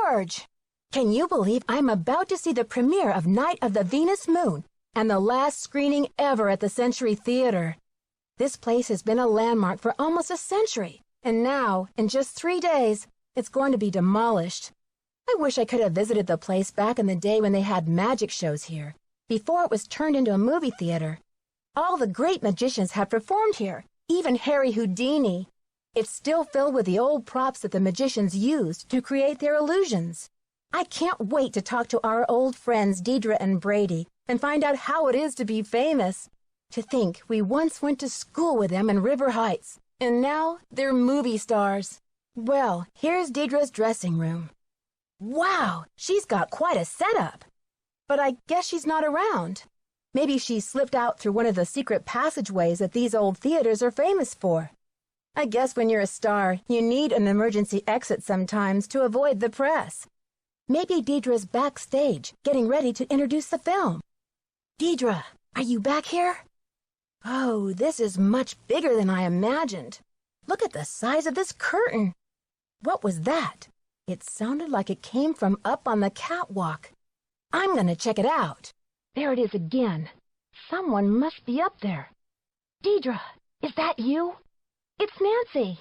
George! Can you believe I'm about to see the premiere of Night of the Venus Moon and the last screening ever at the Century Theater? This place has been a landmark for almost a century, and now, in just 3 days, it's going to be demolished. I wish I could have visited the place back in the day when they had magic shows here, before it was turned into a movie theater. All the great magicians have performed here, even Harry Houdini. It's still filled with the old props that the magicians used to create their illusions. I can't wait to talk to our old friends Deidre and Brady and find out how it is to be famous. To think we once went to school with them in River Heights, and now they're movie stars. Well, here's Deidre's dressing room. Wow, she's got quite a setup. But I guess she's not around. Maybe she slipped out through one of the secret passageways that these old theaters are famous for. I guess when you're a star, you need an emergency exit sometimes to avoid the press. Maybe Deidre's backstage, getting ready to introduce the film. Deidre, are you back here? Oh, this is much bigger than I imagined. Look at the size of this curtain. What was that? It sounded like it came from up on the catwalk. I'm gonna check it out. There it is again. Someone must be up there. Deidre, is that you? It's Nancy.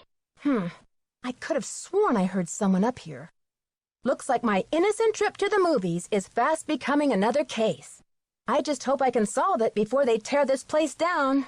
I could have sworn I heard someone up here. Looks like my innocent trip to the movies is fast becoming another case. I just hope I can solve it before they tear this place down.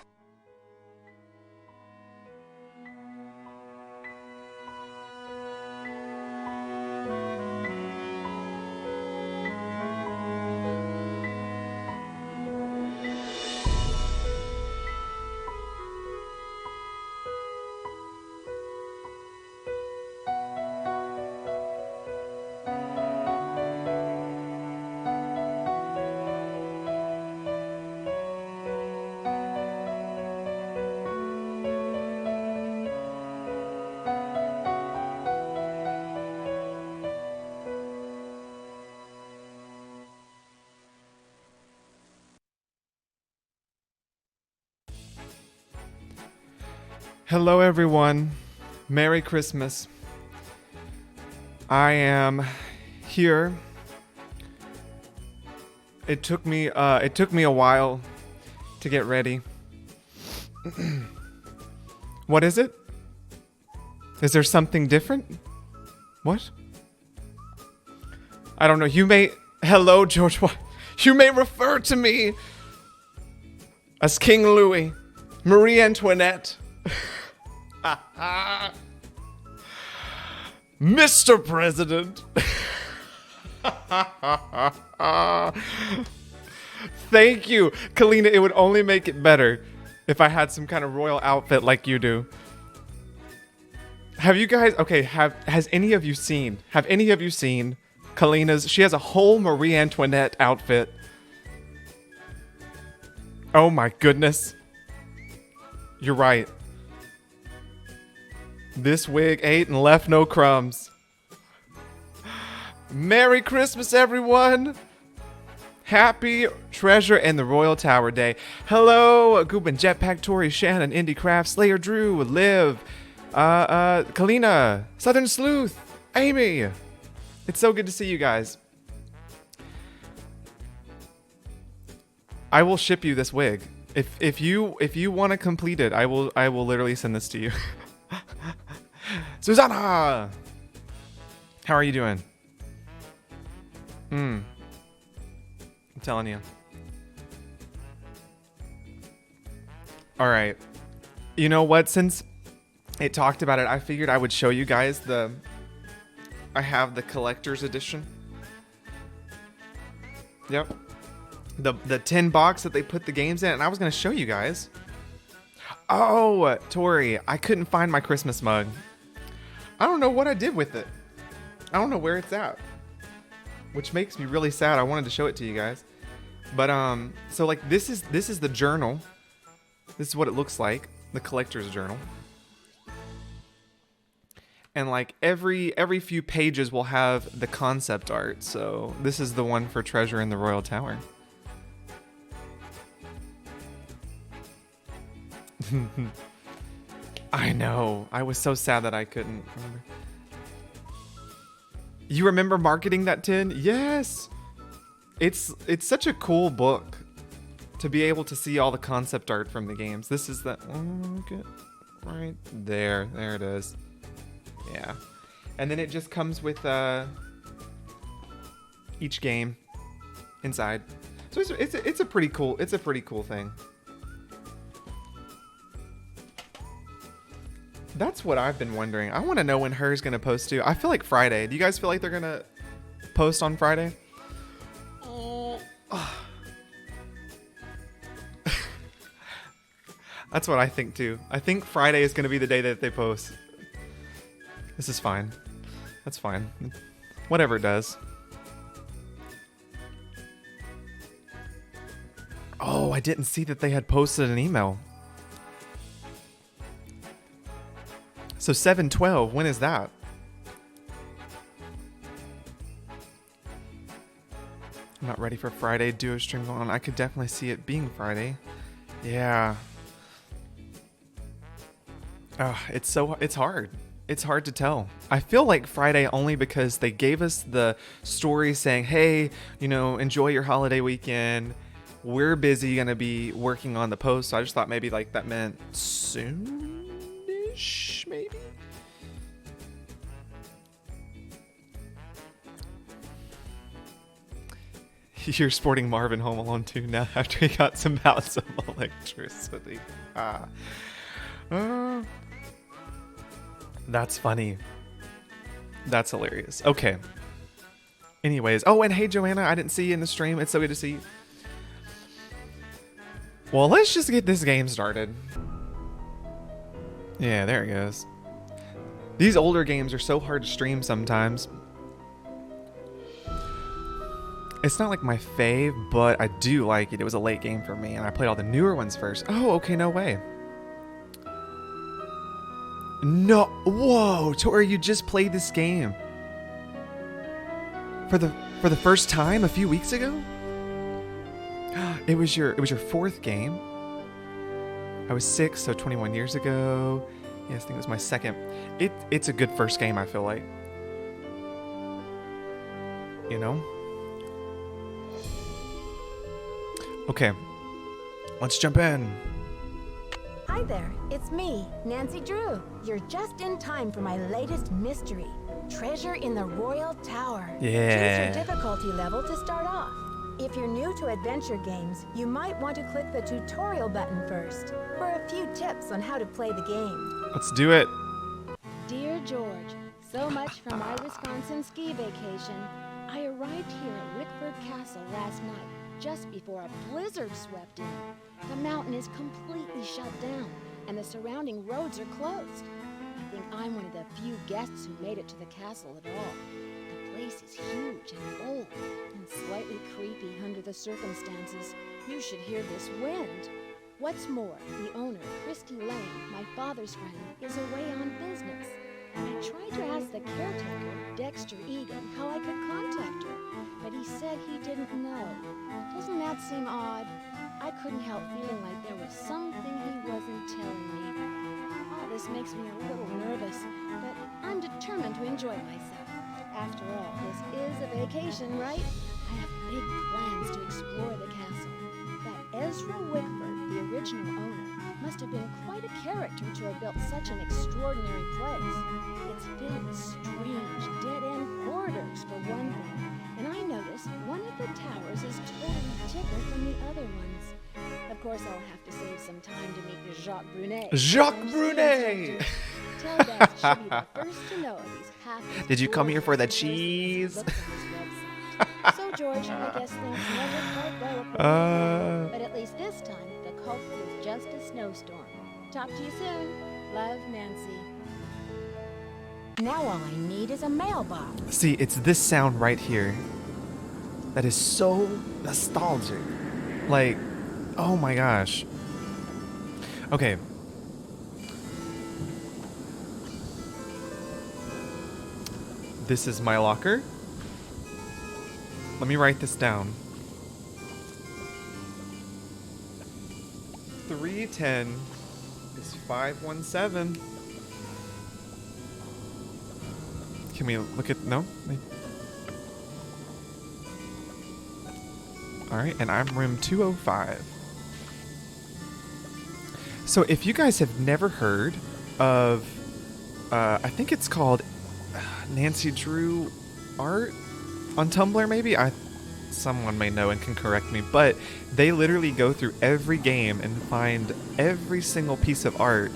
Hello everyone, Merry Christmas. I am here. It took me a while to get ready. What is it? Is there something different? What? I don't know. Hello George. You may refer to me as King Louis, Marie Antoinette. Mr. President. Thank you, Kalina. It would only make it better if I had some kind of royal outfit like you do. Have you guys, have any of you seen Kalina's? She has a whole Marie Antoinette outfit. Oh my goodness. You're right. This wig ate and left no crumbs. Merry Christmas, everyone! Happy Treasure and the Royal Tower Day. Hello, Goobin, Jetpack, Tori, Shannon, Indie Craft, Slayer, Drew, Liv, Kalina, Southern Sleuth, Amy. It's so good to see you guys. I will ship you this wig. If you want to complete it, I will literally send this to you. Susanna! How are you doing? I'm telling you. Alright. You know what? Since it talked about it, I figured I would show you guys I have the collector's edition. Yep. The tin box that they put the games in, and I was going to show you guys. Oh, Tori, I couldn't find my Christmas mug. I don't know what I did with it. I don't know where it's at, which makes me really sad. I wanted to show it to you guys. But so like this is the journal. This is what it looks like, the collector's journal. And like every few pages will have the concept art. So this is the one for Treasure in the Royal Tower. I know. I was so sad that I couldn't remember. You remember marketing that tin? Yes. It's such a cool book to be able to see all the concept art from the games. This is that right there. There it is. Yeah. And then it just comes with each game inside. So it's a pretty cool thing. That's what I've been wondering. I want to know when her's gonna post too. I feel like Friday. Do you guys feel like they're gonna post on Friday? That's what I think too. I think Friday is gonna be the day that they post. This is fine. That's fine. Whatever it does. Oh, I didn't see that they had posted an email. So 7/12, when is that? I'm not ready for Friday duo stream going on. I could definitely see it being Friday. Yeah. It's hard. It's hard to tell. I feel like Friday only because they gave us the story saying, hey, enjoy your holiday weekend. We're busy gonna be working on the post. So I just thought maybe like that meant soon-ish, maybe? You're sporting Marvin Home Alone 2 now after he got some bouts of electricity. That's funny. That's hilarious. Okay. Anyways. Oh, and hey, Joanna. I didn't see you in the stream. It's so good to see you. Well, let's just get this game started. Yeah, there it goes. These older games are so hard to stream sometimes. It's not like my fave, but I do like it. It was a late game for me, and I played all the newer ones first. Oh, okay, no way. No, whoa, Tori, you just played this game for the first time a few weeks ago? It was your fourth game. I was 6, so 21 years ago. Yes, I think it was my second. It's a good first game, I feel like. Okay, let's jump in. Hi there, it's me, Nancy Drew. You're just in time for my latest mystery, Treasure in the Royal Tower. Yeah. Choose your difficulty level to start off. If you're new to adventure games, you might want to click the tutorial button first for a few tips on how to play the game. Let's do it. Dear George, so much for my Wisconsin ski vacation. I arrived here at Wickford Castle last night, just before a blizzard swept in. The mountain is completely shut down, and the surrounding roads are closed. I think I'm one of the few guests who made it to the castle at all. The place is huge and old, and slightly creepy under the circumstances. You should hear this wind. What's more, the owner, Christy Lane, my father's friend, is away on business. I tried to ask the caretaker, Dexter Egan, how I could contact her, but he said he didn't know. Doesn't that seem odd? I couldn't help feeling like there was something he wasn't telling me. All this makes me a little nervous, but I'm determined to enjoy myself. After all, this is a vacation, right? I have big plans to explore the castle. That Ezra Wickford, the original owner, must have been quite a character to have built such an extraordinary place. It's filled with strange, dead-end corridors, for one thing. And I noticed one of the towers is totally different from the other ones. Of course, I'll have to save some time to meet Jacques Brunet. Jacques Brunet! Tell Beth she'll be the first to know if he's half. Did you come here for the cheese? So, George, I guess things never quite go according. But at least this time, the culprit was just a snowstorm. Talk to you soon. Love, Nancy. Now all I need is a mailbox. See, it's this sound right here that is so nostalgic. Like, oh my gosh. Okay. This is my locker. Let me write this down. 310 is 517. Can we look at... No? All right, and I'm room 205. So if you guys have never heard of, I think it's called Nancy Drew Art on Tumblr, maybe? Someone may know and can correct me, but they literally go through every game and find every single piece of art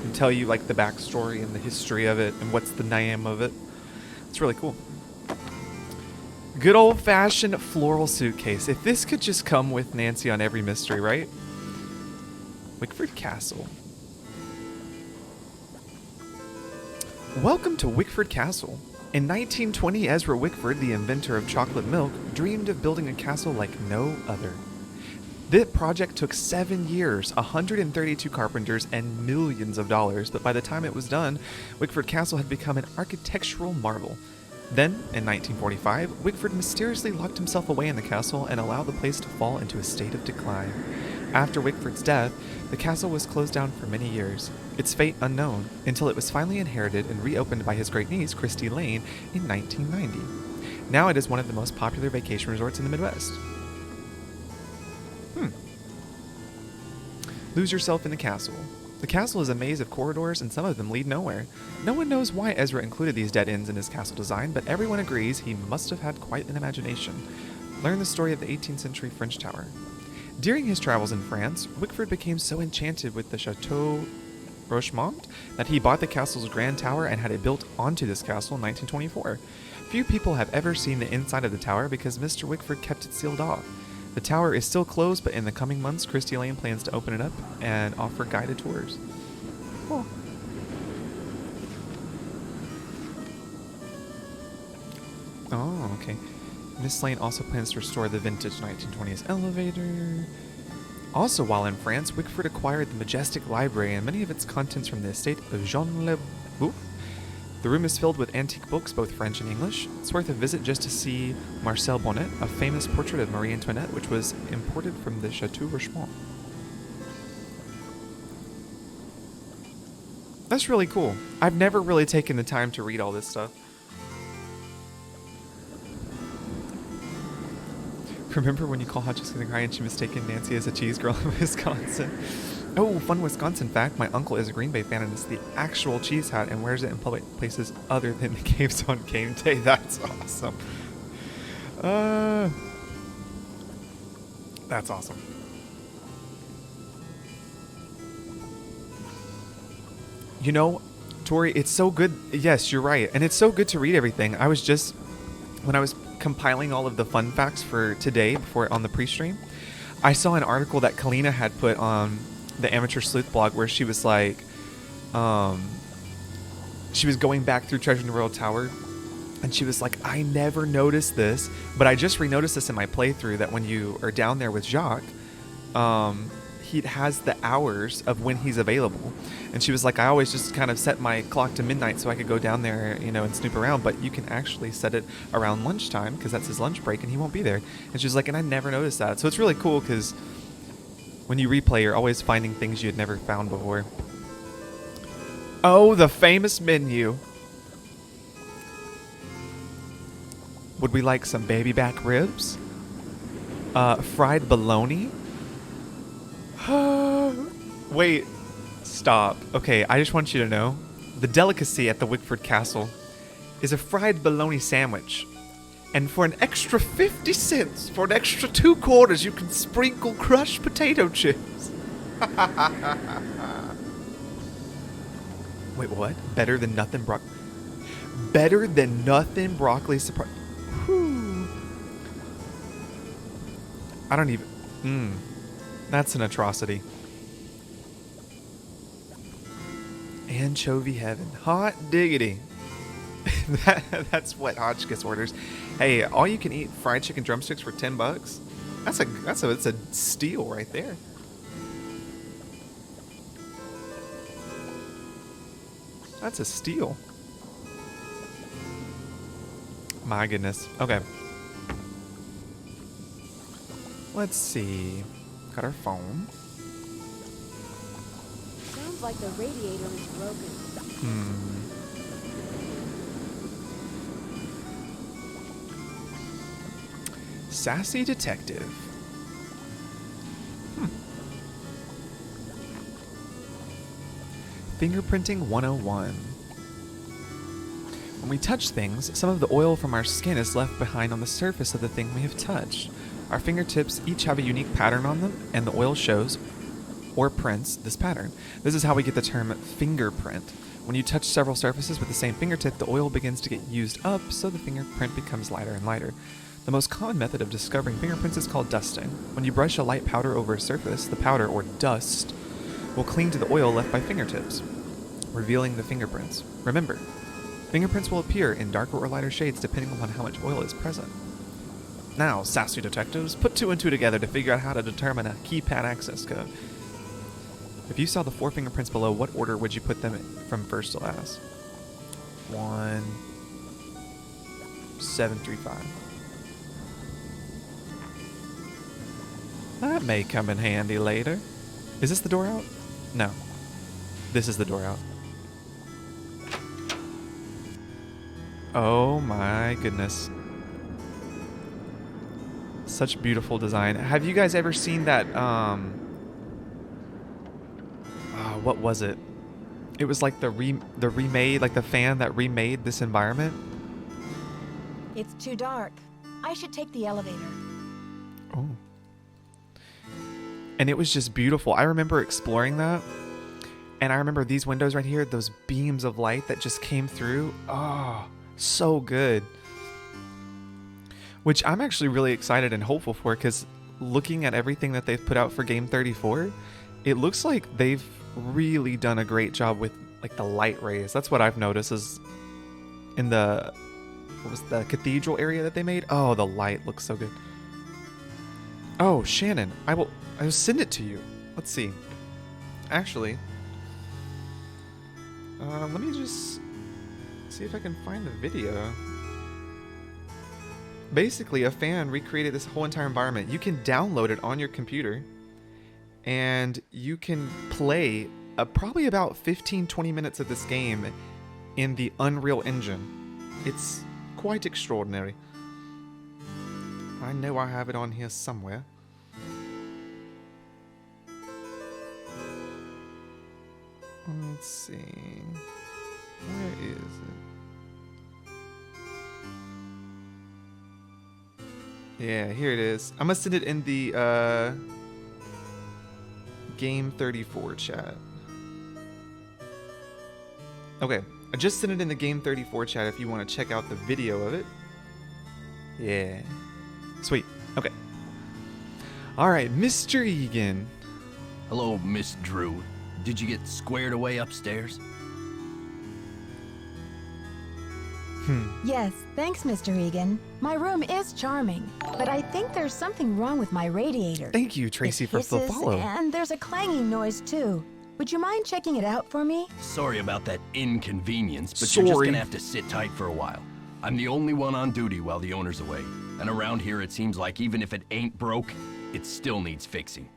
and tell you like the backstory and the history of it and what's the name of it. It's really cool. Good old-fashioned floral suitcase. If this could just come with Nancy on every mystery, right? Wickford Castle. Welcome to Wickford Castle. In 1920, Ezra Wickford, the inventor of chocolate milk, dreamed of building a castle like no other. This project took 7 years, 132 carpenters, and millions of dollars, but by the time it was done, Wickford Castle had become an architectural marvel. Then, in 1945, Wickford mysteriously locked himself away in the castle and allowed the place to fall into a state of decline. After Wickford's death, the castle was closed down for many years, its fate unknown, until it was finally inherited and reopened by his great niece, Christy Lane, in 1990. Now it is one of the most popular vacation resorts in the Midwest. Lose yourself in the castle. The castle is a maze of corridors, and some of them lead nowhere. No one knows why Ezra included these dead ends in his castle design, but everyone agrees he must have had quite an imagination. Learn the story of the 18th century French tower. During his travels in France, Wickford became so enchanted with the Chateau Rochemont that he bought the castle's grand tower and had it built onto this castle in 1924. Few people have ever seen the inside of the tower because Mr. Wickford kept it sealed off. The tower is still closed, but in the coming months, Christy Lane plans to open it up and offer guided tours. Cool. Oh, okay. Miss Lane also plans to restore the vintage 1920s elevator. Also, while in France, Wickford acquired the majestic library and many of its contents from the estate of Jean Le Bouf. The room is filled with antique books, both French and English. It's worth a visit just to see Marcel Bonnet, a famous portrait of Marie Antoinette, which was imported from the Chateau Rochemont. That's really cool. I've never really taken the time to read all this stuff. Remember when you call Hutchins to cry and she mistaken Nancy as a cheese girl in Wisconsin? Oh, fun Wisconsin fact. My uncle is a Green Bay fan and it's the actual cheese hat and wears it in public places other than the games on game day. That's awesome. That's awesome. You know, Tori, it's so good. Yes, you're right. And it's so good to read everything. I was just, when I was compiling all of the fun facts for today before on the pre-stream, I saw an article that Kalina had put on the Amateur Sleuth blog where she was like, she was going back through Treasure in the Royal Tower and she was like, I never noticed this, but I just re-noticed this in my playthrough that when you are down there with Jacques, he has the hours of when he's available. And she was like, I always just kind of set my clock to midnight so I could go down there, you know, and snoop around, but you can actually set it around lunchtime because that's his lunch break and he won't be there. And she was like, and I never noticed that. So it's really cool because when you replay, you're always finding things you had never found before. Oh, the famous menu. Would we like some baby back ribs? Fried bologna? Wait, stop. Okay, I just want you to know, the delicacy at the Wickford Castle is a fried bologna sandwich. And for an extra 50 cents, for an extra 2 quarters, you can sprinkle crushed potato chips. Wait, what? Better than nothing Better than nothing broccoli surprise. I don't even... That's an atrocity. Anchovy heaven. Hot diggity. That's what Hotchkiss orders. Hey, all you can eat fried chicken drumsticks for $10. That's a steal right there. That's a steal. My goodness. Okay. Let's see. Got our phone. Sounds like the radiator is broken. Sassy detective. Fingerprinting 101. When we touch things, some of the oil from our skin is left behind on the surface of the thing we have touched. Our fingertips each have a unique pattern on them, and the oil shows or prints this pattern. This is how we get the term fingerprint. When you touch several surfaces with the same fingertip, the oil begins to get used up, so the fingerprint becomes lighter and lighter. The most common method of discovering fingerprints is called dusting. When you brush a light powder over a surface, the powder, or dust, will cling to the oil left by fingertips, revealing the fingerprints. Remember, fingerprints will appear in darker or lighter shades depending upon how much oil is present. Now, sassy detectives, put 2 and 2 together to figure out how to determine a keypad access code. If you saw the 4 fingerprints below, what order would you put them in from first to last? 1, 7, 3, 5. That may come in handy later. Is this the door out? No. This is the door out. Oh my goodness. Such beautiful design. Have you guys ever seen that, what was it? It was like the remade, like the fan that remade this environment. It's too dark. I should take the elevator. Oh. And it was just beautiful. I remember exploring that. And I remember these windows right here, those beams of light that just came through. Oh, so good. Which I'm actually really excited and hopeful for, because looking at everything that they've put out for Game 34, it looks like they've really done a great job with like the light rays. That's what I've noticed is in the, what was the cathedral area that they made? Oh, the light looks so good. Oh, Shannon, I will send it to you. Let's see. Actually, let me just see if I can find the video. Basically, a fan recreated this whole entire environment. You can download it on your computer, and you can play probably about 15-20 minutes of this game in the Unreal Engine. It's quite extraordinary. I know I have it on here somewhere. Let's see. Where is it? Yeah, here it is. I'm gonna send it in the Game 34 chat. Okay, I just sent it in the Game 34 chat if you want to check out the video of it. Yeah. Sweet. Okay. Alright, Mr. Egan. Hello, Miss Drew. Did you get squared away upstairs? Yes, thanks, Mr. Egan. My room is charming, but I think there's something wrong with my radiator. Thank you, Tracy, for the hisses, follow. And there's a clanging noise, too. Would you mind checking it out for me? Sorry about that inconvenience, but you're just gonna have to sit tight for a while. I'm the only one on duty while the owner's away. And around here it seems like even if it ain't broke, it still needs fixing.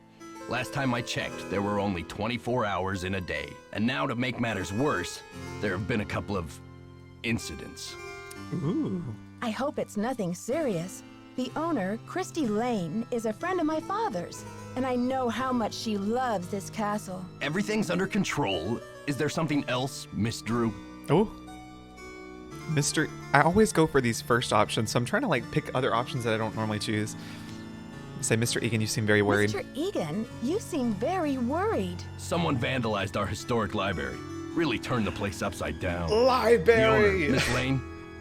Last time I checked, there were only 24 hours in a day. And now to make matters worse, there have been a couple of incidents. Ooh. I hope it's nothing serious. The owner, Christy Lane, is a friend of my father's, and I know how much she loves this castle. Everything's under control. Is there something else, Miss Drew? Oh. I always go for these first options, so I'm trying to like pick other options that I don't normally choose. Say, Mr. Egan, you seem very worried. Mr. Egan, you seem very worried. Someone vandalized our historic library. Really turned the place upside down. The Library! owner, Miss Lane,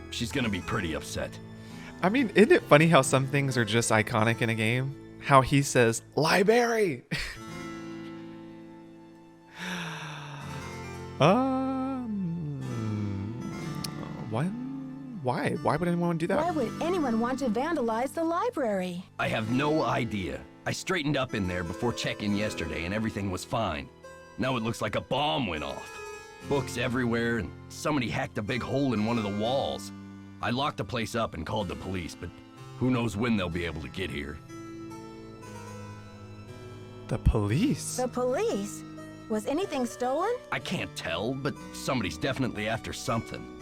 she's gonna be pretty upset. I mean, isn't it funny how some things are just iconic in a game? How he says, library! Why? Why would anyone do that? Why would anyone want to vandalize the library? I have no idea. I straightened up in there before check-in yesterday and everything was fine. Now it looks like a bomb went off. Books everywhere and somebody hacked a big hole in one of the walls. I locked the place up and called the police, but who knows when they'll be able to get here. The police? The police? Was anything stolen? I can't tell, but somebody's definitely after something.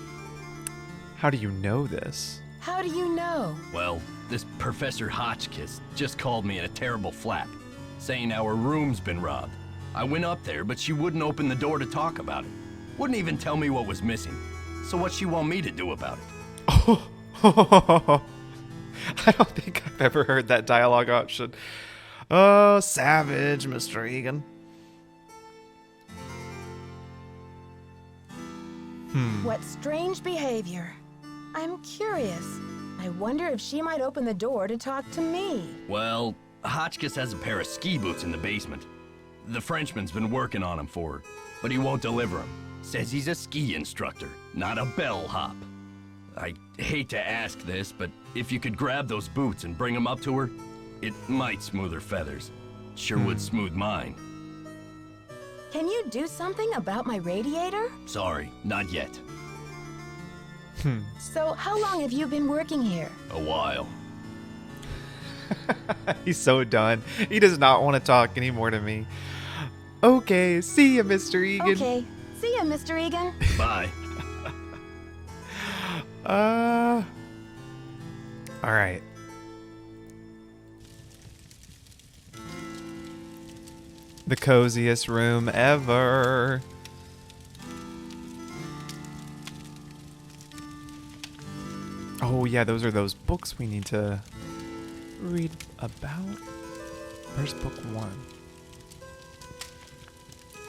How do you know this? How do you know? Well, this Professor Hotchkiss just called me in a terrible flap, saying our room's been robbed. I went up there, but she wouldn't open the door to talk about it. Wouldn't even tell me what was missing. So what she want me to do about it? Oh, I don't think I've ever heard that dialogue option. Oh, savage, Mr. Egan. What strange behavior. I'm curious. I wonder if she might open the door to talk to me. Well, Hotchkiss has a pair of ski boots in the basement. The Frenchman's been working on them for her, but he won't deliver them. Says he's a ski instructor, not a bellhop. I hate to ask this, but if you could grab those boots and bring them up to her, it might smooth her feathers. Sure would smooth mine. Can you do something about my radiator? Sorry, not yet. So, how long have you been working here? A while. He's so done. He does not want to talk anymore to me. Okay, see ya, Mr. Egan. Okay. See ya, Mr. Egan. Bye. All right. The coziest room ever. Oh yeah, those are those books we need to read about. Where's book 1?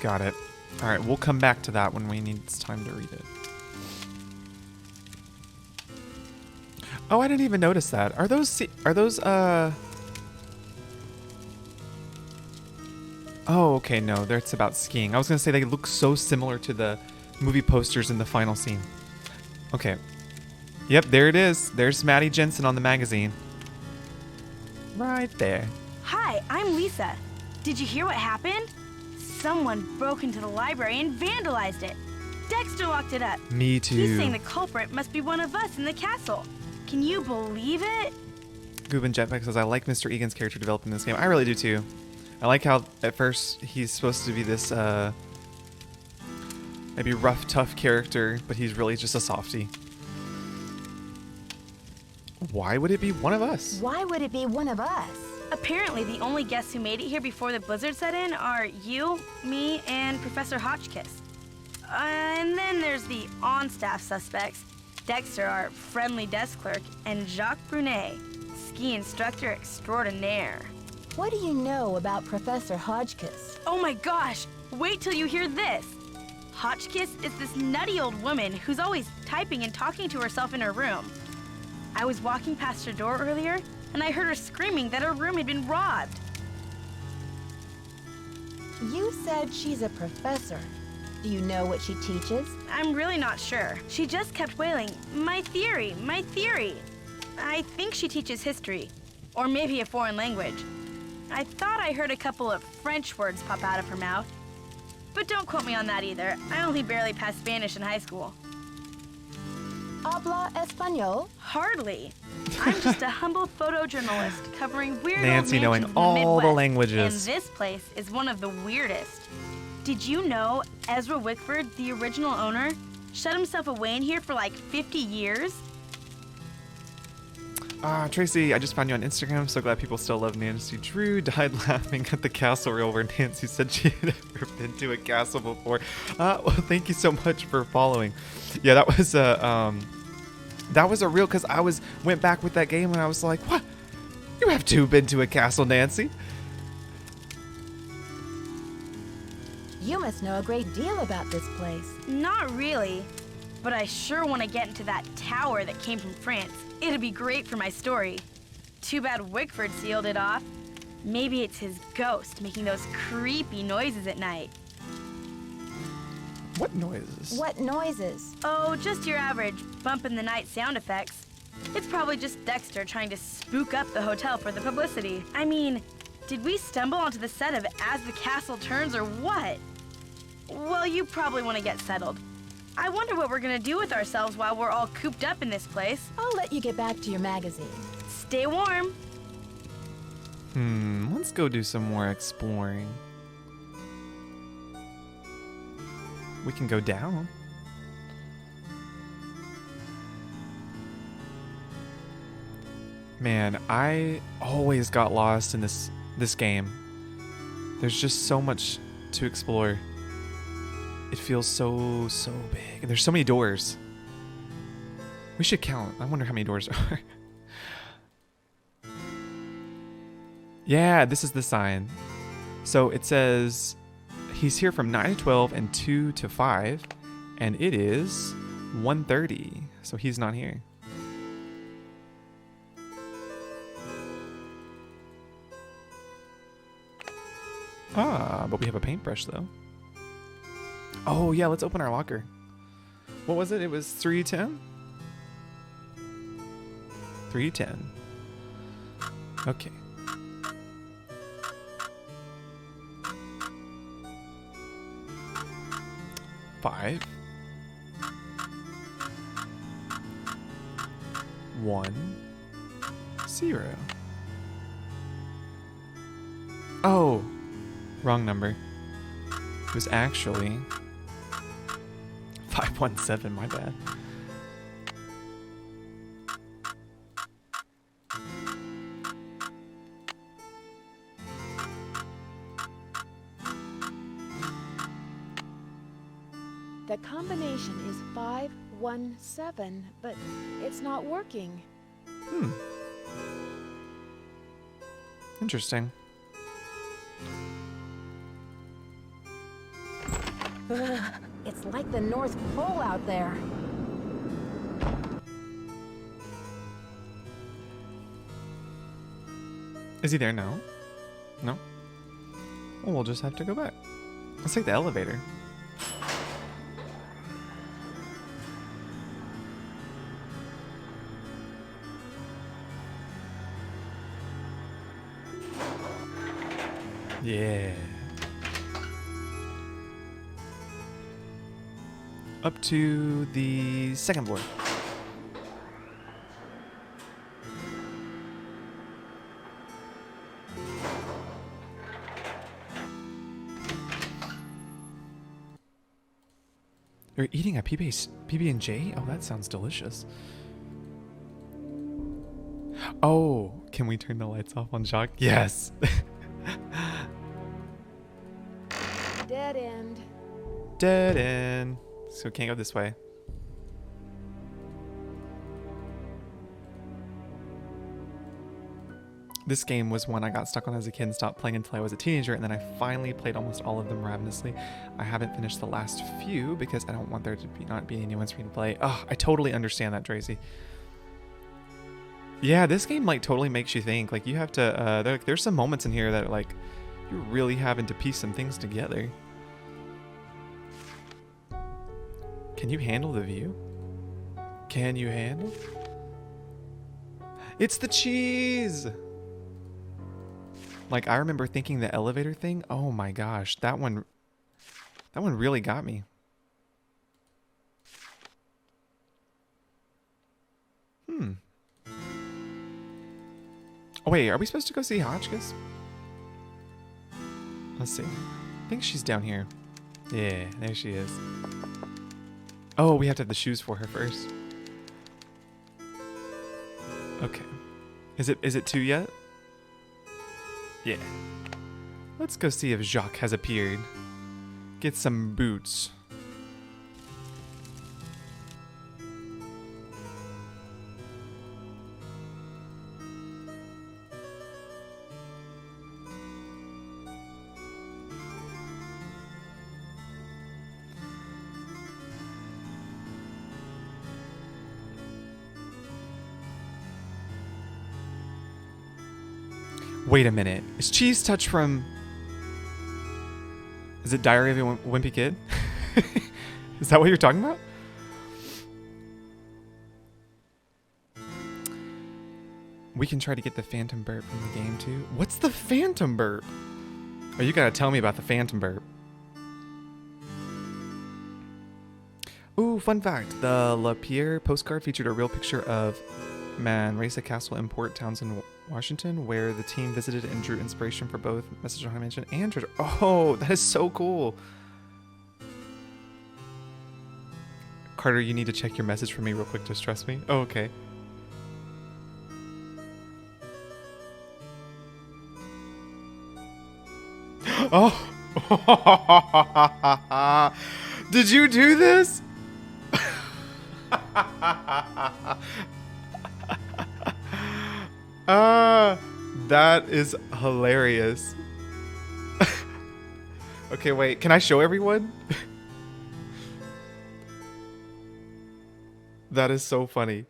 Got it. All right, we'll come back to that when we need time to read it. Oh, I didn't even notice that. Are those Oh, okay, no, that's about skiing. I was gonna say they look so similar to the movie posters in the final scene. Okay. Yep, there it is. There's Maddie Jensen on the magazine. Right there. Hi, I'm Lisa. Did you hear what happened? Someone broke into the library and vandalized it. Dexter locked it up. Me too. He's saying the culprit must be one of us in the castle. Can you believe it? Goobin Jetpack says, I like Mr. Egan's character developed in this game. I really do too. I like how at first he's supposed to be this maybe rough, tough character, but he's really just a softie. Why would it be one of us? Why would it be one of us? Apparently, the only guests who made it here before the blizzard set in are you, me, and Professor Hotchkiss. And then there's the on-staff suspects. Dexter, our friendly desk clerk, and Jacques Brunet, ski instructor extraordinaire. What do you know about Professor Hotchkiss? Oh my gosh, wait till you hear this. Hotchkiss is this nutty old woman who's always typing and talking to herself in her room. I was walking past her door earlier, and I heard her screaming that her room had been robbed. You said she's a professor. Do you know what she teaches? I'm really not sure. She just kept wailing, my theory, my theory. I think she teaches history, or maybe a foreign language. I thought I heard a couple of French words pop out of her mouth. But don't quote me on that either. I only barely passed Spanish in high school. Habla español? Hardly. I'm just a humble photojournalist covering weird Nancy old knowing mansions in the all the Midwest, languages. And this place is one of the weirdest. Did you know Ezra Wickford, the original owner, shut himself away in here for like 50 years? Tracy, I just found you on Instagram. I'm so glad people still love Nancy Drew. Died laughing at the castle reel where Nancy said she had never been to a castle before. Well, thank you so much for following. Yeah, that was a real, because I went back with that game and I was like, what? You have to been to a castle, Nancy. You must know a great deal about this place. Not really, but I sure want to get into that tower that came from France. It'd be great for my story. Too bad Wickford sealed it off. Maybe it's his ghost making those creepy noises at night. What noises? What noises? Oh, just your average bump in the night sound effects. It's probably just Dexter trying to spook up the hotel for the publicity. I mean, did we stumble onto the set of As the Castle Turns or what? Well, you probably want to get settled. I wonder what we're gonna do with ourselves while we're all cooped up in this place. I'll let you get back to your magazine. Stay warm. Let's go do some more exploring. We can go down. Man, I always got lost in this game. There's just so much to explore. It feels so big. And there's so many doors. We should count. I wonder how many doors there are. Yeah, this is the sign. So it says he's here from 9 to 12 and 2 to 5. And it is 1:30. So he's not here. Ah, but we have a paintbrush though. Oh yeah, let's open our locker. What was it? It was 310? 310. Okay. Five. 1 0. Oh, wrong number. It was actually 517, my bad. The combination is 517, but it's not working. Interesting. Ugh, it's like the North Pole out there. Is he there now? No? Well, we'll just have to go back. Let's take the elevator. Yeah. Up to the second floor. You're eating a PB&J? Oh, that sounds delicious. Oh, can we turn the lights off on Jacques? Yes. Dead end. Dead end. So we can't go this way. This game was one I got stuck on as a kid and stopped playing until I was a teenager, and then I finally played almost all of them ravenously. I haven't finished the last few because I don't want there to not be any new ones for me to play. Oh, I totally understand that, Tracy. Yeah, this game like totally makes you think. Like you have to. There's some moments in here that like you're really having to piece some things together. Can you handle the view? Can you handle? It's the cheese! Like, I remember thinking the elevator thing. Oh my gosh, that one really got me. Oh wait, are we supposed to go see Hotchkiss? Let's see. I think she's down here. Yeah, there she is. Oh, we have to have the shoes for her first. Okay. Is it 2 yet? Yeah. Let's go see if Jacques has appeared. Get some boots. Wait a minute. Is Cheese Touch from... Is it Diary of a Wimpy Kid? Is that what you're talking about? We can try to get the Phantom Burp from the game too. What's the Phantom Burp? Oh, you gotta tell me about the Phantom Burp. Ooh, fun fact. The LaPierre postcard featured a real picture of Manresa Castle in Port Townsend, Washington, where the team visited and drew inspiration for both Message on High Mansion and Treasure. Oh, that is so cool. Carter, you need to check your message for me real quick. Just trust me. Oh, okay. Oh, Did you do this? That is hilarious. Okay, wait. Can I show everyone? That is so funny.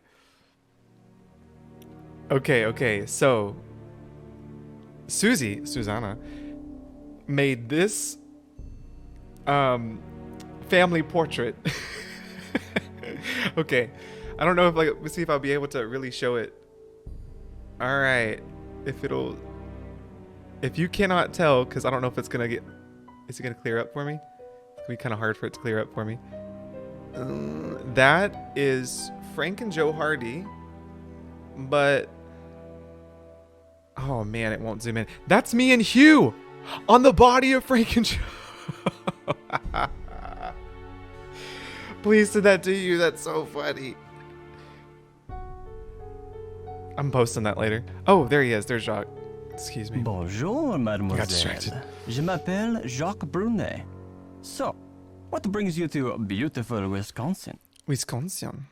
Okay. So, Susanna, made this family portrait. Okay. I don't know if let's see if I'll be able to really show it. All right. If you cannot tell, because I don't know if it's gonna get, is it gonna clear up for me? It's gonna be kind of hard for it to clear up for me. That is Frank and Joe Hardy, but oh man, it won't zoom in. That's me and Hugh on the body of Frank and Joe. Please did that to you. That's so funny. I'm posting that later. Oh, there he is. There's Jacques. Excuse me. Bonjour, mademoiselle. Je m'appelle Jacques Brunet. So, what brings you to beautiful Wisconsin? Wisconsin.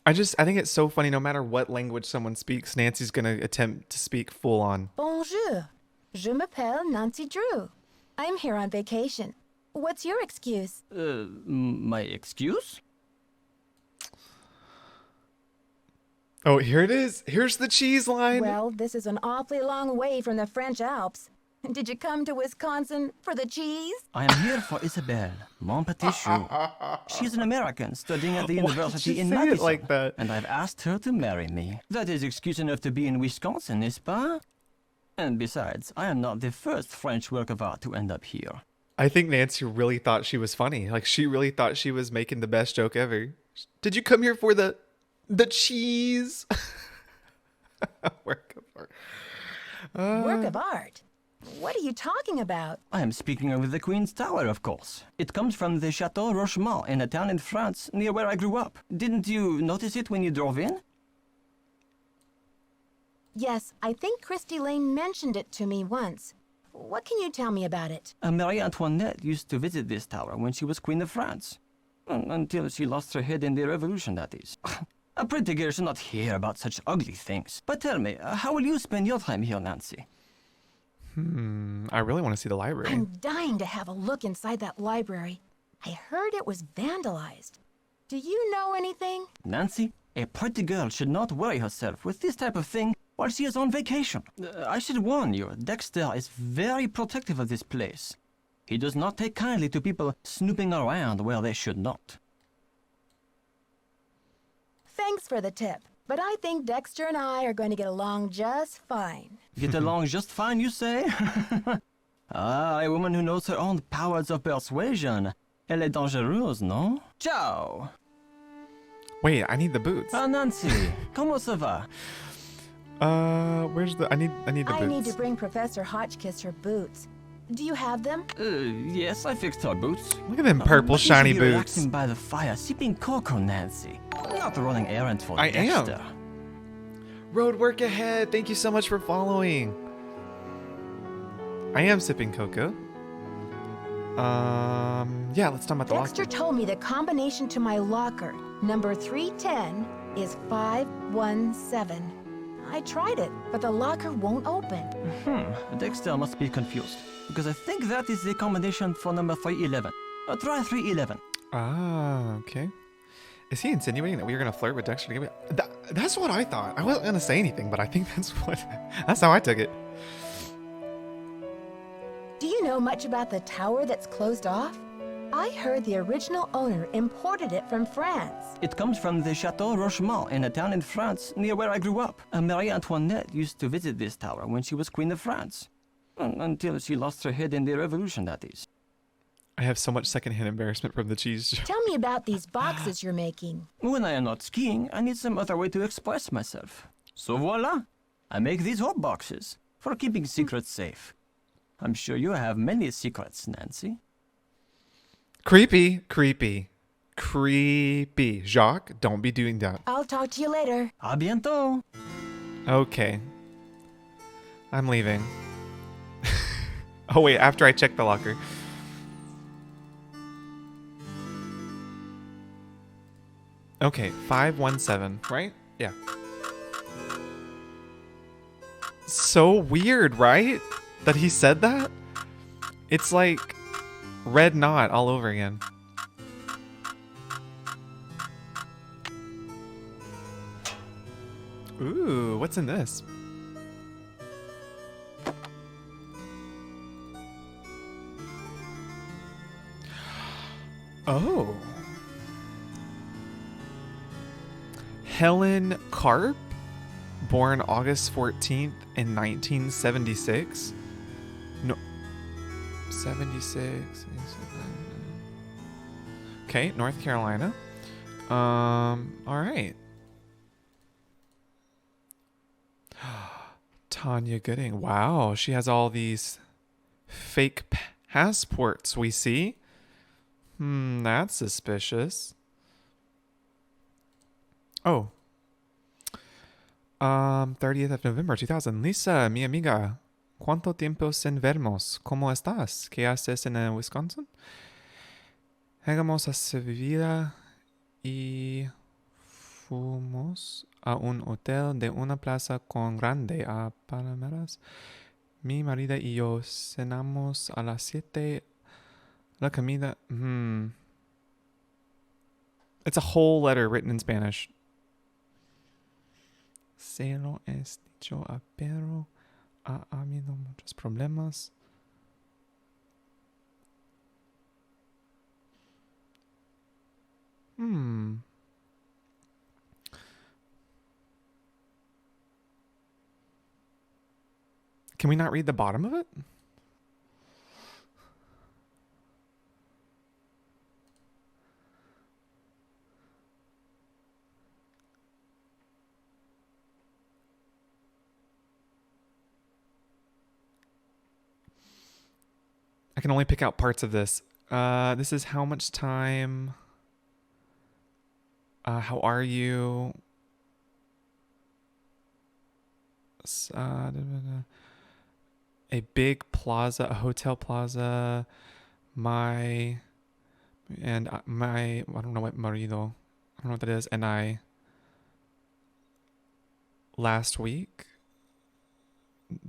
I think it's so funny. No matter what language someone speaks, Nancy's gonna attempt to speak full on. Bonjour. Je m'appelle Nancy Drew. I'm here on vacation. What's your excuse? My excuse? Oh, here it is. Here's the cheese line. Well, this is an awfully long way from the French Alps. Did you come to Wisconsin for the cheese? I am here for Isabelle, mon petit chou. She's an American studying at the university in Madison. Like that? And I've asked her to marry me. That is excuse enough to be in Wisconsin, n'est-ce pas? And besides, I am not the first French work of art to end up here. I think Nancy really thought she was funny. Like, she really thought she was making the best joke ever. Did you come here for the cheese? Work of art. Work of art? What are you talking about? I am speaking of the Queen's Tower, of course. It comes from the Chateau Rochemont in a town in France near where I grew up. Didn't you notice it when you drove in? Yes, I think Christy Lane mentioned it to me once. What can you tell me about it? Marie Antoinette used to visit this tower when she was Queen of France. Until she lost her head in the Revolution, that is. A pretty girl should not hear about such ugly things. But tell me, how will you spend your time here, Nancy? I really want to see the library. I'm dying to have a look inside that library. I heard it was vandalized. Do you know anything? Nancy, a pretty girl should not worry herself with this type of thing while she is on vacation. I should warn you, Dexter is very protective of this place. He does not take kindly to people snooping around where they should not. Thanks for the tip, but I think Dexter and I are going to get along just fine. Get along just fine, you say? A woman who knows her own powers of persuasion. Elle est dangereuse, non? Ciao! Wait, I need the boots. Nancy, comment ça va? Where's the... I need the boots. I need to bring Professor Hotchkiss her boots. Do you have them? Yes, I fixed her boots. Look at them purple shiny boots. Relaxing by the fire, sipping cocoa, Nancy. Not running errands for I Dexter. am. Road work ahead. Thank you so much for following. I am sipping cocoa. Yeah, let's talk about the Dexter locker. told me the combination to my locker, number 310, is 517. I tried it, but the locker won't open. Dexter must be confused, because I think that is the combination for number 311. Try 311. Ah, okay. Is he insinuating that we were gonna flirt with Dexter? That's what I thought. I wasn't gonna say anything, but I think that's how I took it. Do you know much about the tower that's closed off? I heard the original owner imported it from France. It comes from the Chateau Rochemont in a town in France near where I grew up. Marie Antoinette used to visit this tower when she was Queen of France. Until she lost her head in the Revolution, that is. I have so much secondhand embarrassment from the cheese. Tell me about these boxes you're making. When I am not skiing, I need some other way to express myself. So voila! I make these hot boxes for keeping secrets safe. I'm sure you have many secrets, Nancy. Creepy. Jacques, don't be doing that. I'll talk to you later. A bientôt! Okay. I'm leaving. Oh wait, after I check the locker. Okay, 517, right? Yeah. So weird, right? That he said that? It's like Red Knot all over again. Ooh, what's in this? Oh. Helen Karp, born August 14th in 1976. No. 76. Okay, North Carolina. All right. Tanya Gooding. Wow, she has all these fake passports we see. That's suspicious. Oh. 30th of November 2000. Lisa, mi amiga. ¿Cuánto tiempo sin vernos? ¿Cómo estás? ¿Qué haces en Wisconsin? Llegamos a Sevilla y fuimos a un hotel de una plaza con grande a Palomeras. Mi marido y yo cenamos a las 7. La comida. It's a whole letter written in Spanish. Se lo es dicho a Pedro. Ha habido muchos problemas. Can we not read the bottom of it? I can only pick out parts of this. This is how much time. How are you? A big plaza, a hotel plaza. I don't know what marido. I don't know what that is. And I. Last week.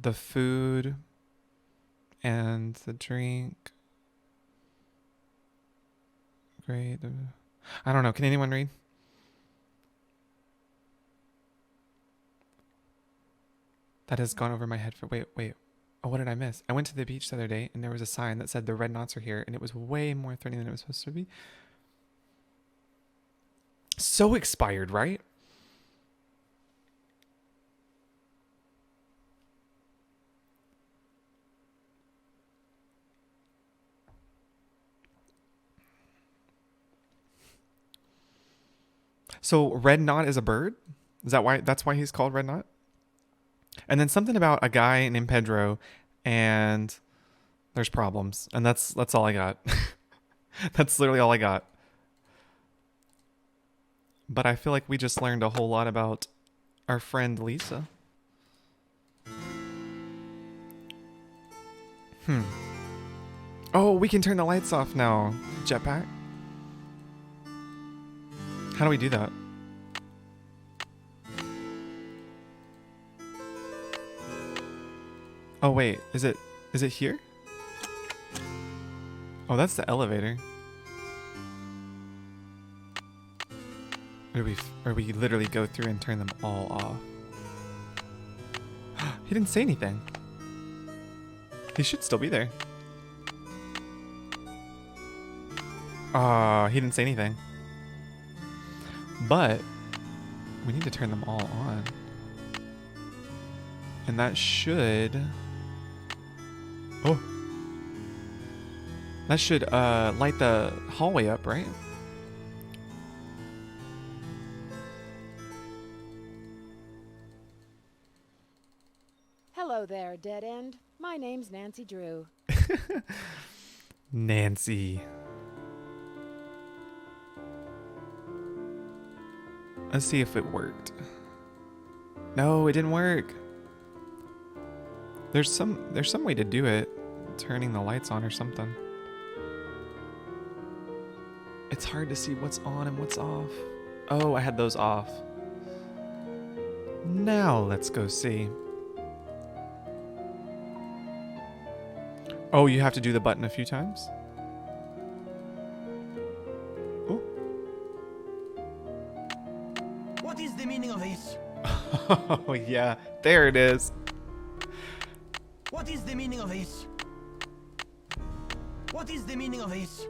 The food. And the drink. Great. I don't know. Can anyone read? That has gone over my head for... Wait. Oh, what did I miss? I went to the beach the other day and there was a sign that said the red knots are here and it was way more threatening than it was supposed to be. So expired, right? So red knot is a bird? Is that why? That's why he's called Red Knot? And then something about a guy named Pedro and there's problems. And that's all I got. That's literally all I got. But I feel like we just learned a whole lot about our friend Lisa. Oh, we can turn the lights off now. Jetpack. How do we do that? Oh wait, is it here? Oh, that's the elevator. Or we literally go through and turn them all off. He didn't say anything. He should still be there. He didn't say anything. But we need to turn them all on. And that should... Oh. That should light the hallway up, right? Hello there, Dead End. My name's Nancy Drew. Nancy. Let's see if it worked. No, it didn't work. There's some way to do it. Turning the lights on or something. It's hard to see what's on and what's off. Oh, I had those off. Now let's go see. Oh, you have to do the button a few times? Oh. What is the meaning of this? Oh, yeah. There it is. What is the meaning of this? What is the meaning of this?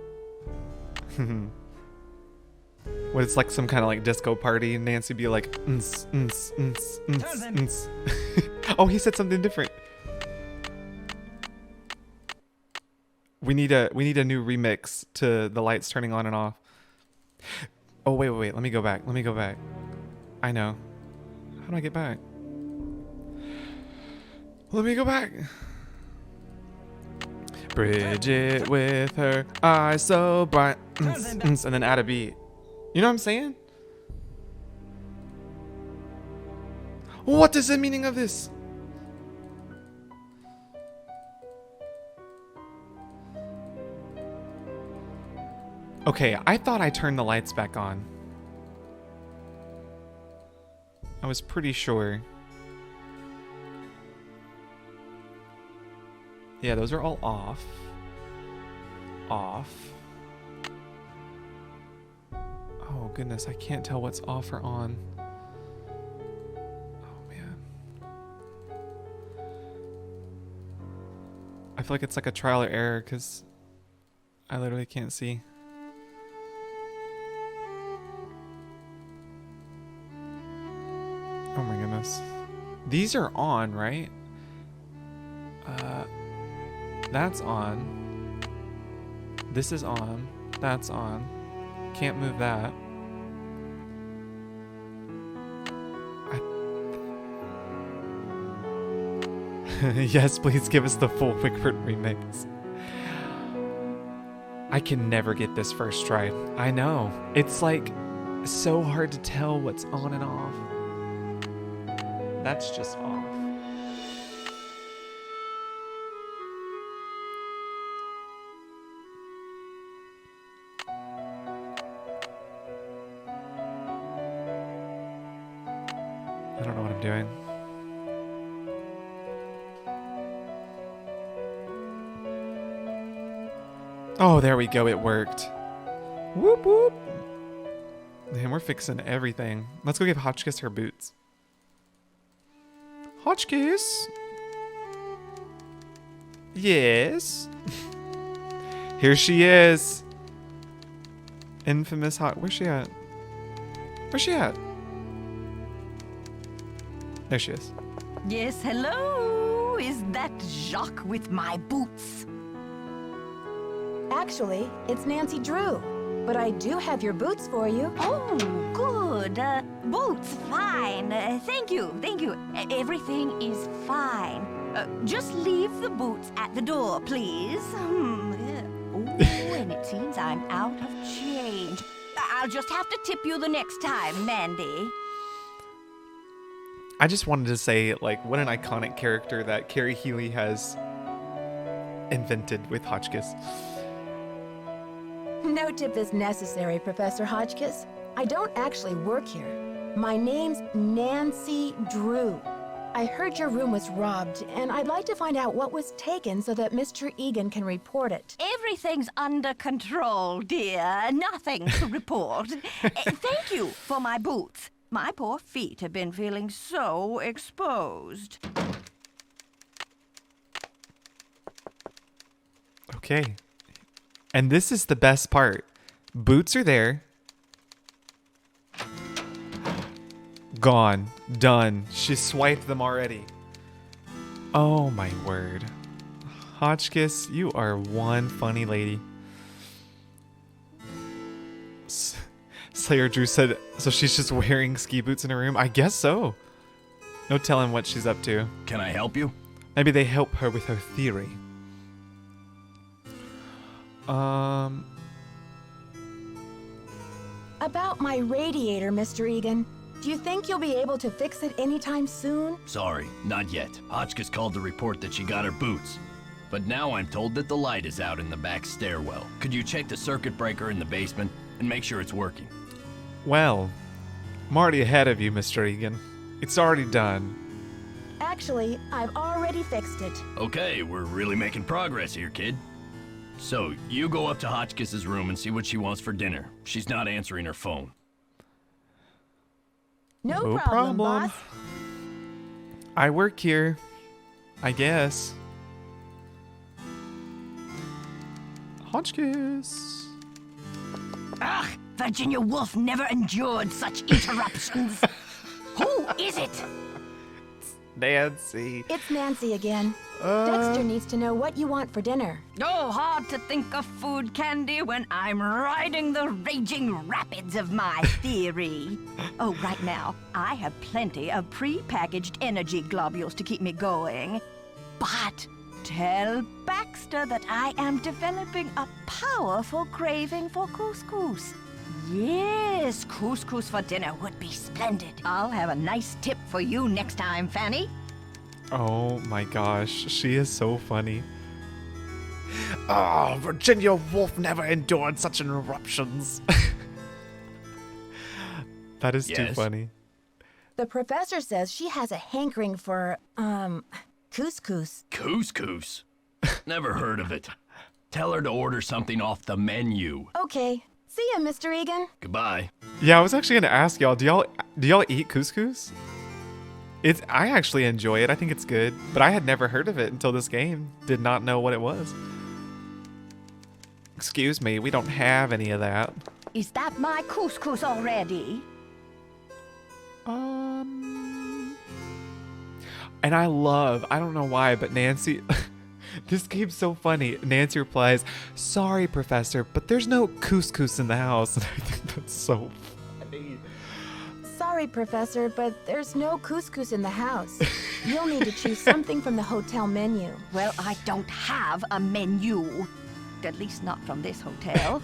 What, it's like some kind of like disco party and Nancy be like, Oh, he said something different. We need a new remix to the lights turning on and off. Oh, wait. Let me go back. I know. How do I get back? Let me go back. Bridget with her eyes so bright. And then add a beat. You know what I'm saying? What is the meaning of this? Okay, I thought I turned the lights back on. I was pretty sure. Yeah, those are all off. Off. Oh goodness, I can't tell what's off or on. Oh man. I feel like it's like a trial or error because I literally can't see. Oh my goodness. These are on, right? That's on. This is on. That's on. Can't move that. Yes, please give us the full Wickford remix. I can never get this first try. I know. It's like so hard to tell what's on and off. That's just off. I don't know what I'm doing. Oh, there we go. It worked. Whoop, whoop. Man, we're fixing everything. Let's go give Hotchkiss her boots. Hotchkiss? Yes? Here she is. Infamous Where's she at? Where's she at? There she is. Yes, hello. Is that Jacques with my boots? Actually, it's Nancy Drew. But I do have your boots for you. Oh, good. Boots, fine. Thank you. Everything is fine. Just leave the boots at the door, please. Oh, and it seems I'm out of change. I'll just have to tip you the next time, Mandy. I just wanted to say, like, what an iconic character that Carrie Healy has invented with Hotchkiss. No tip is necessary, Professor Hotchkiss. I don't actually work here. My name's Nancy Drew. I heard your room was robbed, and I'd like to find out what was taken so that Mr. Egan can report it. Everything's under control, dear. Nothing to report. Thank you for my boots. My poor feet have been feeling so exposed. Okay. And this is the best part. Boots are there. Gone. Done. She swiped them already. Oh my word. Hotchkiss, you are one funny lady. Slayer Drew said, so she's just wearing ski boots in her room? I guess so. No telling what she's up to. Can I help you? Maybe they help her with her theory. About my radiator, Mr. Egan. Do you think you'll be able to fix it anytime soon? Sorry, not yet. Hotchkiss called to report that she got her boots. But now I'm told that the light is out in the back stairwell. Could you check the circuit breaker in the basement and make sure it's working? Well, I'm already ahead of you, Mr. Egan. It's already done. Actually, I've already fixed it. Okay, we're really making progress here, kid. So, you go up to Hotchkiss's room and see what she wants for dinner. She's not answering her phone. No problem, boss. I work here. I guess. Hotchkiss. Ugh, Virginia Woolf never endured such interruptions. Who is it? Nancy. It's Nancy again. Dexter needs to know what you want for dinner. Oh, hard to think of food candy when I'm riding the raging rapids of my theory. Oh, right now, I have plenty of pre-packaged energy globules to keep me going. But tell Baxter that I am developing a powerful craving for couscous. Yes, couscous for dinner would be splendid. I'll have a nice tip for you next time, Fanny. Oh my gosh, she is so funny. Oh, Virginia Woolf never endured such interruptions. That is too Yes? funny. The professor says she has a hankering for, couscous. Couscous? Never heard of it. Tell her to order something off the menu. Okay. See ya, Mr. Egan. Goodbye. Yeah, I was actually gonna ask y'all, do y'all eat couscous? I actually enjoy it. I think it's good, but I had never heard of it until this game. Did not know what it was. Excuse me, we don't have any of that. Is that my couscous already? And I don't know why, but Nancy, this game's so funny. Nancy replies, "Sorry, Professor, but there's no couscous in the house." And I think that's so funny. Sorry, Professor, but there's no couscous in the house. You'll need to choose something from the hotel menu. Well, I don't have a menu. At least not from this hotel.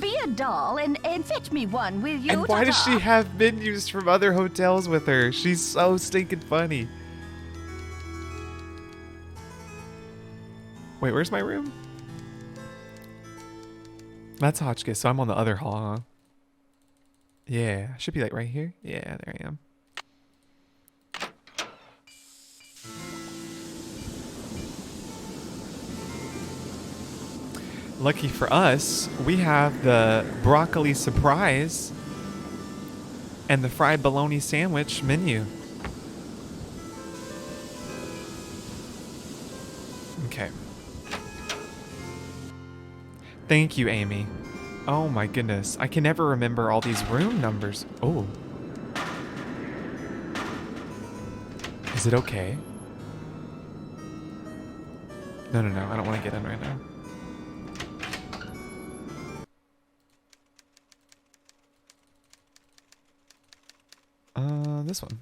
Be a doll and fetch me one, will you? And why does Ta-ta. she have menus from other hotels with her? She's so stinking funny. Wait, where's my room? That's Hotchkiss, so I'm on the other hall, huh? Yeah, should be like right here. Yeah, there I am. Lucky for us, we have the broccoli surprise and the fried bologna sandwich menu. Okay. Thank you, Amy. Oh my goodness. I can never remember all these room numbers. Oh. Is it okay? No, I don't want to get in right now. This one.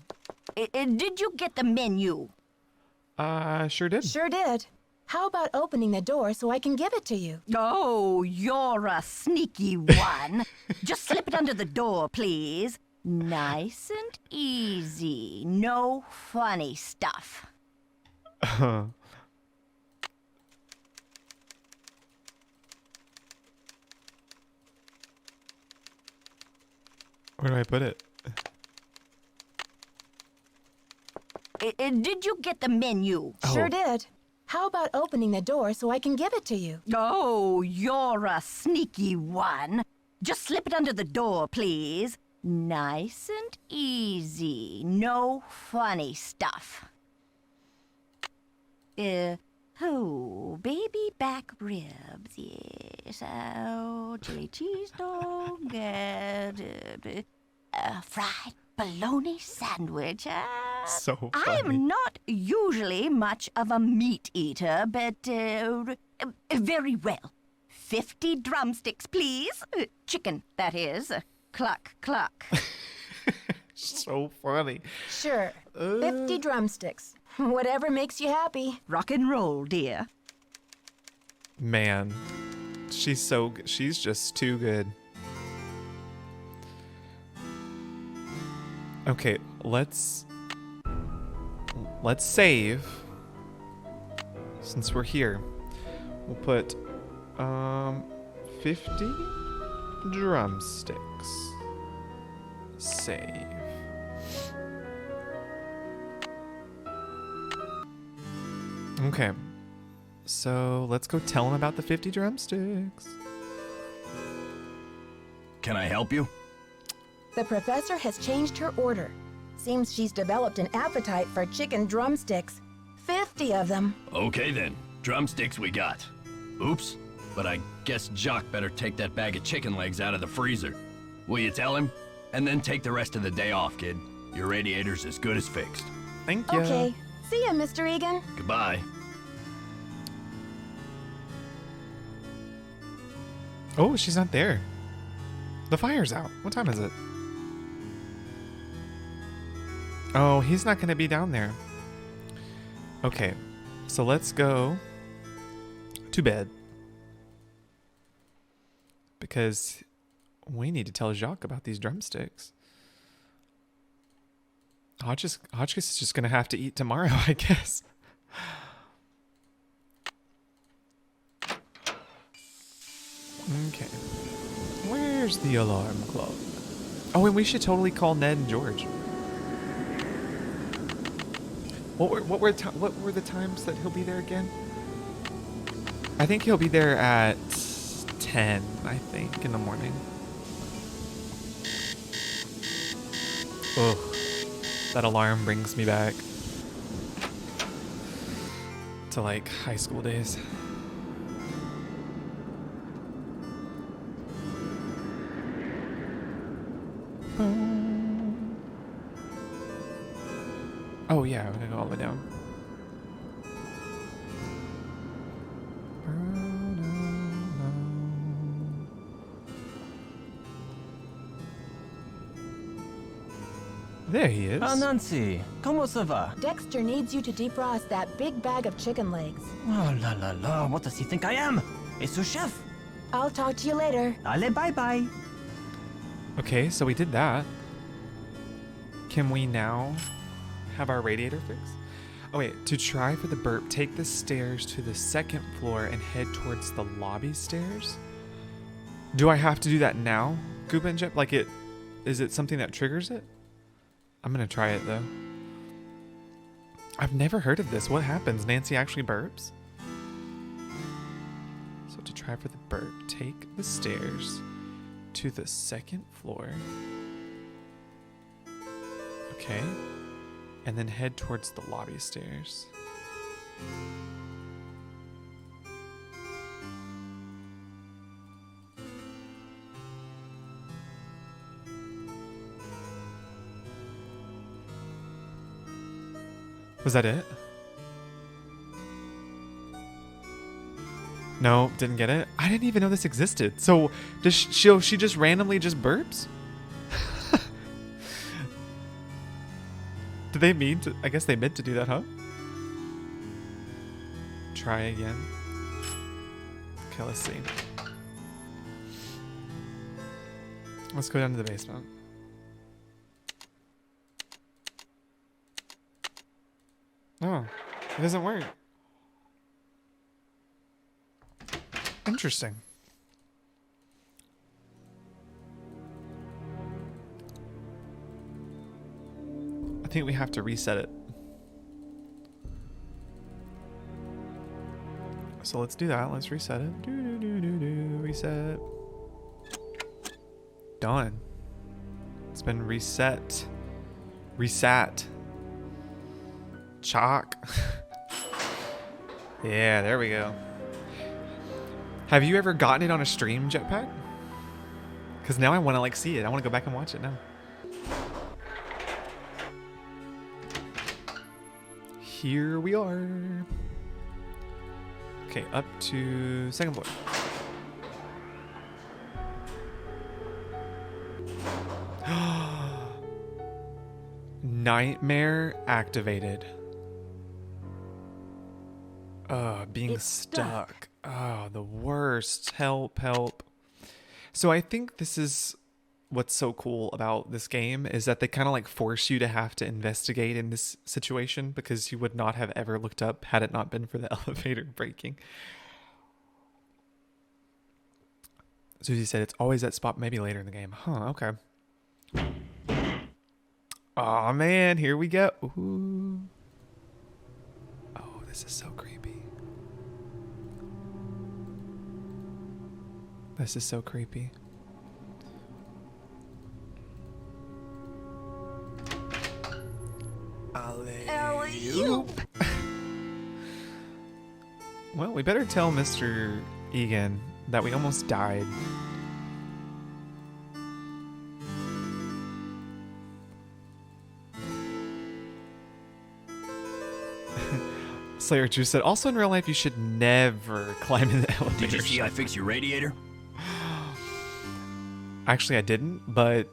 Did you get the menu? Sure did. Sure did. How about opening the door so I can give it to you? Oh, you're a sneaky one. Just slip it under the door, please. Nice and easy. No funny stuff. Where do I put it? Did you get the menu? Sure did. How about opening the door so I can give it to you? Oh, you're a sneaky one. Just slip it under the door, please. Nice and easy. No funny stuff. Baby back ribs, yes. Oh, chili cheese dog, fried bologna sandwich. So funny. I'm not usually much of a meat eater, but very well. 50 drumsticks, please. Chicken, that is. Cluck, cluck. So funny. Sure. 50 drumsticks. Whatever makes you happy. Rock and roll, dear. Man, she's just too good. Okay, let's save. Since we're here, we'll put 50 drumsticks. Save. Okay. So let's go tell him about the 50 drumsticks. Can I help you? The professor has changed her order. Seems she's developed an appetite for chicken drumsticks. 50 of them. Okay then, drumsticks we got. Oops, but I guess Jock better take that bag of chicken legs out of the freezer. Will you tell him? And then take the rest of the day off, kid. Your radiator's as good as fixed. Thank you. Okay. See ya, Mr. Egan. Goodbye. Oh, she's not there. The fire's out. What time is it? Oh, he's not going to be down there. Okay, so let's go to bed. Because we need to tell Jacques about these drumsticks. Hotchkiss is just going to have to eat tomorrow, I guess. Okay. Where's the alarm clock? Oh, and we should totally call Ned and George. What were the times that he'll be there again? I think he'll be there at 10, I think, in the morning. Ugh. That alarm brings me back to like high school days. Oh yeah, we're gonna go all the way down. There he is. Ah, Nancy, comment ça va? Dexter needs you to defrost that big bag of chicken legs. Oh la la la, what does he think I am? A sous chef? I'll talk to you later. Allez, bye bye. Okay, so we did that. Can we now have our radiator fixed? Oh wait, to try for the burp, take the stairs to the second floor and head towards the lobby stairs. Do I have to do that now, Gooba and Jep? Like is it something that triggers it? I'm gonna try it though. I've never heard of this. What happens? Nancy actually burps? So to try for the burp, take the stairs to the second floor. Okay. And then head towards the lobby stairs. Was that it? No, didn't get it. I didn't even know this existed. So does she just randomly just burps? Did they mean to? I guess they meant to do that, huh? Try again. Okay, let's see. Let's go down to the basement. Oh, it doesn't work. Interesting. I think we have to reset it. So let's do that. Let's reset it. Reset. Done. It's been reset. Reset. Chalk. Yeah, there we go. Have you ever gotten it on a stream, Jetpack? Because now I want to like see it. I want to go back and watch it now. Here we are. Okay, up to second floor. Nightmare activated. Being It's stuck. Oh, the worst. Help, help. So I think this is what's so cool about this game is that they kind of like force you to have to investigate in this situation because you would not have ever looked up had it not been for the elevator breaking. Susie said it's always that spot, maybe later in the game. Huh, okay. Oh man, here we go. Ooh. Oh, this is so creepy. This is so creepy. Alley-oop. Well, we better tell Mr. Egan that we almost died. Slayer Drew said, also in real life, you should never climb in the elevator. Did you see I fixed your radiator? Actually, I didn't, but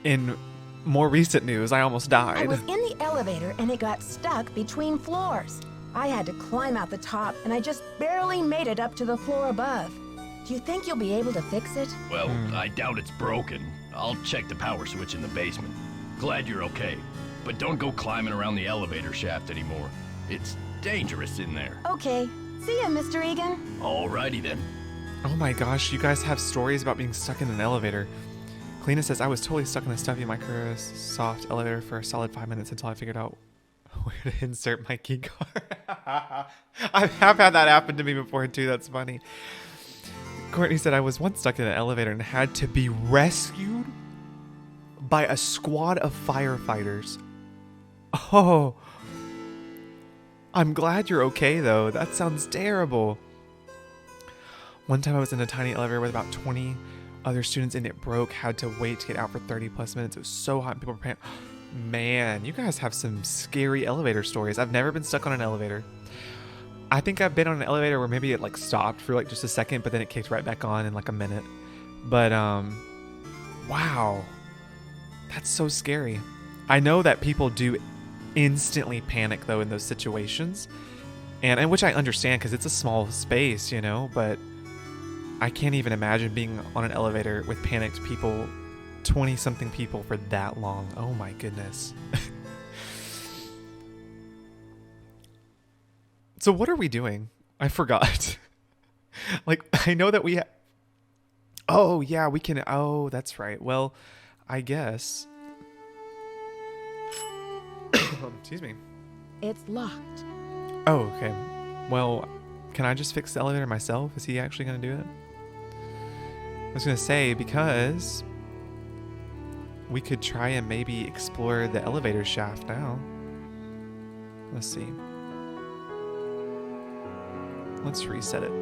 in more recent news, I almost died. I was in the elevator and it got stuck between floors. I had to climb out the top and I just barely made it up to the floor above. Do you think you'll be able to fix it? Well, I doubt it's broken. I'll check the power switch in the basement. Glad you're okay. But don't go climbing around the elevator shaft anymore. It's dangerous in there. Okay. See ya, Mr. Egan. Alrighty then. Oh my gosh, you guys have stories about being stuck in an elevator. Kalina says, I was totally stuck in the stuffy Microsoft elevator for a solid 5 minutes until I figured out where to insert my key card. I have had that happen to me before too, that's funny. Courtney said, I was once stuck in an elevator and had to be rescued by a squad of firefighters. Oh, I'm glad you're okay though. That sounds terrible. One time I was in a tiny elevator with about 20 other students and it broke. Had to wait to get out for 30 plus minutes. It was so hot and people were panicking. Man, you guys have some scary elevator stories. I've never been stuck on an elevator. I think I've been on an elevator where maybe it like stopped for like just a second, but then it kicked right back on in like a minute. But wow, that's so scary. I know that people do instantly panic though in those situations, and which I understand because it's a small space, you know, but I can't even imagine being on an elevator with panicked people, 20 something people for that long. Oh my goodness. So what are we doing? I forgot. Like, I know that we oh yeah, we can, oh, that's right. Well, I guess. Excuse me. It's locked. Oh, okay. Well, can I just fix the elevator myself? Is he actually going to do it? I was going to say, because we could try and maybe explore the elevator shaft now. Let's see. Let's reset it.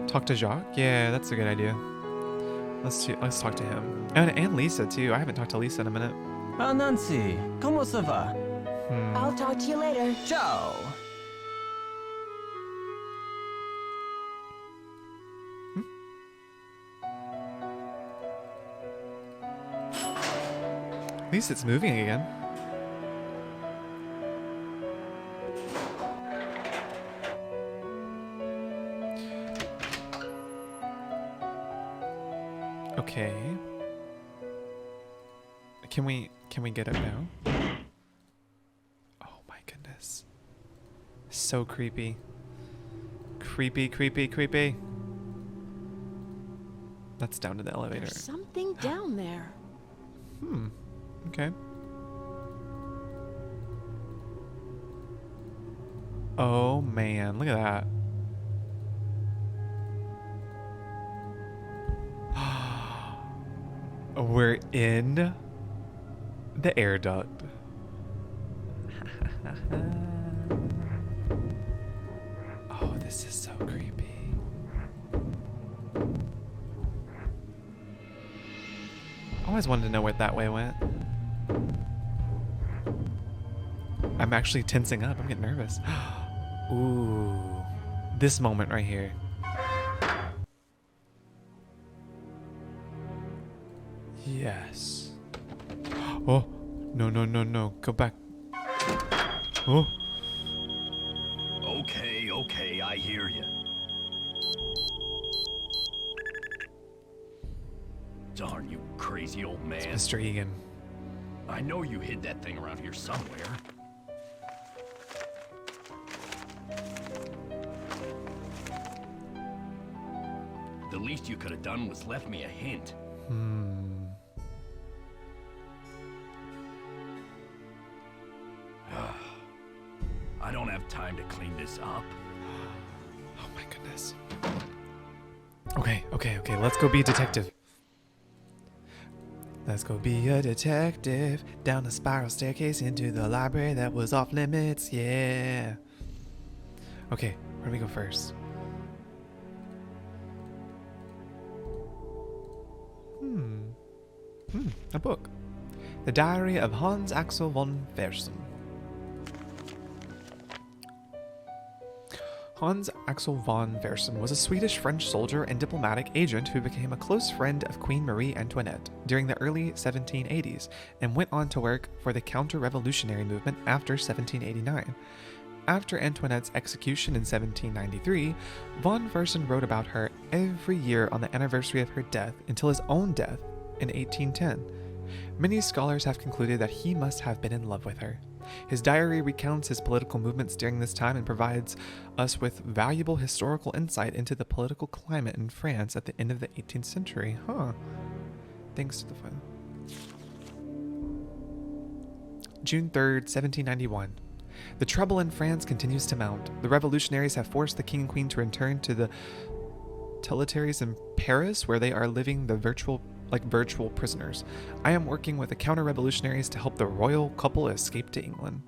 Talk to Jacques? Yeah, that's a good idea. Let's talk to him. And Lisa, too. I haven't talked to Lisa in a minute. Ah, Nancy, comment ça va? I'll talk to you later. Ciao. At least it's moving again. Okay. Can we get it now? Oh my goodness. So creepy. Creepy, creepy, creepy. That's down to the elevator. There's something down there. Okay. Oh man, look at that. We're in the air duct. Oh, this is so creepy. I always wanted to know where that way went. I'm actually tensing up. I'm getting nervous. Ooh, this moment right here. Yes. Oh, no, no, no, no. Go back. Oh. Okay, I hear you. Darn you crazy old man. It's Mr. Egan. I know you hid that thing around here somewhere. The least you could have done was left me a hint. I don't have time to clean this up. Oh my goodness. Okay. Let's go be a detective. Let's go be a detective. Down the spiral staircase into the library that was off limits. Yeah. Okay, where do we go first? A book. The Diary of Hans Axel von Fersen. Hans Axel von Fersen was a Swedish-French soldier and diplomatic agent who became a close friend of Queen Marie Antoinette during the early 1780s and went on to work for the counter-revolutionary movement after 1789. After Antoinette's execution in 1793, von Fersen wrote about her every year on the anniversary of her death until his own death in 1810. Many scholars have concluded that he must have been in love with her. His diary recounts his political movements during this time and provides us with valuable historical insight into the political climate in France at the end of the 18th century. Thanks to the file. June 3rd, 1791. The trouble in France continues to mount. The revolutionaries have forced the king and queen to return to the Tuileries in Paris, where they are living the virtual prisoners. I am working with the counter-revolutionaries to help the royal couple escape to England.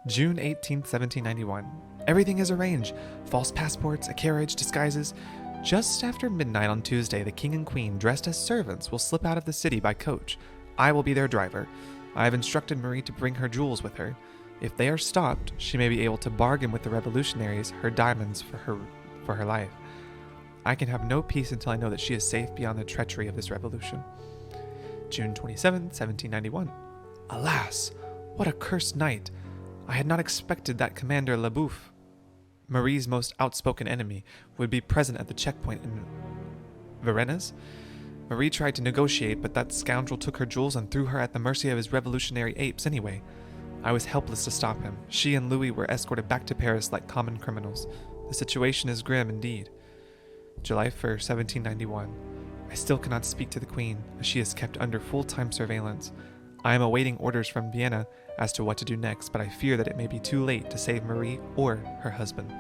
June 18th, 1791. Everything is arranged. False passports, a carriage, disguises. Just after midnight on Tuesday, the king and queen, dressed as servants, will slip out of the city by coach. I will be their driver. I have instructed Marie to bring her jewels with her. If they are stopped, she may be able to bargain with the revolutionaries her diamonds for her life. I can have no peace until I know that she is safe beyond the treachery of this revolution. June 27, 1791. Alas, what a cursed night! I had not expected that Commander Leboeuf, Marie's most outspoken enemy, would be present at the checkpoint in Varennes. Marie tried to negotiate, but that scoundrel took her jewels and threw her at the mercy of his revolutionary apes anyway. I was helpless to stop him. She and Louis were escorted back to Paris like common criminals. The situation is grim indeed. July 1st, 1791. I still cannot speak to the Queen, as she is kept under full-time surveillance. I am awaiting orders from Vienna as to what to do next, but I fear that it may be too late to save Marie or her husband.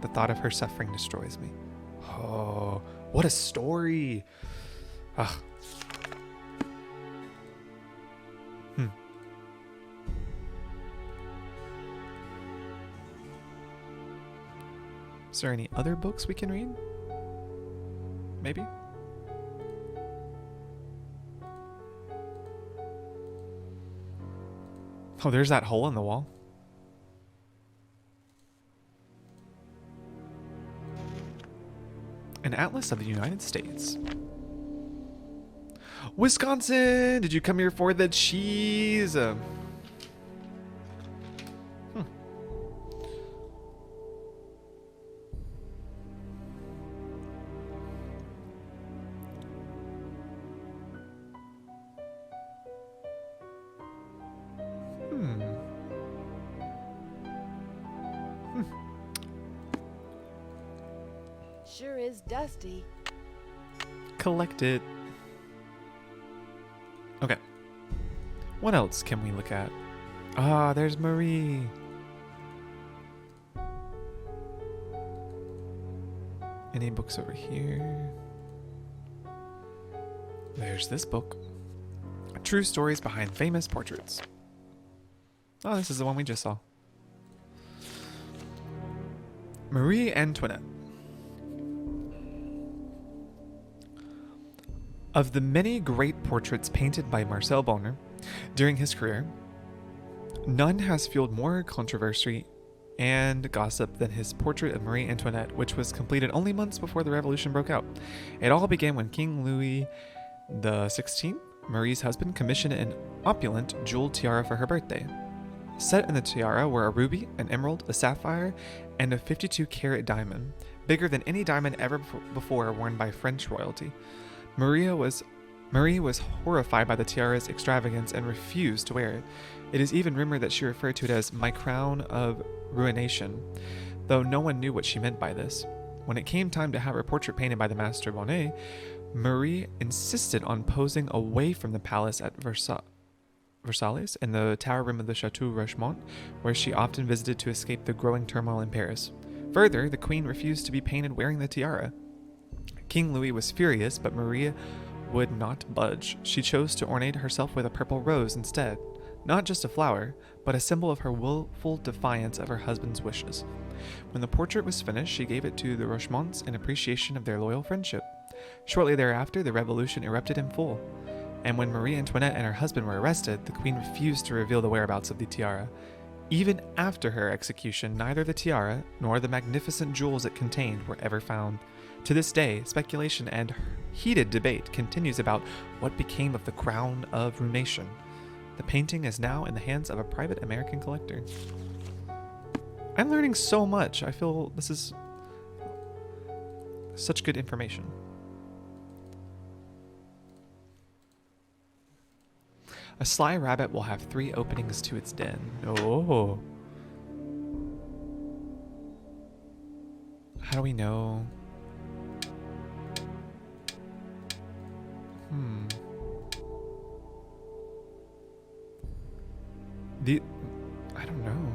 The thought of her suffering destroys me. Oh, what a story! Ugh. Is there any other books we can read? Maybe? Oh, there's that hole in the wall. An Atlas of the United States. Wisconsin! Did you come here for the cheese? Sure is dusty. Collect it. Okay. What else can we look at? Ah, there's Marie. Any books over here? There's this book. True Stories Behind Famous Portraits. Oh, this is the one we just saw. Marie Antoinette. Of the many great portraits painted by Marcel Bonner during his career, none has fueled more controversy and gossip than his portrait of Marie Antoinette, which was completed only months before the revolution broke out. It all began when King Louis XVI, Marie's husband, commissioned an opulent jeweled tiara for her birthday. Set in the tiara were a ruby, an emerald, a sapphire, and a 52-carat diamond, bigger than any diamond ever before worn by French royalty. Marie was horrified by the tiara's extravagance and refused to wear it. It is even rumored that she referred to it as "my crown of ruination," though no one knew what she meant by this. When it came time to have her portrait painted by the master Bonnet, Marie insisted on posing away from the palace at Versailles in the tower room of the Chateau Rochemont, where she often visited to escape the growing turmoil in Paris. Further, the queen refused to be painted wearing the tiara. King Louis was furious, but Maria would not budge. She chose to ornate herself with a purple rose instead, not just a flower, but a symbol of her willful defiance of her husband's wishes. When the portrait was finished, she gave it to the Rochemonts in appreciation of their loyal friendship. Shortly thereafter, the revolution erupted in full, and when Marie Antoinette and her husband were arrested, the queen refused to reveal the whereabouts of the tiara. Even after her execution, neither the tiara nor the magnificent jewels it contained were ever found. To this day, speculation and heated debate continues about what became of the crown of Runation. The painting is now in the hands of a private American collector. I'm learning so much. I feel this is such good information. A sly rabbit will have 3 openings to its den. Oh. How do we know? I don't know.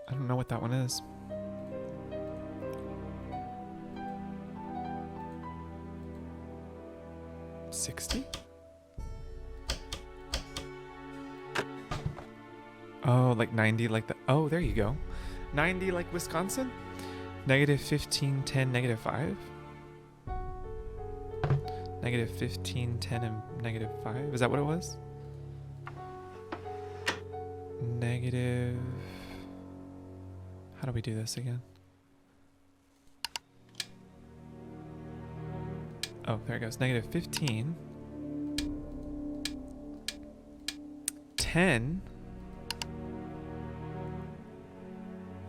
I don't know what that one is. $60? Oh, like 90, like the. Oh, there you go. 90, like Wisconsin. -15, 10, -5. -15, 10, and -5. Is that what it was? Negative. How do we do this again? Oh, there it goes. -15. 10.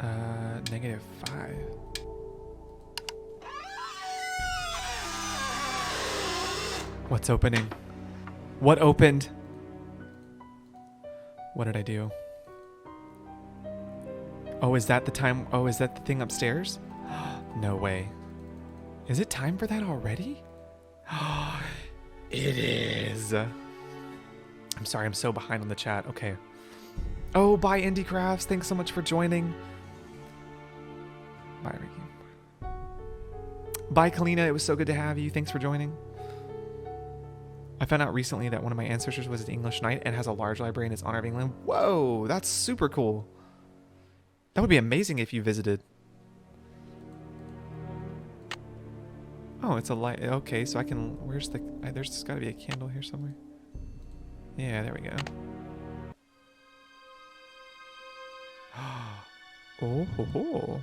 -5. What's opening? What opened? What did I do? Oh, is that the time? Oh, is that the thing upstairs? No way. Is it time for that already? It is. I'm sorry, I'm so behind on the chat. Okay. Oh, bye, Indie Crafts. Thanks so much for joining. Bye, Ricky. Bye, Kalina. It was so good to have you. Thanks for joining. I found out recently that one of my ancestors was an English knight and has a large library in his honor of England. Whoa, that's super cool. That would be amazing if you visited. Oh, it's a light. Okay, so I can. Where's the. There's got to be a candle here somewhere. Yeah, there we go. Oh, ho, ho.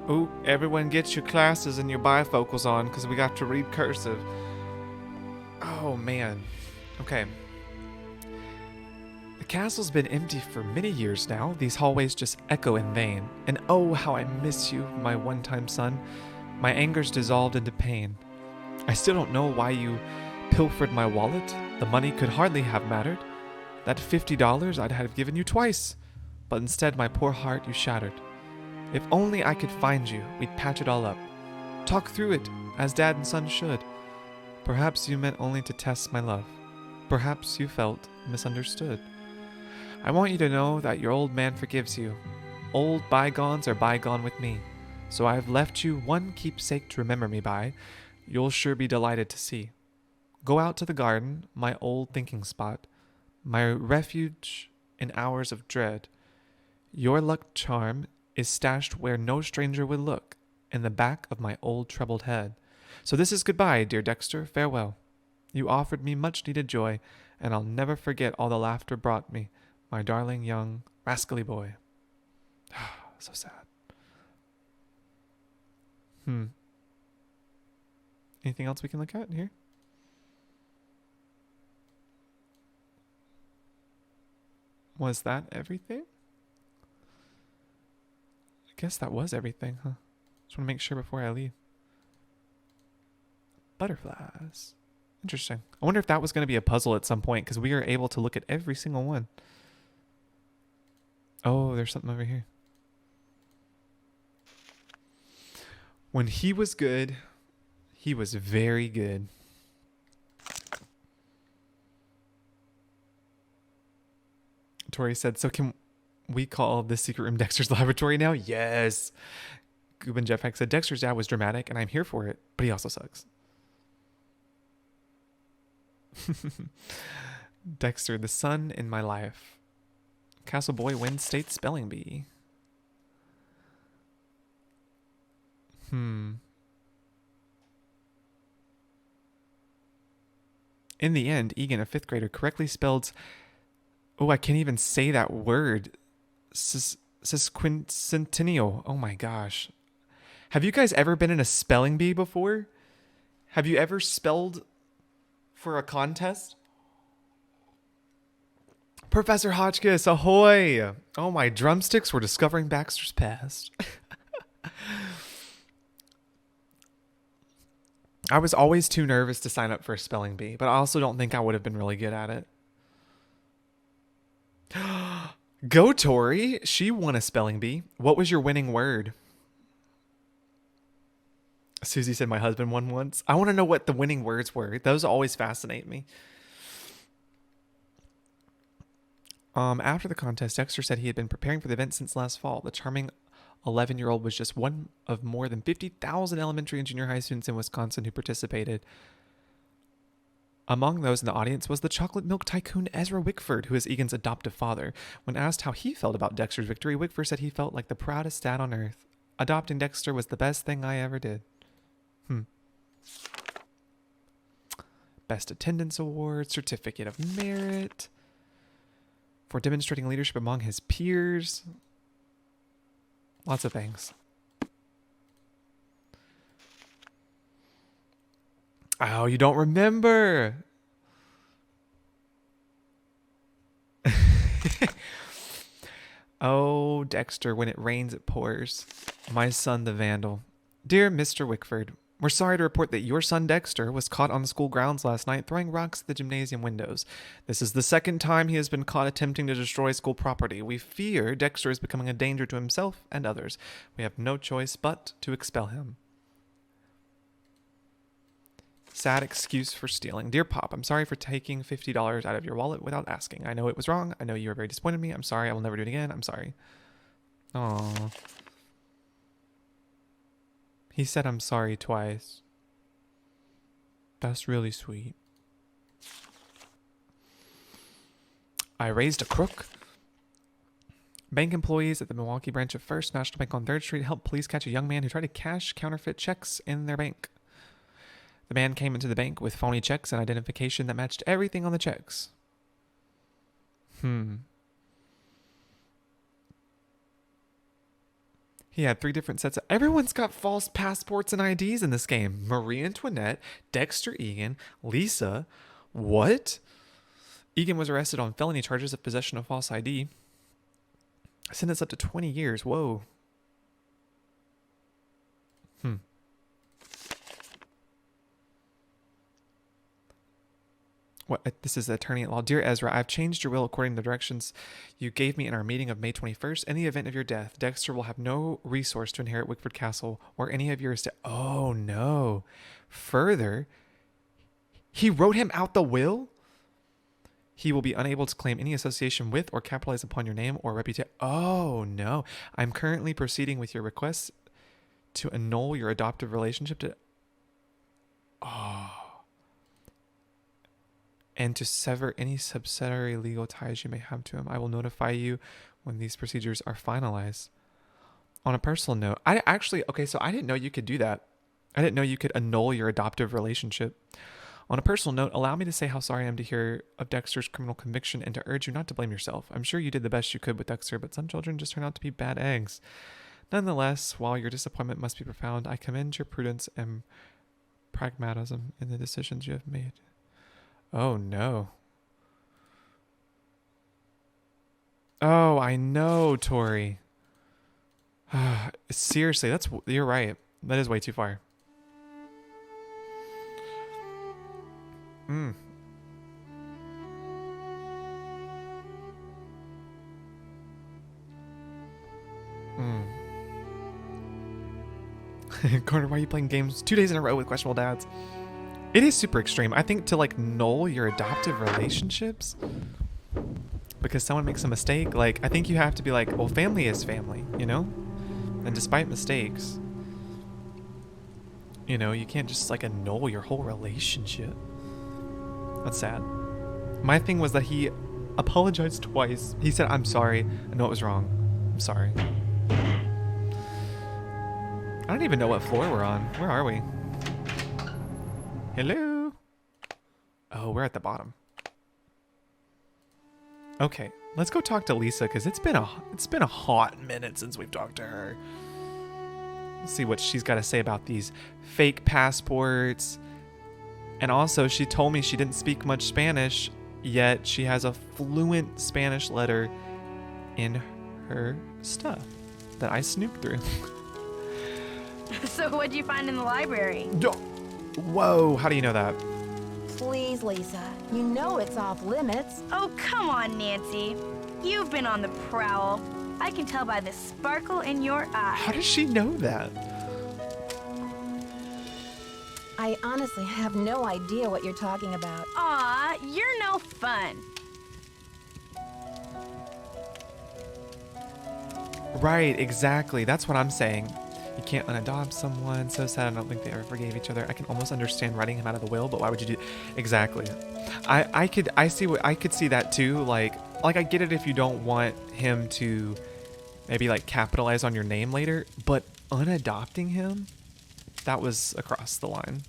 Oh, everyone get your classes and your bifocals on because we got to read cursive. Oh, man. Okay. The castle's been empty for many years now. These hallways just echo in vain. And oh, how I miss you, my one-time son. My anger's dissolved into pain. I still don't know why you pilfered my wallet. The money could hardly have mattered. That $50 I'd have given you twice. But instead, my poor heart you shattered. If only I could find you, we'd patch it all up. Talk through it, as dad and son should. Perhaps you meant only to test my love. Perhaps you felt misunderstood. I want you to know that your old man forgives you. Old bygones are bygone with me. So I've left you one keepsake to remember me by. You'll sure be delighted to see. Go out to the garden, my old thinking spot, my refuge in hours of dread. Your luck charm is stashed where no stranger would look, in the back of my old troubled head. So this is goodbye, dear Dexter, farewell. You offered me much needed joy, and I'll never forget all the laughter brought me, my darling young rascally boy. So sad. Anything else we can look at here? Was that everything? I guess that was everything, huh? Just want to make sure before I leave. butterflies. Interesting. I wonder if that was going to be a puzzle at some point, because we are able to look at every single one. Oh, there's something over here. When he was good, he was very good. Tori said, so can we call this secret room Dexter's laboratory now? Yes. Goob Jetpack said, Dexter's dad was dramatic, and I'm here for it, but he also sucks. Dexter, the sun in my life. Castle Boy wins state spelling bee. In the end, Egan, a 5th grader, correctly spelled... Oh, I can't even say that word. Sesquicentennial. Oh my gosh. Have you guys ever been in a spelling bee before? Have you ever spelled for a contest? Professor Hotchkiss, ahoy! Oh, my drumsticks were discovering Baxter's past. I was always too nervous to sign up for a spelling bee, but I also don't think I would have been really good at it. Go, Tori! She won a spelling bee. What was your winning word? Susie said my husband won once. I want to know what the winning words were. Those always fascinate me. After the contest, Dexter said he had been preparing for the event since last fall. The charming 11-year-old was just one of more than 50,000 elementary and junior high students in Wisconsin who participated. Among those in the audience was the chocolate milk tycoon Ezra Wickford, who is Egan's adoptive father. When asked how he felt about Dexter's victory, Wickford said he felt like the proudest dad on earth. Adopting Dexter was the best thing I ever did. Best Attendance Award, Certificate of Merit for demonstrating leadership among his peers. Lots of things. Oh, you don't remember. Oh, Dexter, when it rains, it pours. My son, the vandal. Dear Mr. Wickford, we're sorry to report that your son Dexter was caught on the school grounds last night throwing rocks at the gymnasium windows. This is the second time he has been caught attempting to destroy school property. We fear Dexter is becoming a danger to himself and others. We have no choice but to expel him. Sad excuse for stealing. Dear Pop, I'm sorry for taking $50 out of your wallet without asking. I know it was wrong. I know you were very disappointed in me. I'm sorry. I will never do it again. I'm sorry. Aww. He said I'm sorry twice. That's really sweet. I raised a crook. Bank employees at the Milwaukee branch of First National Bank on 3rd Street helped police catch a young man who tried to cash counterfeit checks in their bank. The man came into the bank with phony checks and identification that matched everything on the checks. He had 3 different sets of... Everyone's got false passports and IDs in this game. Marie Antoinette, Dexter Egan, Lisa. What? Egan was arrested on felony charges of possession of false ID. Sentence up to 20 years. Whoa. What? This is the attorney at law. Dear Ezra, I've changed your will according to the directions you gave me in our meeting of May 21st. In the event of your death, Dexter will have no resource to inherit Wickford Castle or any of your estate. Oh, no. Further, he wrote him out the will? He will be unable to claim any association with or capitalize upon your name or reputation. Oh, no. I'm currently proceeding with your request to annul your adoptive relationship to... Oh. And to sever any subsidiary legal ties you may have to him. I will notify you when these procedures are finalized. On a personal note, so I didn't know you could do that. I didn't know you could annul your adoptive relationship. On a personal note, allow me to say how sorry I am to hear of Dexter's criminal conviction and to urge you not to blame yourself. I'm sure you did the best you could with Dexter, but some children just turn out to be bad eggs. Nonetheless, while your disappointment must be profound, I commend your prudence and pragmatism in the decisions you have made. Oh, no. Oh, I know, Tori. Seriously, you're right. That is way too far. Carter, why are you playing games 2 days in a row with questionable dads? It is super extreme. I think to like null your adoptive relationships because someone makes a mistake, like I think you have to be like, well, family is family, you know? And despite mistakes, you know, you can't just like annul your whole relationship. That's sad. My thing was that he apologized twice. He said, I'm sorry. I know it was wrong. I'm sorry. I don't even know what floor we're on. Where are we? Hello? Oh, we're at the bottom. Okay, let's go talk to Lisa because it's been a hot minute since we've talked to her. Let's see what she's got to say about these fake passports. And also, she told me she didn't speak much Spanish, yet she has a fluent Spanish letter in her stuff that I snooped through. So what'd you find in the library? Whoa, how do you know that? Please, Lisa. You know it's off limits. Oh, come on, Nancy. You've been on the prowl. I can tell by the sparkle in your eye. How does she know that? I honestly have no idea what you're talking about. Aw, you're no fun. Right, exactly. That's what I'm saying. You can't unadopt someone. So sad. I don't think they ever forgave each other. I can almost understand writing him out of the will, but why would you do? Exactly. I could see that too. Like I get it if you don't want him to maybe like capitalize on your name later, but unadopting him, that was across the line.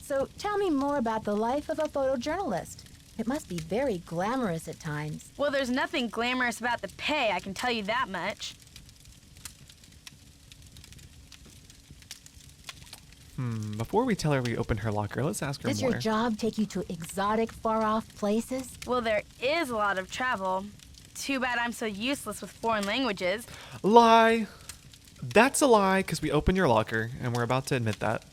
So tell me more about the life of a photojournalist. It must be very glamorous at times. Well, there's nothing glamorous about the pay, I can tell you that much. Before we tell her we opened her locker, let's ask her Does more. your job take you to exotic, far-off places? Well, there is a lot of travel. Too bad I'm so useless with foreign languages. Lie. That's a lie, because we opened your locker, and we're about to admit that.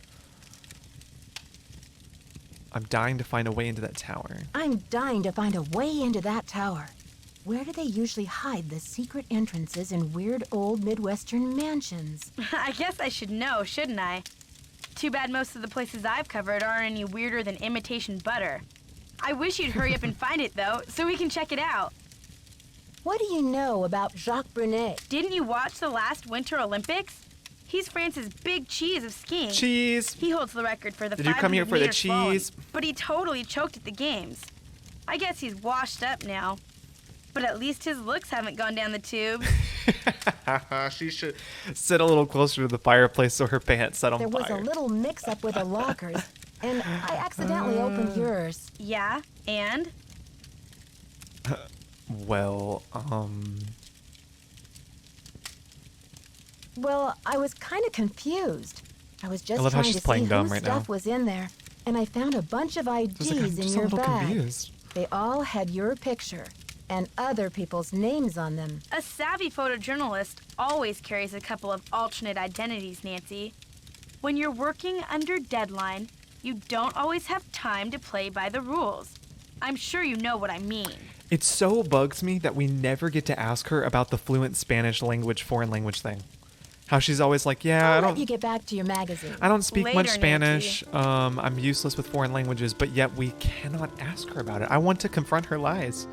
I'm dying to find a way into that tower. I'm dying to find a way into that tower. Where do they usually hide the secret entrances in weird old Midwestern mansions? I guess I should know, shouldn't I? Too bad most of the places I've covered aren't any weirder than imitation butter. I wish you'd hurry up and find it, though, so we can check it out. What do you know about Jacques Brunet? Didn't you watch the last Winter Olympics? He's France's big cheese of skiing. Cheese. He holds the record for the Did you come here for the cheese? Falling, but he totally choked at the games. I guess he's washed up now. But at least his looks haven't gone down the tube. She should sit a little closer to the fireplace so her pants set on There was fire. a little mix-up with the lockers, and I accidentally opened yours. Yeah, and? Well, Well, I was kind of confused. I was just I love how trying she's to see playing dumb whose right stuff now. was in there, and I found a bunch of IDs Just like, I'm in just a your little bag. confused. They all had your picture and other people's names on them. A savvy photojournalist always carries a couple of alternate identities, Nancy. When you're working under deadline, you don't always have time to play by the rules. I'm sure you know what I mean. It so bugs me that we never get to ask her about the fluent Spanish language, foreign language thing. How she's always like, yeah, I'll let you get back to your magazine. I don't speak much Later, Spanish. I'm useless with foreign languages, but yet we cannot ask her about it. I want to confront her lies.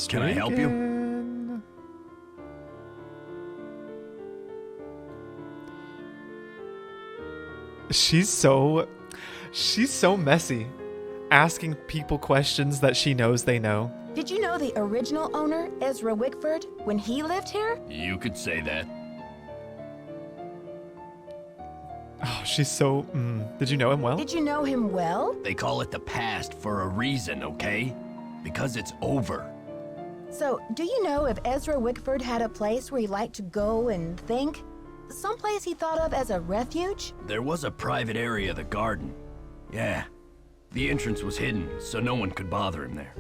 Can I help you? Regan. She's so messy, asking people questions that she knows they know. Did you know the original owner, Ezra Wickford, when he lived here? You could say that. Oh, she's so. Did you know him well? Did you know him well? They call it the past for a reason, okay? Because it's over. So, do you know if Ezra Wickford had a place where he liked to go and think? Someplace he thought of as a refuge? There was a private area of the garden. Yeah. The entrance was hidden, so no one could bother him there.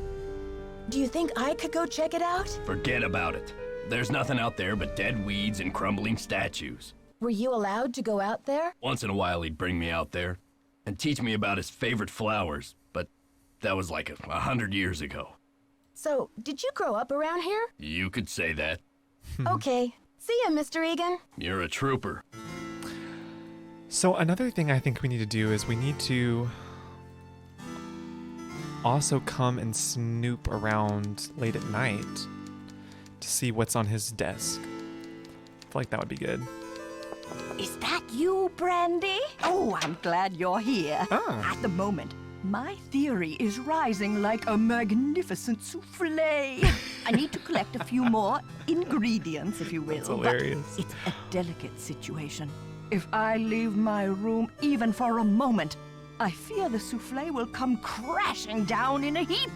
Do you think I could go check it out? Forget about it. There's nothing out there but dead weeds and crumbling statues. Were you allowed to go out there? Once in a while he'd bring me out there and teach me about his favorite flowers, but that was like 100 years ago. So, did you grow up around here? You could say that. Okay. See ya, Mr. Egan. You're a trooper. So another thing I think we need to do is we need to also come and snoop around late at night to see what's on his desk. I feel like that would be good. Is that you, Brandy? Oh, I'm glad you're here. Ah. At the moment, my theory is rising like a magnificent souffle. I need to collect a few more ingredients, if you will. That's hilarious. But it's a delicate situation. If I leave my room even for a moment, I fear the souffle will come crashing down in a heap.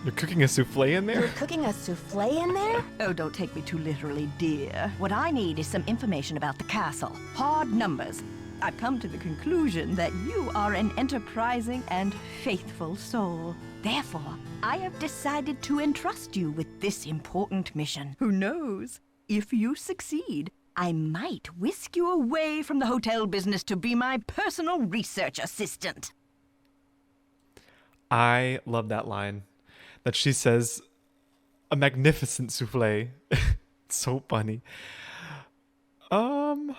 You're cooking a souffle in You're there? cooking a souffle in there? Oh, don't take me too literally, dear. What I need is some information about the castle. Hard numbers. I've come to the conclusion that you are an enterprising and faithful soul. Therefore, I have decided to entrust you with this important mission. Who knows? If you succeed, I might whisk you away from the hotel business to be my personal research assistant. I love that line that she says, a magnificent souffle. It's so funny. Well,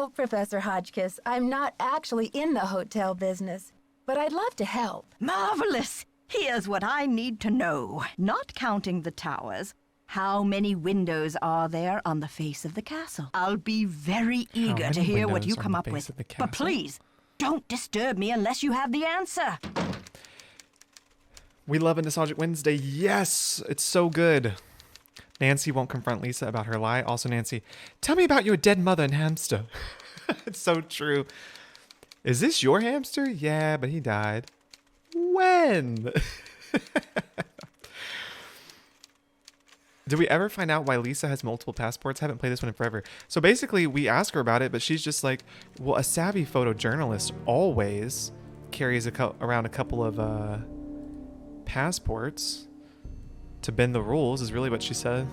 Professor Hotchkiss, I'm not actually in the hotel business, but I'd love to help. Marvelous! Here's what I need to know. Not counting the towers, how many windows are there on the face of the castle? I'll be very eager to many hear what windows you on come the up face with. of the But castle? please, don't disturb me unless you have the answer. We love a Nostalgic Wednesday. Yes, it's so good. Nancy won't confront Lisa about her lie. Also, Nancy, tell me about your dead mother and hamster. It's so true. Is this your hamster? Yeah, but he died. When? Did we ever find out why Lisa has multiple passports? Haven't played this one in forever. So basically, we ask her about it, but she's just like, well, a savvy photojournalist always carries around a couple of passports to bend the rules, is really what she said.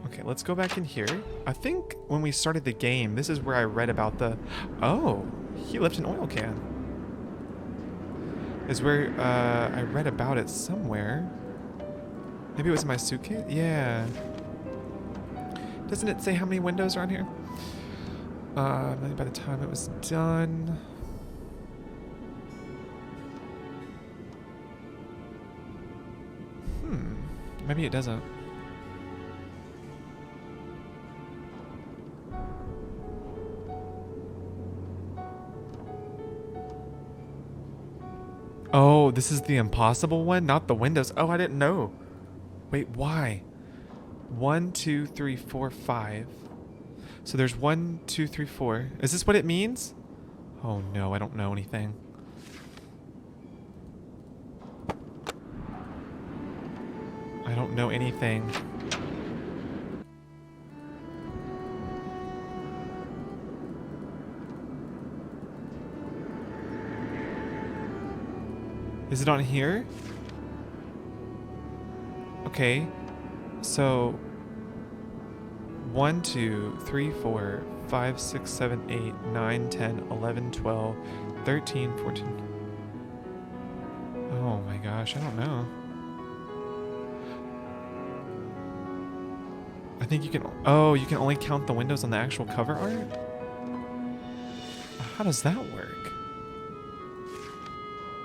Okay, let's go back in here. I think when we started the game, this is where I read about the... Oh, he left an oil can. Is where I read about it somewhere. Maybe it was in my suitcase? Yeah. Doesn't it say how many windows are on here? Maybe by the time it was done... Maybe it doesn't. Oh, this is the impossible one, not the windows. Oh, I didn't know. Wait, why? 1, 2, 3, 4, 5. So there's 1, 2, 3, 4. Is this what it means? Oh no, I don't know anything. I don't know anything. Is it on here? Okay. So 1, 2, 3, 4, 5, 6, 7, 8, 9, 10, 11, 12, 13, 14. Oh my gosh, I don't know. I think you can... Oh, you can only count the windows on the actual cover art? How does that work?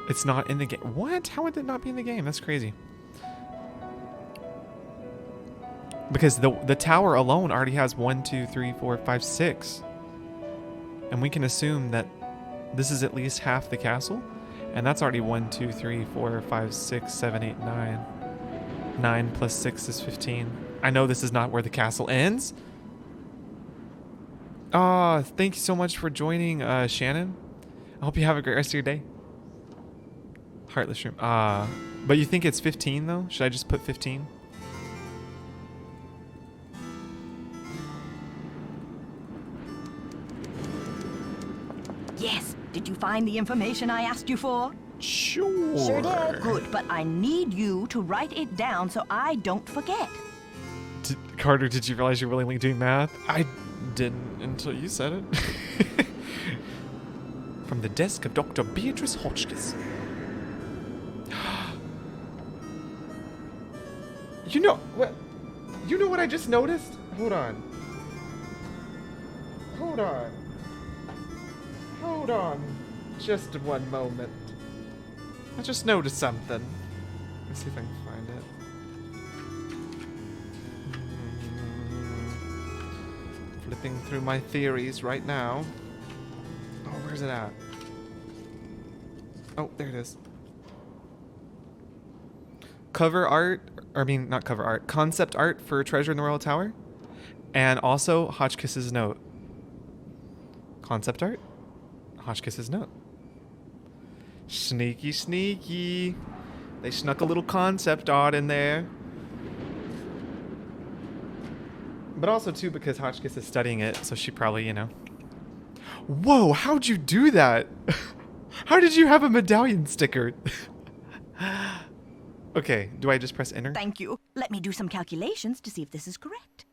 It's not in the game. What? How would it not be in the game? That's crazy. Because the tower alone already has 1, 2, 3, 4, 5, 6. And we can assume that this is at least half the castle. And that's already 1, 2, 3, 4, 5, 6, 7, 8, 9. 9 plus 6 is 15. I know this is not where the castle ends. Thank you so much for joining, Shannon. I hope you have a great rest of your day. Heartless room. But you think it's 15 though? Should I just put 15? Yes, did you find the information I asked you for? Sure. Sure did. Good, but I need you to write it down so I don't forget. Carter, did you realize you're willingly doing math? I didn't until you said it. From the desk of Dr. Beatrice Hotchkiss. You know what? You know what I just noticed? Hold on. Hold on. Hold on. Just one moment. I just noticed something. Let's see if I can find it. Flipping through my theories right now. Oh, where's it at? Oh, there it is. Cover art, or I mean, not cover art, concept art for Treasure in the Royal Tower. And also Hotchkiss's note. Concept art, Hotchkiss's note. Sneaky, sneaky. They snuck a little concept art in there. But also, too, because Hotchkiss is studying it, so she probably, you know. Whoa, how'd you do that? How did you have a medallion sticker? Okay, do I just press enter? Thank you. Let me do some calculations to see if this is correct.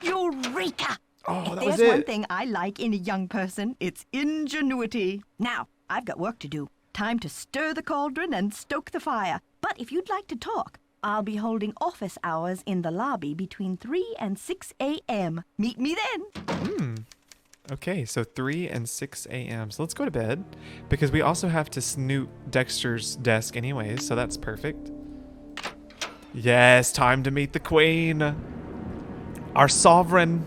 Eureka! Oh, If that was there's one it. thing I like in a young person, it's ingenuity. Now, I've got work to do. Time to stir the cauldron and stoke the fire. But if you'd like to talk, I'll be holding office hours in the lobby between 3 and 6 a.m. Meet me then. Okay, so 3 and 6 a.m. So let's go to bed, because we also have to snoop Dexter's desk anyways, so that's perfect. Yes, time to meet the queen. Our sovereign.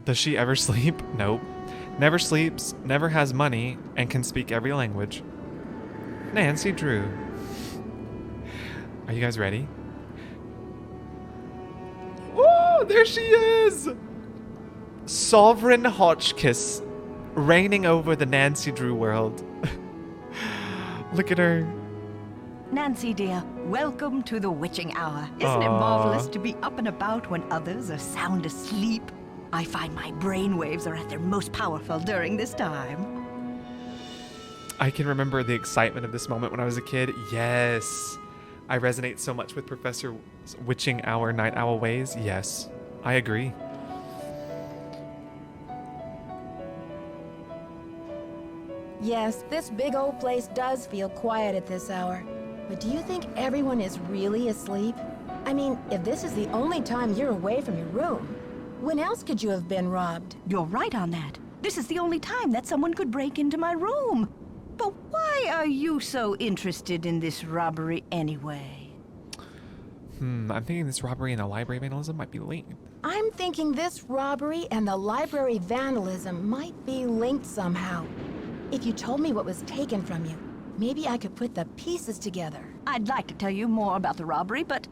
Does she ever sleep? Nope. Never sleeps, never has money, and can speak every language. Nancy Drew. Are you guys ready? Oh, there she is! Sovereign Hotchkiss, reigning over the Nancy Drew world. Look at her. Nancy, dear, welcome to the witching hour. Isn't it marvelous to be up and about when others are sound asleep? I find my brainwaves are at their most powerful during this time. I can remember the excitement of this moment when I was a kid. Yes. I resonate so much with Professor Witching Hour Night Owl ways. Yes, I agree. Yes, this big old place does feel quiet at this hour. But do you think everyone is really asleep? I mean, if this is the only time you're away from your room, when else could you have been robbed? You're right on that. This is the only time that someone could break into my room. But why are you so interested in this robbery anyway? I'm thinking this robbery and the library vandalism might be linked. I'm thinking this robbery and the library vandalism might be linked somehow. If you told me what was taken from you, maybe I could put the pieces together. I'd like to tell you more about the robbery, but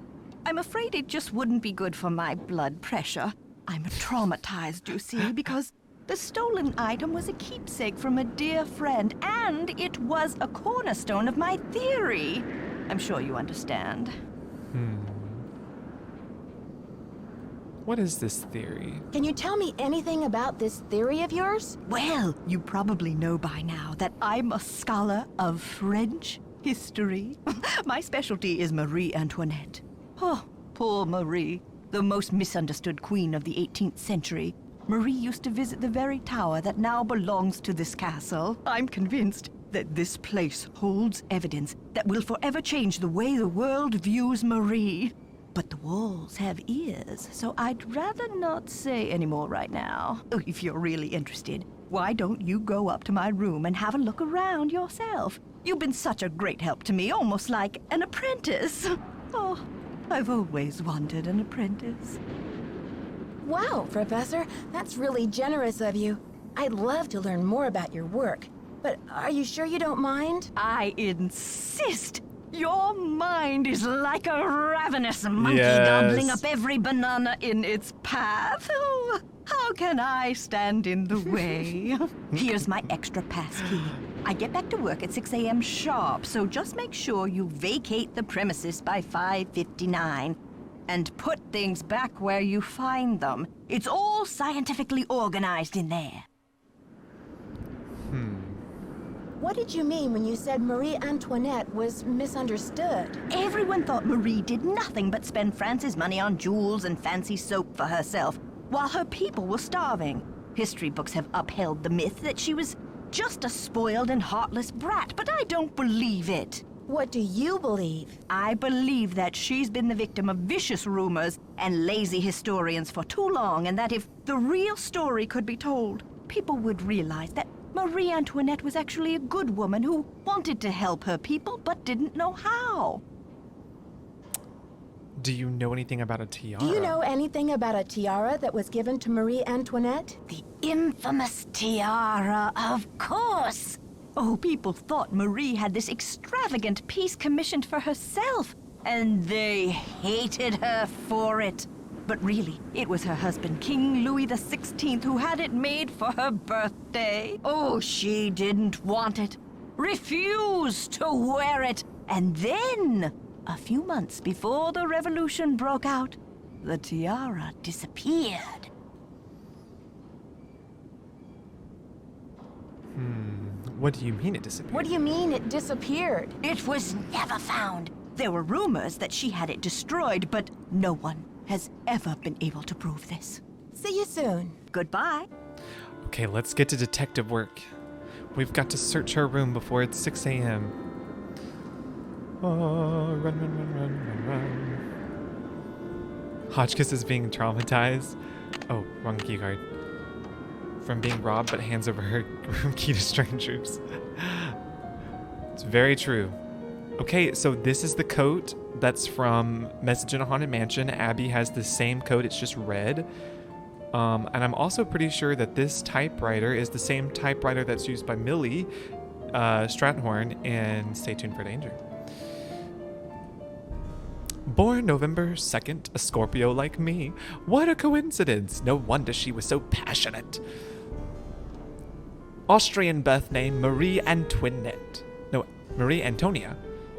I'm afraid it just wouldn't be good for my blood pressure. I'm traumatized, you see, because the stolen item was a keepsake from a dear friend, and it was a cornerstone of my theory. I'm sure you understand. What is this theory? Can you tell me anything about this theory of yours? Well, you probably know by now that I'm a scholar of French history. My specialty is Marie Antoinette. Oh, poor Marie, the most misunderstood queen of the 18th century. Marie used to visit the very tower that now belongs to this castle. I'm convinced that this place holds evidence that will forever change the way the world views Marie. But the walls have ears, so I'd rather not say any more right now. Oh, if you're really interested, why don't you go up to my room and have a look around yourself? You've been such a great help to me, almost like an apprentice. Oh, I've always wanted an apprentice. Wow, Professor, that's really generous of you. I'd love to learn more about your work, but are you sure you don't mind? I insist! Your mind is like a ravenous monkey Yes. gobbling up every banana in its path. Oh, how can I stand in the way? Here's my extra pass key. I get back to work at 6 a.m. sharp, so just make sure you vacate the premises by 5:59. And put things back where you find them. It's all scientifically organized in there. What did you mean when you said Marie Antoinette was misunderstood? Everyone thought Marie did nothing but spend France's money on jewels and fancy soap for herself, while her people were starving. History books have upheld the myth that she was just a spoiled and heartless brat, but I don't believe it. What do you believe? I believe that she's been the victim of vicious rumors and lazy historians for too long, and that if the real story could be told, people would realize that Marie Antoinette was actually a good woman who wanted to help her people but didn't know how. Do you know anything about a tiara? Do you know anything about a tiara that was given to Marie Antoinette? The infamous tiara, of course! Oh, people thought Marie had this extravagant piece commissioned for herself, and they hated her for it. But really, it was her husband, King Louis XVI, who had it made for her birthday. Oh, she didn't want it, refused to wear it, and then, a few months before the revolution broke out, the tiara disappeared. What do you mean it disappeared? What do you mean it disappeared? It was never found. There were rumors that she had it destroyed, but no one has ever been able to prove this. See you soon. Goodbye. Okay, let's get to detective work. We've got to search her room before it's 6 a.m. Oh, run. Hotchkiss is being traumatized. Oh, wrong key card. From being robbed, but hands over her room key to strangers. It's very true. Okay, so this is the coat that's from Message in a Haunted Mansion. Abby has the same coat, it's just red. And I'm also pretty sure that this typewriter is the same typewriter that's used by Millie Strattenhorn in Stay Tuned for Danger. Born November 2nd, a Scorpio like me. What a coincidence. No wonder she was so passionate. Austrian birth name Marie Antoinette. No, Marie Antonia.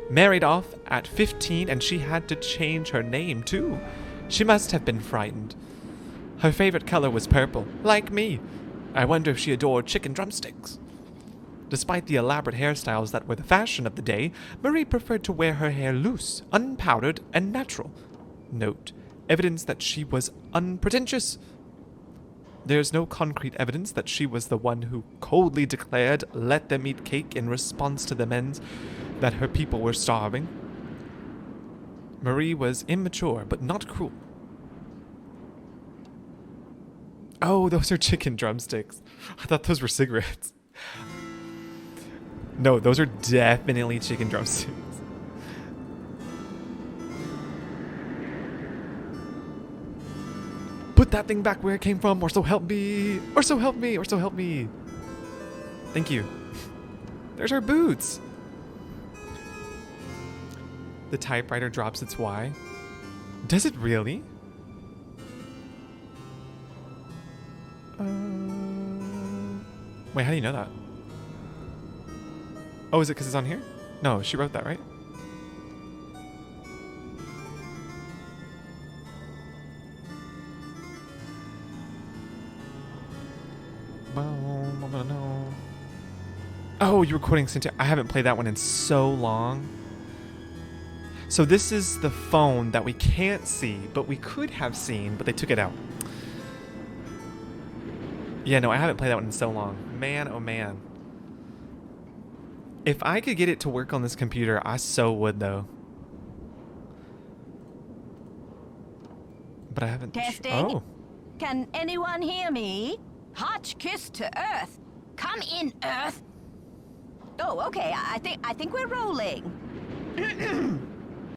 Married off at 15, and she had to change her name too. She must have been frightened. Her favorite color was purple, like me. I wonder if she adored chicken drumsticks. Despite the elaborate hairstyles that were the fashion of the day, Marie preferred to wear her hair loose, unpowdered, and natural. Note, evidence that she was unpretentious. There's no concrete evidence that she was the one who coldly declared, "Let them eat cake," in response to the men's that her people were starving. Marie was immature, but not cruel. Oh, those are chicken drumsticks. I thought those were cigarettes. No, those are definitely chicken drumsticks. Put that thing back where it came from, or so help me. Or so help me, or so help me. Thank you. There's our boots. The typewriter drops its Y. Does it really? Wait, how do you know that? Oh, is it because it's on here? No, she wrote that, right? Oh, you're recording Cynthia. I haven't played that one in so long. So this is the phone that we can't see, but we could have seen, but they took it out. Yeah, no, I haven't played that one in so long. Man, oh man. If I could get it to work on this computer, I so would, though. But I haven't... Testing. Oh. Can anyone hear me? Hotchkiss to Earth. Come in, Earth. Oh, okay. I think we're rolling.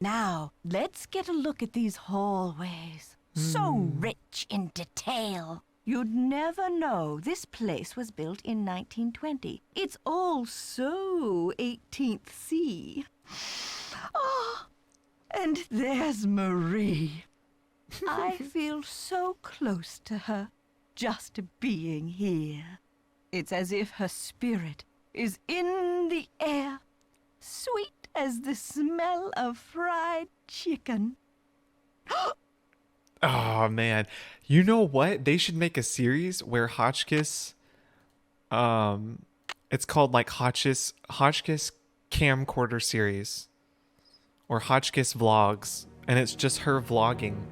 Now, let's get a look at these hallways. So rich in detail. You'd never know this place was built in 1920. It's all so 18th C. Oh, and there's Marie. I feel so close to her, just being here. It's as if her spirit is in the air, sweet as the smell of fried chicken. Oh man, you know what? They should make a series where Hotchkiss, it's called like Hotchkiss Camcorder Series, or Hotchkiss Vlogs, and it's just her vlogging,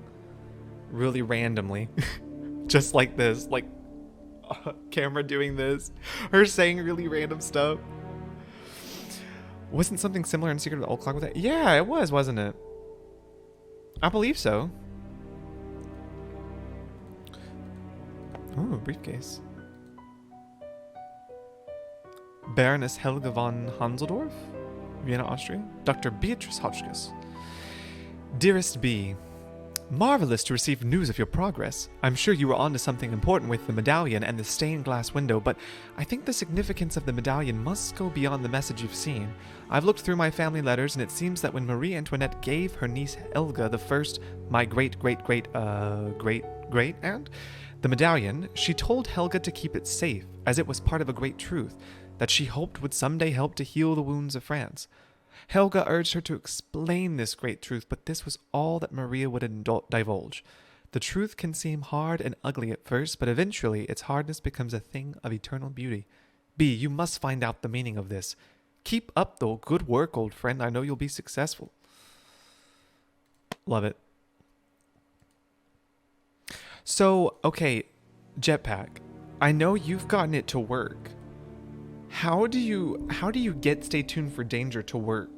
really randomly, just like this, like camera doing this, her saying really random stuff. Wasn't something similar in Secret of the Old Clock with that? Yeah, it was, wasn't it? I believe so. Ooh, briefcase. Baroness Helga von Hanseldorf, Vienna, Austria. Dr. Beatrice Hotchkiss. Dearest B, marvelous to receive news of your progress. I'm sure you were onto something important with the medallion and the stained glass window, but I think the significance of the medallion must go beyond the message you've seen. I've looked through my family letters, and it seems that when Marie Antoinette gave her niece Helga the first, my great-great-great-great-great-aunt, the medallion, she told Helga to keep it safe, as it was part of a great truth, that she hoped would someday help to heal the wounds of France. Helga urged her to explain this great truth, but this was all that Maria would divulge. The truth can seem hard and ugly at first, but eventually its hardness becomes a thing of eternal beauty. B, you must find out the meaning of this. Keep up the good work, old friend. I know you'll be successful. Love it. So, okay, Jetpack. I know you've gotten it to work. How do you get Stay Tuned for Danger to work?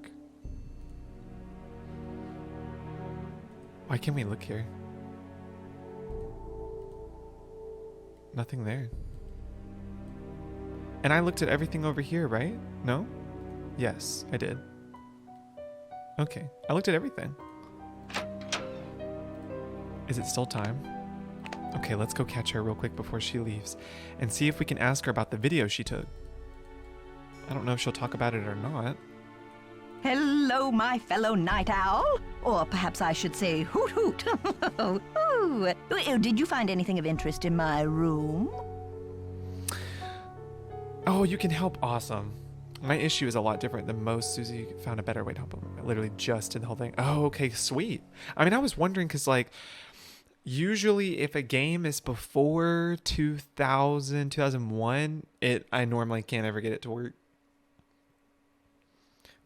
Why can't we look here? Nothing there. And I looked at everything over here, right? No? Yes, I did. Okay, I looked at everything. Is it still time? Okay, let's go catch her real quick before she leaves and see if we can ask her about the video she took. I don't know if she'll talk about it or not. Hello, my fellow night owl. Or perhaps I should say hoot hoot. Ooh. Did you find anything of interest in my room? Oh, you can help. Awesome. My issue is a lot different than most. Susie found a better way to help him. I literally just did the whole thing. Oh, okay, sweet. I mean, I was wondering because, like, usually if a game is before 2001, I normally can't ever get it to work.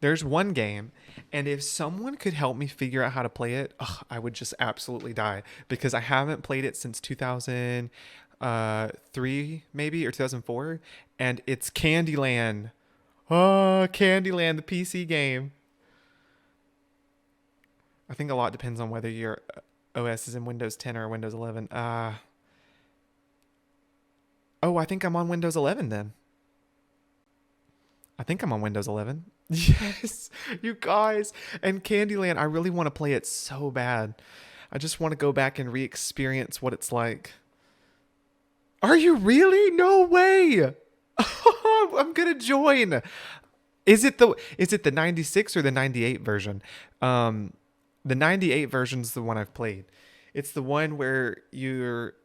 There's one game, and if someone could help me figure out how to play it, I would just absolutely die, because I haven't played it since 2003 maybe, or 2004, and it's Candyland. Oh, Candyland, the PC game. I think a lot depends on whether your OS is in Windows 10 or Windows 11. Oh, I think I'm on Windows 11 then. I think I'm on Windows 11. Yes, you guys. And Candyland, I really want to play it so bad. I just want to go back and re-experience what it's like. Are you really? No way. I'm going to join. Is it the 96 or the 98 version? The 98 version's the one I've played. It's the one where you're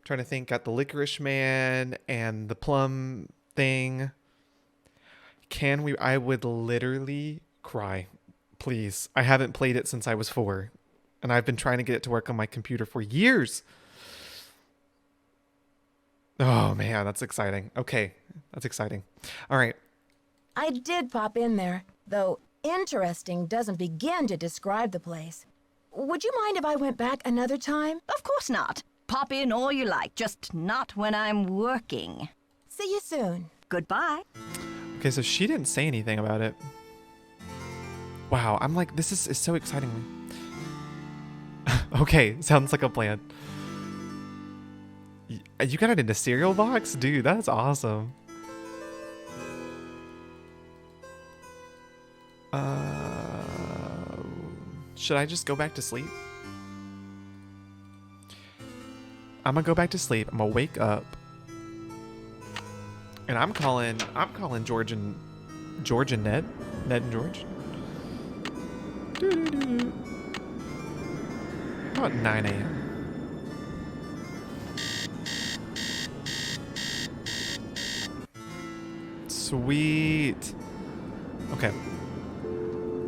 trying to think, got the Licorice Man and the plum thing. I would literally cry. Please. I haven't played it since I was 4. And I've been trying to get it to work on my computer for years. Oh man, that's exciting. Okay, that's exciting. All right. I did pop in there, though interesting doesn't begin to describe the place. Would you mind if I went back another time? Of course not. Pop in all you like, just not when I'm working. See you soon. Goodbye. Okay, so she didn't say anything about it. Wow, I'm like, this is so exciting. Okay, sounds like a plan. You got it in a cereal box? Dude, that's awesome. Should I just go back to sleep? I'm gonna go back to sleep. I'm gonna wake up. And I'm calling George and Ned. Ned and George. About 9 a.m. Sweet. Okay.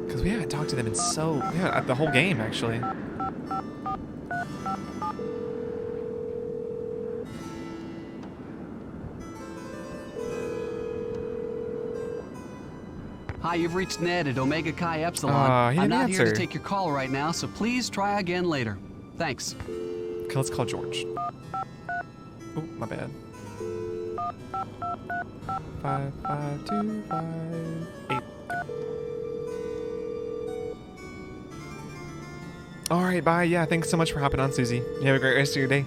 Because we haven't talked to them in the whole game, actually. Hi, you've reached Ned at Omega Chi Epsilon. he I'm didn't not here to answer. take your call right now, so please try again later. Thanks. Okay, let's call George. Oh, my bad. 55258. All right, bye. Yeah, thanks so much for hopping on, Susie. You have a great rest of your day.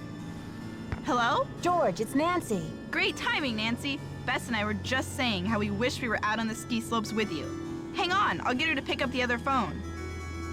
Hello? George, it's Nancy. Great timing, Nancy. Bess and I were just saying how we wish we were out on the ski slopes with you. Hang on, I'll get her to pick up the other phone.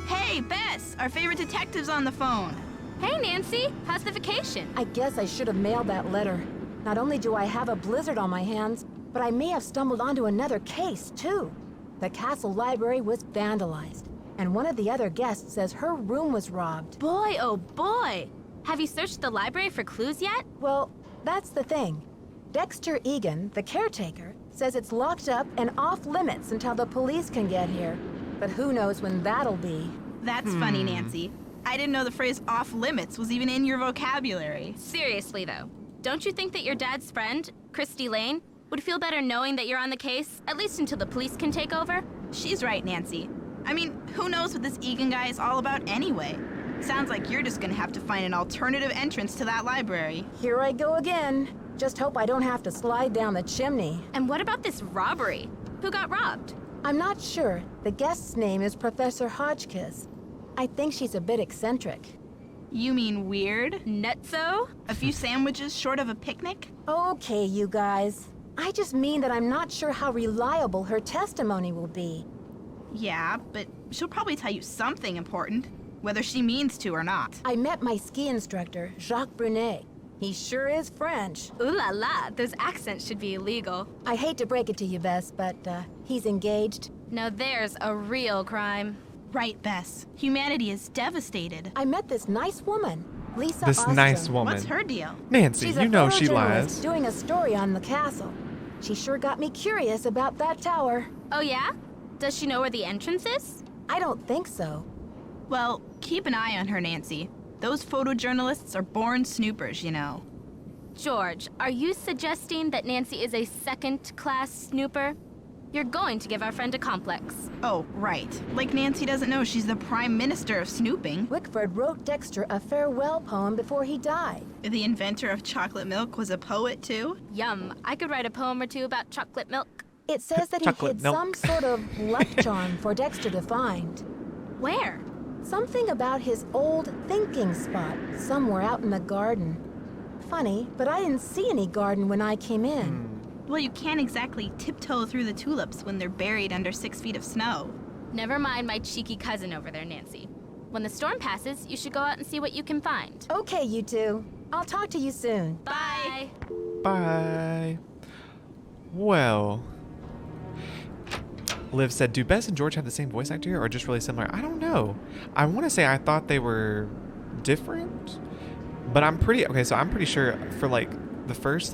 Hey, Bess, our favorite detective's on the phone. Hey, Nancy. How's the vacation? I guess I should have mailed that letter. Not only do I have a blizzard on my hands, but I may have stumbled onto another case, too. The castle library was vandalized, and one of the other guests says her room was robbed. Boy, oh boy. Have you searched the library for clues yet? Well, that's the thing. Dexter Egan, the caretaker, says it's locked up and off limits until the police can get here. But who knows when that'll be. That's funny, Nancy. I didn't know the phrase off limits was even in your vocabulary. Seriously, though. Don't you think that your dad's friend, Christy Lane, would feel better knowing that you're on the case, at least until the police can take over? She's right, Nancy. I mean, who knows what this Egan guy is all about anyway? Sounds like you're just gonna have to find an alternative entrance to that library. Here I go again. Just hope I don't have to slide down the chimney. And what about this robbery? Who got robbed? I'm not sure. The guest's name is Professor Hodgkiss. I think she's a bit eccentric. You mean weird? Nutso? A few sandwiches short of a picnic? Okay, you guys. I just mean that I'm not sure how reliable her testimony will be. Yeah, but she'll probably tell you something important, whether she means to or not. I met my ski instructor, Jacques Brunet. He sure is French. Ooh la la, those accents should be illegal. I hate to break it to you, Bess, but he's engaged. Now there's a real crime. Right, Bess. Humanity is devastated. I met this nice woman, Lisa This Austin. nice woman. What's her deal? Nancy, She's you a know she photojournalist lies. doing a story on the castle. She sure got me curious about that tower. Oh yeah? Does she know where the entrance is? I don't think so. Well, keep an eye on her, Nancy. Those photojournalists are born snoopers, you know. George, are you suggesting that Nancy is a second-class snooper? You're going to give our friend a complex. Oh, right. Like Nancy doesn't know she's the prime minister of snooping. Wickford wrote Dexter a farewell poem before he died. The inventor of chocolate milk was a poet, too? Yum, I could write a poem or two about chocolate milk. It says that he Chocolate hid milk. some sort of luck charm for Dexter to find. Where? Something about his old thinking spot somewhere out in the garden. Funny, but I didn't see any garden when I came in. Well, you can't exactly tiptoe through the tulips when they're buried under 6 feet of snow. Never mind my cheeky cousin over there, Nancy. When the storm passes, you should go out and see what you can find. Okay, you two. I'll talk to you soon. Bye. Bye. Well, Liv said, do Bess and George have the same voice actor or just really similar? I don't know. I want to say I thought they were different, but I'm pretty sure for like the first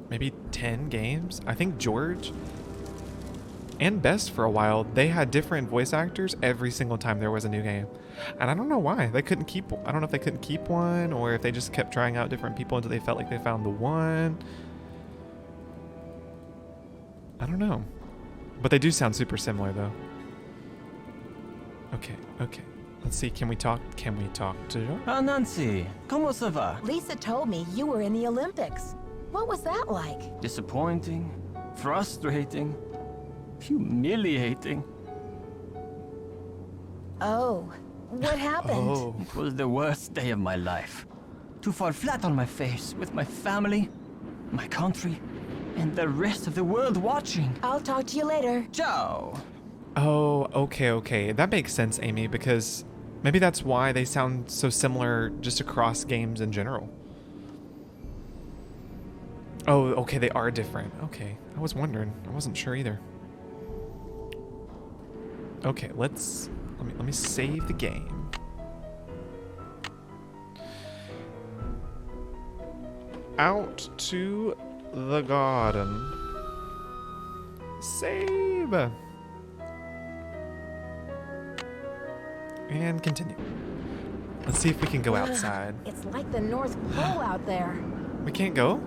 maybe 10 games, I think George and Bess for a while, they had different voice actors every single time there was a new game. And I don't know why. I don't know if they couldn't keep one or if they just kept trying out different people until they felt like they found the one. I don't know. But they do sound super similar though. Okay. Let's see, can we talk to her? Ah, Nancy, comment ça va? Lisa told me you were in the Olympics. What was that like? Disappointing, frustrating, humiliating. Oh, what happened? Oh. It was the worst day of my life. To fall flat on my face with my family, my country, and the rest of the world watching. I'll talk to you later. Ciao. Oh, okay. That makes sense, Amy, because maybe that's why they sound so similar just across games in general. Oh, okay, they are different. Okay, I was wondering. I wasn't sure either. Okay, let me save the game. Out to the garden. Save. And continue. Let's see if we can go outside. It's like the North Pole out there. We can't go?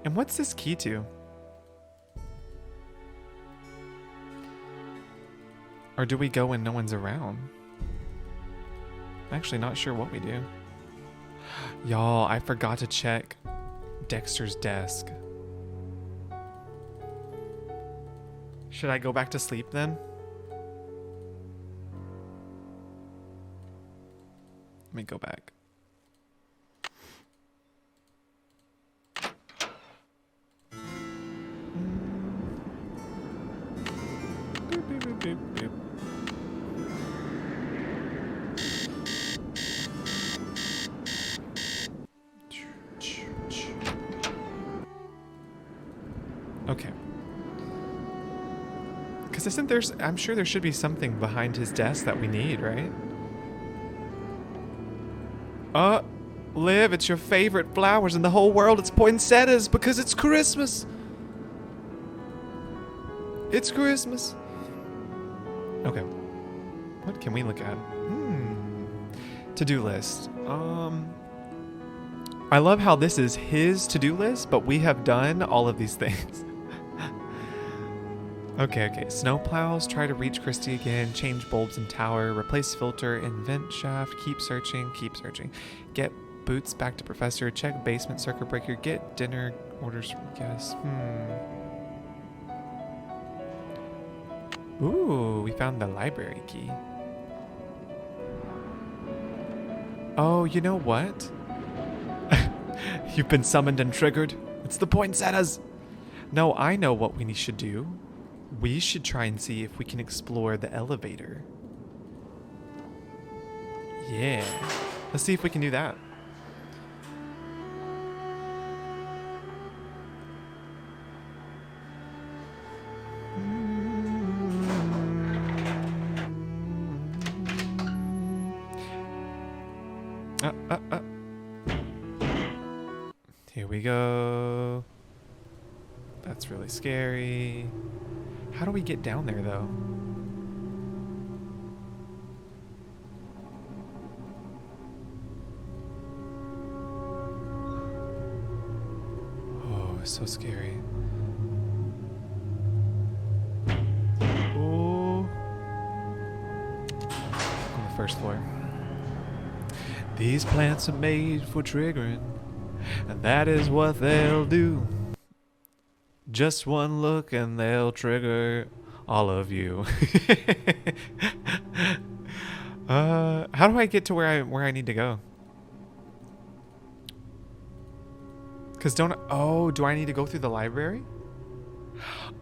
And what's this key to? Or do we go when no one's around? I'm actually not sure what we do. Y'all, I forgot to check Dexter's desk. Should I go back to sleep then? Let me go back. Boop, boop, boop, boop, boop. Okay. Because I'm sure there should be something behind his desk that we need, right? Liv, it's your favorite flowers in the whole world. It's poinsettias because it's Christmas. It's Christmas. Okay. What can we look at? To-do list. I love how this is his to-do list, but we have done all of these things. Okay. Snow plows, try to reach Christy again, change bulbs in tower, replace filter in vent shaft, keep searching. Get boots back to professor, check basement circuit breaker, get dinner orders from guests. Ooh, we found the library key. Oh, you know what? You've been summoned and triggered. It's the poinsettias. No, I know what we should do. We should try and see if we can explore the elevator. Yeah. Let's see if we can do that. Here we go. That's really scary. How do we get down there, though? Oh, it's so scary. Oh. On the first floor. These plants are made for triggering, and that is what they'll do. Just one look and they'll trigger all of you. How do I get to where I need to go? Cause do I need to go through the library?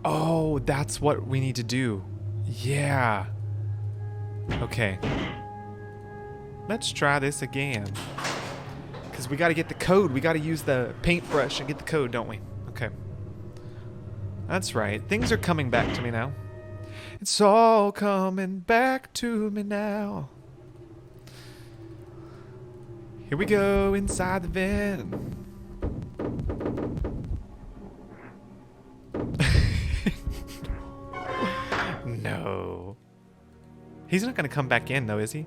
Oh, that's what we need to do. Yeah. Okay. Let's try this again. Cause we gotta get the code. We gotta use the paintbrush and get the code, don't we? Okay. That's right. Things are coming back to me now. It's all coming back to me now. Here we go inside the van. No. He's not going to come back in though, is he?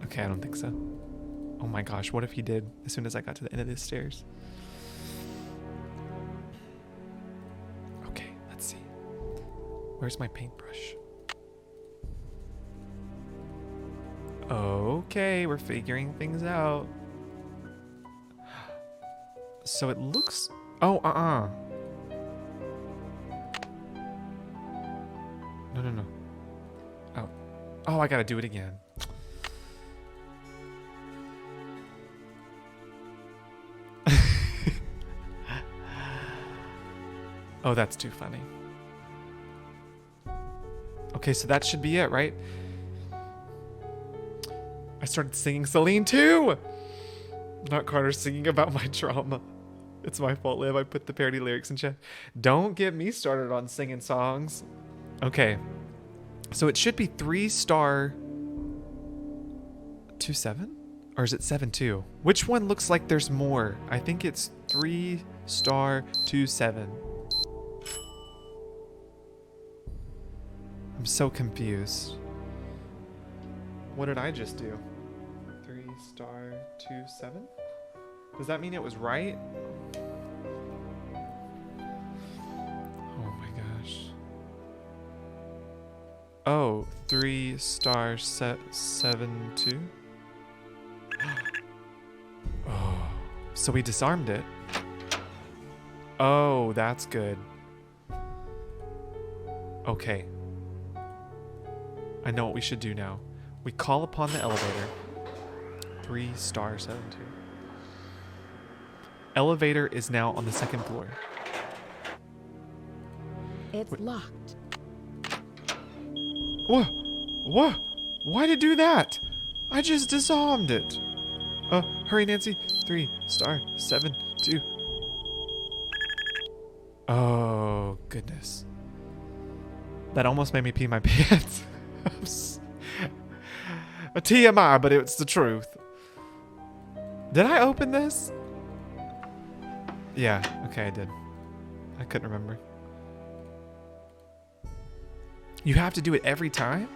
Okay, I don't think so. Oh my gosh, what if he did as soon as I got to the end of the stairs? Where's my paintbrush? Okay, we're figuring things out. So it looks... Oh, No. Oh, I gotta do it again. Oh, that's too funny. Okay, so that should be it, right? I started singing Celine too! Not Carter singing about my trauma. It's my fault, Liv. I put the parody lyrics in chat. Don't get me started on singing songs. Okay. So it should be 3-star 3-2-7? Or is it 7-2? Which one looks like there's more? I think it's 3*2-7. I'm so confused. What did I just do? 3*2-7? Does that mean it was right? Oh my gosh. Oh, 3*7-2? Oh, so we disarmed it. Oh, that's good. Okay. I know what we should do now. We call upon the elevator. 3*7-2. Elevator is now on the 2nd floor. It's locked. What? What? Why'd it do that? I just disarmed it. Hurry, Nancy. 3*7-2. Oh, goodness. That almost made me pee my pants. A TMI, but it's the truth. Did I open this? Yeah, okay, I did. I couldn't remember. You have to do it every time?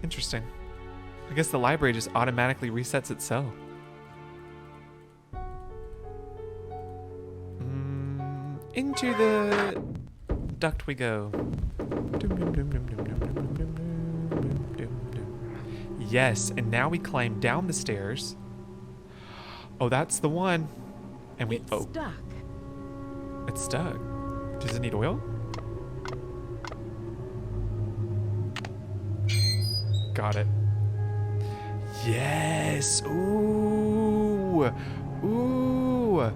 Interesting. I guess the library just automatically resets itself. Into the duct we go. Yes, and now we climb down the stairs. Oh, that's the one. And we stuck. It's stuck. Does it need oil? Got it. Yes. Ooh. Ooh.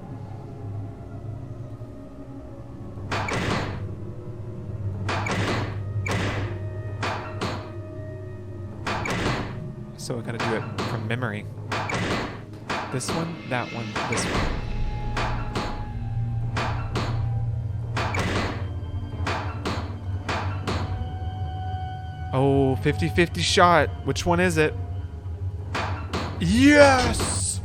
So I gotta do it from memory. This one, that one, this one. Oh, 50-50 shot. Which one is it? Yes!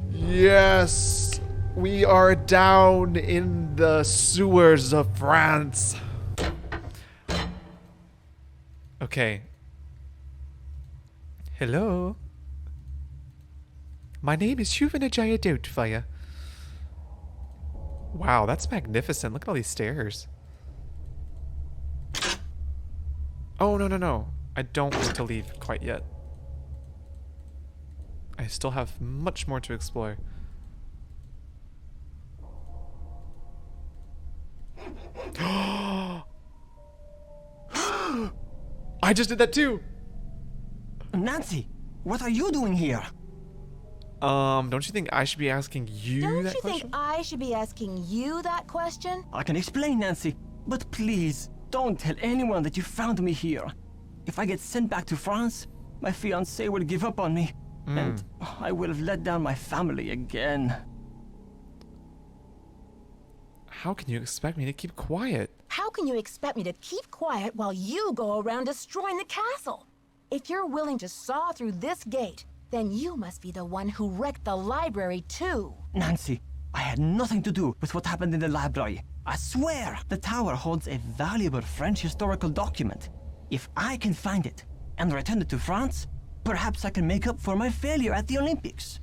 Yes! We are down in the sewers of France. Okay. Hello? My name is Shuvanajaya Doubtfire. Wow, that's magnificent. Look at all these stairs. Oh, no. I don't want to leave quite yet. I still have much more to explore. I just did that too! Nancy, what are you doing here? Don't you think I should be asking you that question? Don't you think I should be asking you that question? I can explain, Nancy, but please, don't tell anyone that you found me here. If I get sent back to France, my fiancé will give up on me, and I will have let down my family again. How can you expect me to keep quiet? How can you expect me to keep quiet while you go around destroying the castle? If you're willing to saw through this gate, then you must be the one who wrecked the library too. Nancy, I had nothing to do with what happened in the library. I swear the tower holds a valuable French historical document. If I can find it and return it to France, perhaps I can make up for my failure at the Olympics.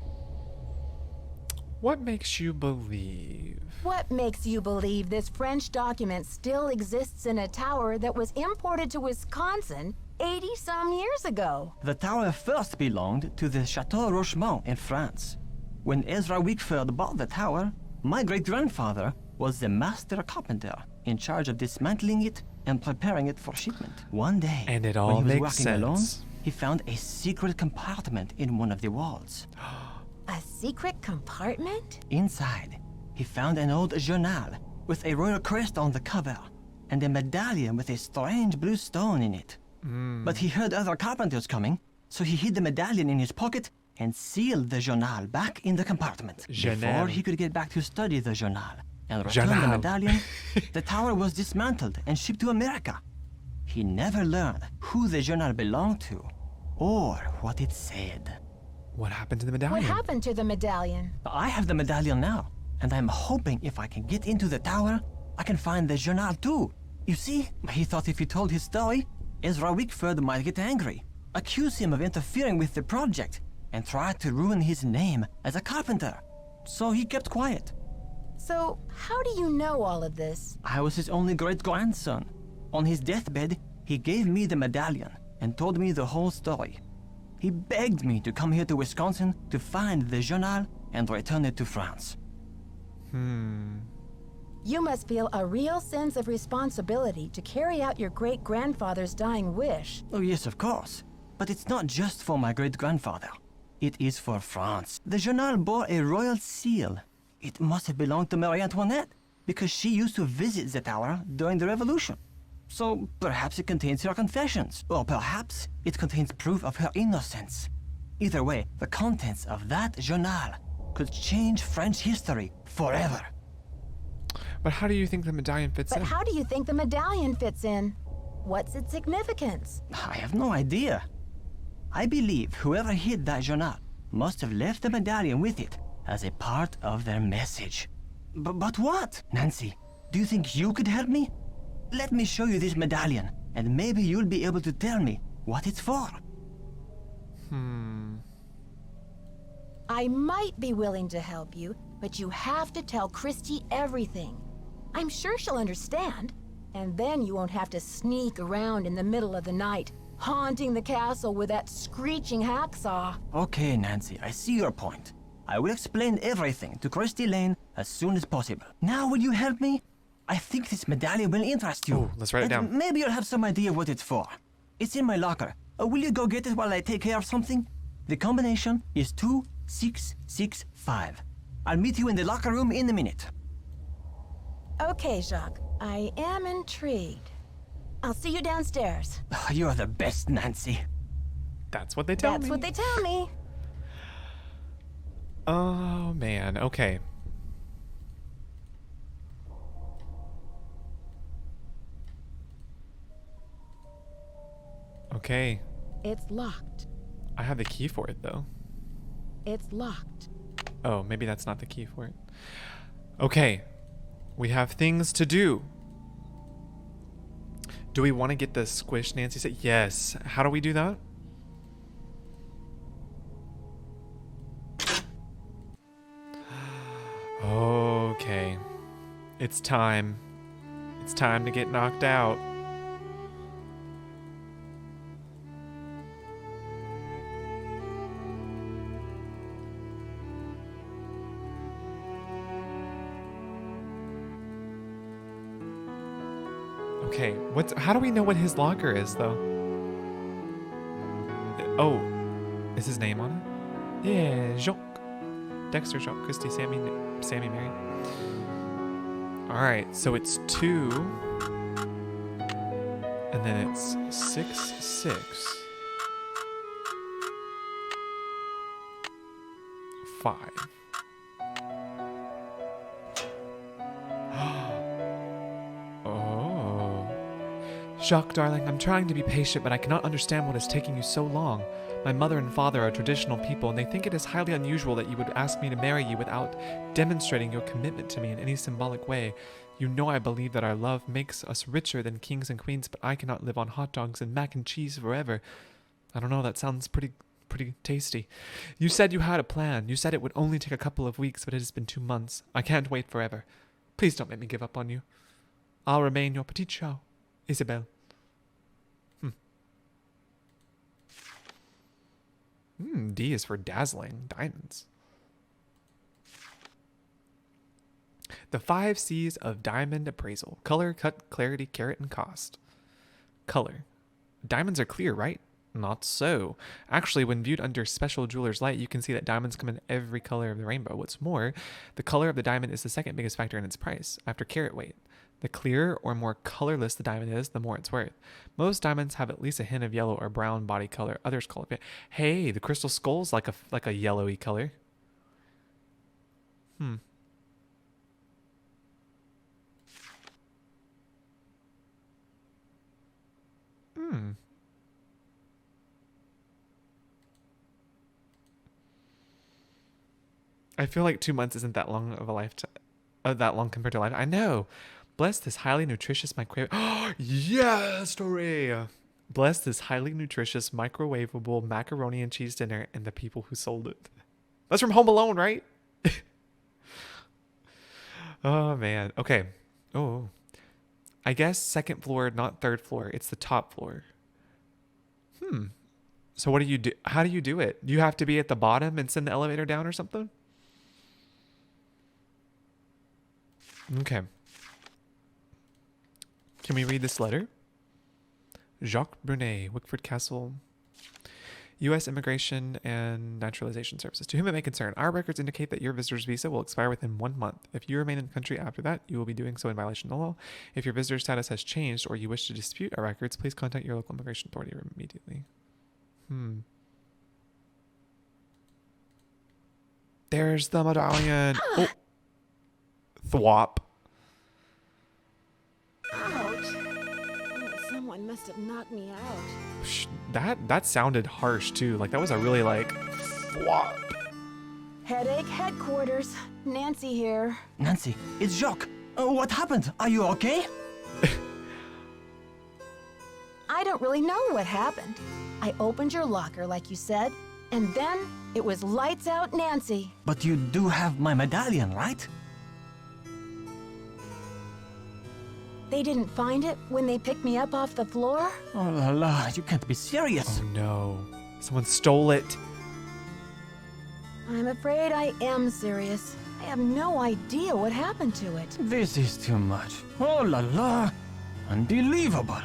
What makes you believe? What makes you believe this French document still exists in a tower that was imported to Wisconsin 80-some years ago? The tower first belonged to the Chateau Rochemont in France. When Ezra Wickford bought the tower, my great-grandfather was the master carpenter in charge of dismantling it and preparing it for shipment. One day, and it all when he was makes walking sense. alone, he found a secret compartment in one of the walls. A secret compartment? Inside, he found an old journal with a royal crest on the cover and a medallion with a strange blue stone in it. But he heard other carpenters coming, so he hid the medallion in his pocket and sealed the journal back in the compartment. Before he could get back to study the journal and return the medallion, the tower was dismantled and shipped to America. he never learned who the journal belonged to or what it said. What happened to the What medallion? happened to the medallion? I have the medallion now, and I'm hoping if I can get into the tower, I can find the journal too. You see, he thought if he told his story, Ezra Wickford might get angry, accuse him of interfering with the project, and try to ruin his name as a carpenter. So he kept quiet. So, how do you know all of this? I was his only great-grandson. On his deathbed, he gave me the medallion and told me the whole story. He begged me to come here to Wisconsin to find the journal and return it to France. You must feel a real sense of responsibility to carry out your great-grandfather's dying wish. Oh yes, of course. But it's not just for my great-grandfather. It is for France. The journal bore a royal seal. It must have belonged to Marie Antoinette, because she used to visit the tower during the Revolution. So perhaps it contains her confessions, or perhaps it contains proof of her innocence. Either way, the contents of that journal could change French history forever. But how do you think the medallion fits But in? how do you think the medallion fits in? What's its significance? I have no idea. I believe whoever hid that journal must have left the medallion with it as a part of their message. But what? Nancy, do you think you could help me? Let me show you this medallion, and maybe you'll be able to tell me what it's for. I might be willing to help you, but you have to tell Christy everything. I'm sure she'll understand, and then you won't have to sneak around in the middle of the night, haunting the castle with that screeching hacksaw. Okay, Nancy, I see your point. I will explain everything to Christy Lane as soon as possible. Now, will you help me? I think this medallion will interest you. Ooh, let's write it And down. maybe you'll have some idea what it's for. It's in my locker. Will you go get it while I take care of something? The combination is 2665. I'll meet you in the locker room in a minute. Okay, Jacques, I am intrigued. I'll see you downstairs. You're the best, Nancy. That's what they tell me. That's what they tell me. Oh, man. Okay. Okay. It's locked. I have the key for it, though. It's locked. Oh, maybe that's not the key for it. Okay. We have things to do. Do we want to get the squish Nancy said? Yes. How do we do that? Okay. It's time. It's time to get knocked out. Okay, how do we know what his locker is, though? Oh, is his name on it? Yeah, Jacques. Dexter, Jacques, Christy, Sammy, Mary. Alright, so it's 2. And then it's 6, 6. 5. Jacques, darling, I'm trying to be patient, but I cannot understand what is taking you so long. My mother and father are traditional people, and they think it is highly unusual that you would ask me to marry you without demonstrating your commitment to me in any symbolic way. You know I believe that our love makes us richer than kings and queens, but I cannot live on hot dogs and mac and cheese forever. I don't know, that sounds pretty tasty. You said you had a plan. You said it would only take a couple of weeks, but it has been 2 months. I can't wait forever. Please don't make me give up on you. I'll remain your petite chow, Isabelle. D is for dazzling diamonds. The 5 C's of diamond appraisal. Color, cut, clarity, carat, and cost. Color. Diamonds are clear, right? Not so. Actually, when viewed under special jeweler's light, you can see that diamonds come in every color of the rainbow. What's more, the color of the diamond is the second biggest factor in its price, after carat weight. The clearer or more colorless the diamond is, the more it's worth. Most diamonds have at least a hint of yellow or brown body color. Others call it... Hey, the crystal skull's like a yellowy color. I feel like 2 months isn't that long of a lifetime. That long compared to life. I know. Bless this highly nutritious microwave. Oh, yes, Tori. Bless this highly nutritious microwavable macaroni and cheese dinner and the people who sold it. That's from Home Alone, right? Oh, man. Okay. Oh. I guess second floor, not third floor. It's the top floor. So what do you do? How do you do it? You have to be at the bottom and send the elevator down or something? Okay. Can we read this letter? Jacques Brunet, Wickford Castle, U.S. Immigration and Naturalization Services. To whom it may concern, our records indicate that your visitor's visa will expire within 1 month. If you remain in the country after that, you will be doing so in violation of the law. If your visitor status has changed or you wish to dispute our records, please contact your local immigration authority immediately. There's the medallion. Oh. Thwop. Ouch. Oh, someone must have knocked me out. That sounded harsh too. Like that was a really like thwop. Headache headquarters. Nancy here. Nancy, it's Jacques. What happened? Are you okay? I don't really know what happened. I opened your locker like you said, and then it was lights out Nancy. But you do have my medallion, right? They didn't find it when they picked me up off the floor? Oh la la, you can't be serious. Oh no. Someone stole it. I'm afraid I am serious. I have no idea what happened to it. This is too much. Oh la la. Unbelievable.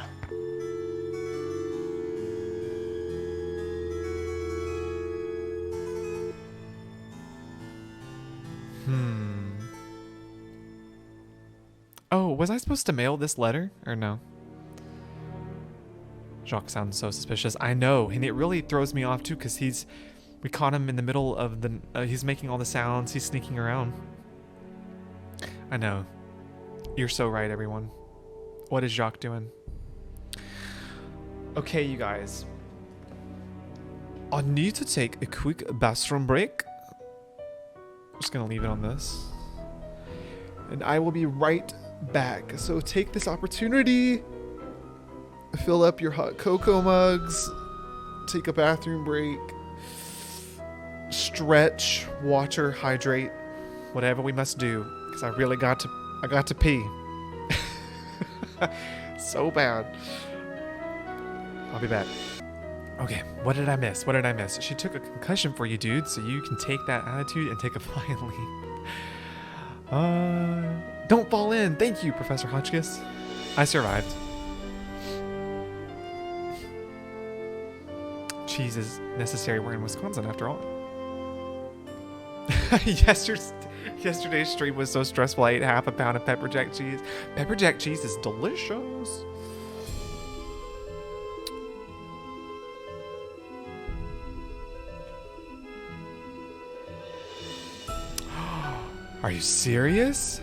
Oh, was I supposed to mail this letter or no? Jacques sounds so suspicious. I know, and it really throws me off too because we caught him in the middle of the, he's making all the sounds, he's sneaking around. I know. You're so right, everyone. What is Jacques doing? Okay, you guys. I need to take a quick bathroom break. I'm just gonna leave it on this. And I will be right back. So take this opportunity, fill up your hot cocoa mugs, take a bathroom break, stretch, water, hydrate, whatever we must do, because I really got to pee. So bad. I'll be back. Okay, what did I miss? What did I miss? She took a concussion for you, dude, so you can take that attitude and take a flying leap. Don't fall in. Thank you, Professor Hotchkiss. I survived. Cheese is necessary. We're in Wisconsin after all. Yesterday's stream was so stressful. I ate half a pound of pepper jack cheese. Pepper jack cheese is delicious. Are you serious?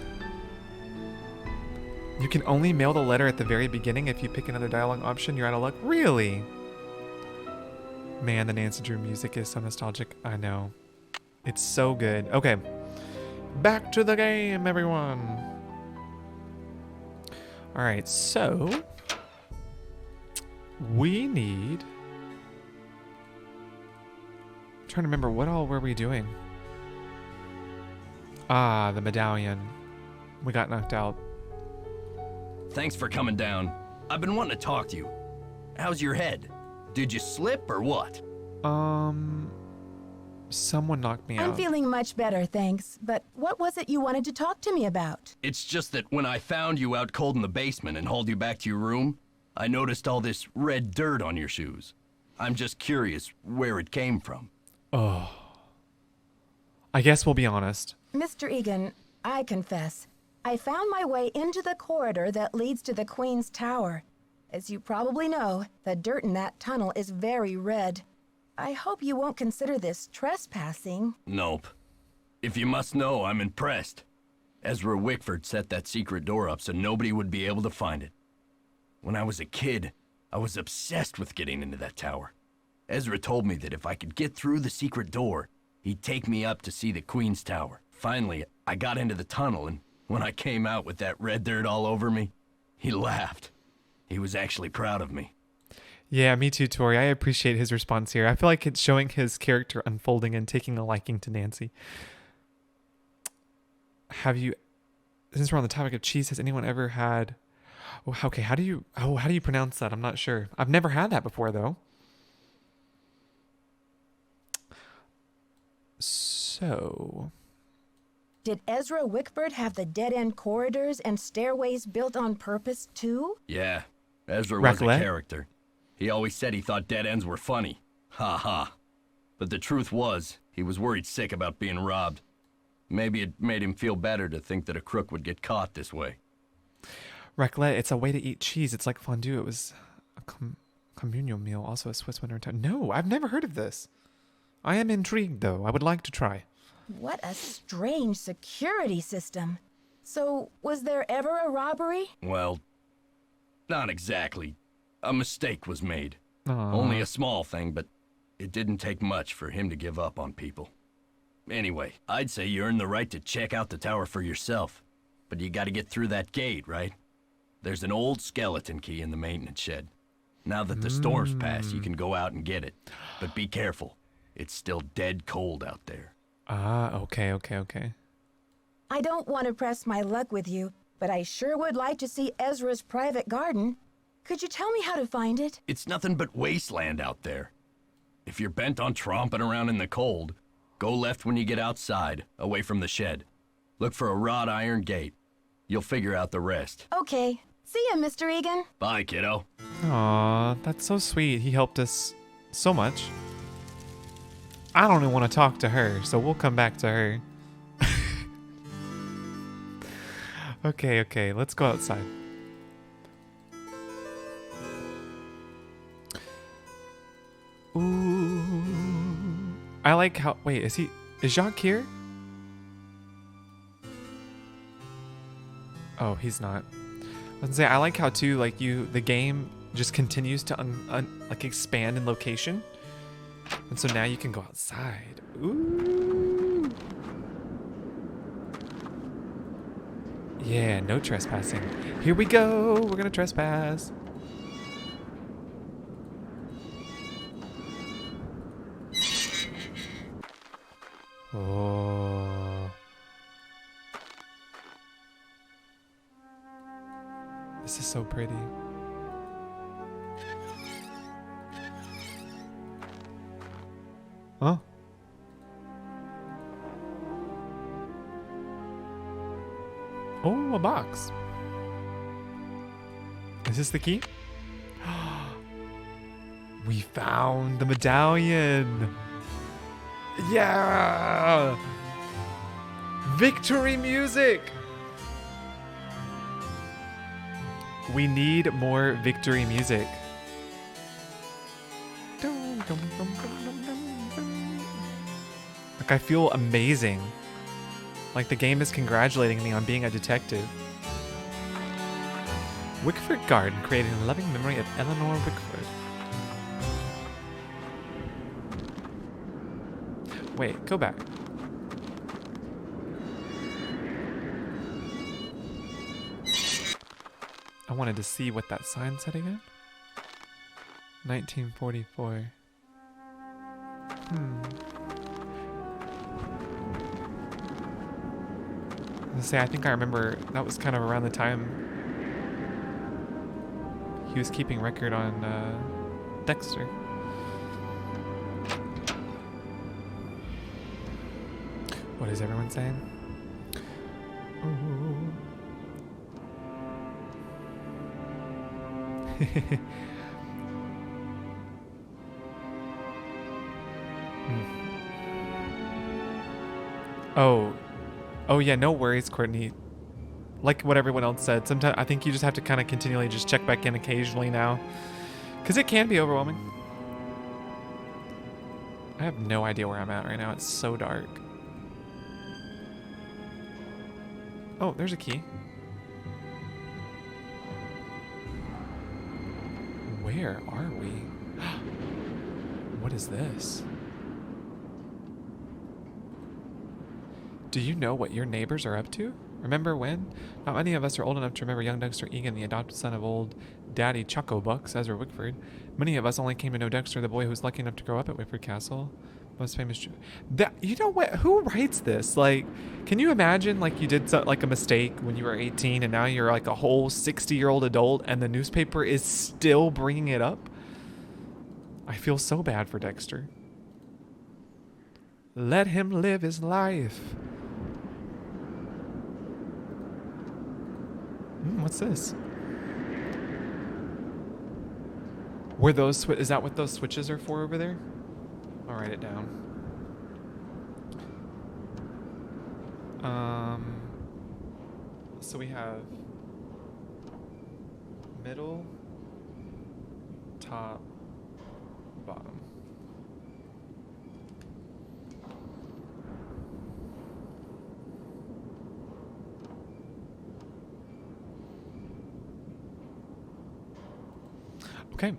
You can only mail the letter at the very beginning. If you pick another dialogue option, you're out of luck. Really? Man, the Nancy Drew music is so nostalgic. I know. It's so good. Okay. Back to the game, everyone. All right, so we need... I'm trying to remember, what all were we doing? Ah, the medallion. We got knocked out. Thanks for coming down. I've been wanting to talk to you. How's your head? Did you slip or what? Someone knocked me out. I'm feeling much better, thanks. But what was it you wanted to talk to me about? It's just that when I found you out cold in the basement and hauled you back to your room, I noticed all this red dirt on your shoes. I'm just curious where it came from. Oh. I guess we'll be honest. Mr. Egan, I confess. I found my way into the corridor that leads to the Queen's Tower. As you probably know, the dirt in that tunnel is very red. I hope you won't consider this trespassing. Nope. If you must know, I'm impressed. Ezra Wickford set that secret door up so nobody would be able to find it. When I was a kid, I was obsessed with getting into that tower. Ezra told me that if I could get through the secret door, He'd take me up to see the Queen's Tower. Finally, I got into the tunnel, and when I came out with that red dirt all over me, he laughed. He was actually proud of me. Yeah, me too, Tori. I appreciate his response here. I feel like it's showing his character unfolding and taking a liking to Nancy. Have you, since we're on the topic of cheese, has anyone ever had, oh, okay, how do you pronounce that? I'm not sure. I've never had that before, though. So, did Ezra Wickford have the dead-end corridors and stairways built on purpose, too? Yeah, Ezra was a character. He always said he thought dead ends were funny. Ha ha. But the truth was, he was worried sick about being robbed. Maybe it made him feel better to think that a crook would get caught this way. Raclette, it's a way to eat cheese. It's like fondue. It was a communal meal, also a Swiss winter time. No, I've never heard of this. I am intrigued, though. I would like to try. What a strange security system. So, was there ever a robbery? Well, not exactly. A mistake was made. Aww. Only a small thing, but it didn't take much for him to give up on people. Anyway, I'd say you earned the right to check out the tower for yourself. But you gotta get through that gate, right? There's an old skeleton key in the maintenance shed. Now that the storm's passed, you can go out and get it. But be careful. It's still dead cold out there. Ah, okay. I don't want to press my luck with you, but I sure would like to see Ezra's private garden. Could you tell me how to find it? It's nothing but wasteland out there. If you're bent on tromping around in the cold, go left when you get outside, away from the shed. Look for a wrought iron gate. You'll figure out the rest. Okay. See ya, Mr. Egan. Bye, kiddo. Aw, that's so sweet. He helped us so much. I don't even want to talk to her, so we'll come back to her. Okay, let's go outside. Ooh. I like how, wait, is Jacques here? Oh, he's not. I was gonna say, I like how too, like the game just continues to like expand in location. And so now you can go outside. Ooh. Yeah, no trespassing. Here we go. We're gonna trespass. Oh. This is so pretty. Huh? Oh, a box. Is this the key? We found the medallion. Yeah! Victory music! We need more victory music. Like, I feel amazing. Like the game is congratulating me on being a detective. Wickford Garden, creating a loving memory of Eleanor Wickford. Wait, go back. I wanted to see what that sign said again. 1944. I think I remember that was kind of around the time he was keeping record on Dexter. What is everyone saying? Oh yeah, no worries, Courtney. Like what everyone else said, sometimes I think you just have to kind of continually just check back in occasionally now, because it can be overwhelming. I have no idea where I'm at right now. It's so dark. Oh, there's a key. Where are we? What is this? Do you know what your neighbors are up to? Remember when? Not many of us are old enough to remember young Dexter Egan, the adopted son of old Daddy Choco Bucks, Ezra Wickford. Many of us only came to know Dexter, the boy who was lucky enough to grow up at Wickford Castle. Most famous. You know what? Who writes this? Like, can you imagine like you did like a mistake when you were 18 and now you're like a whole 60-year-old adult and the newspaper is still bringing it up? I feel so bad for Dexter. Let him live his life. What's this? Were those is that what those switches are for over there? I'll write it down. So we have middle, top, bottom. Okay.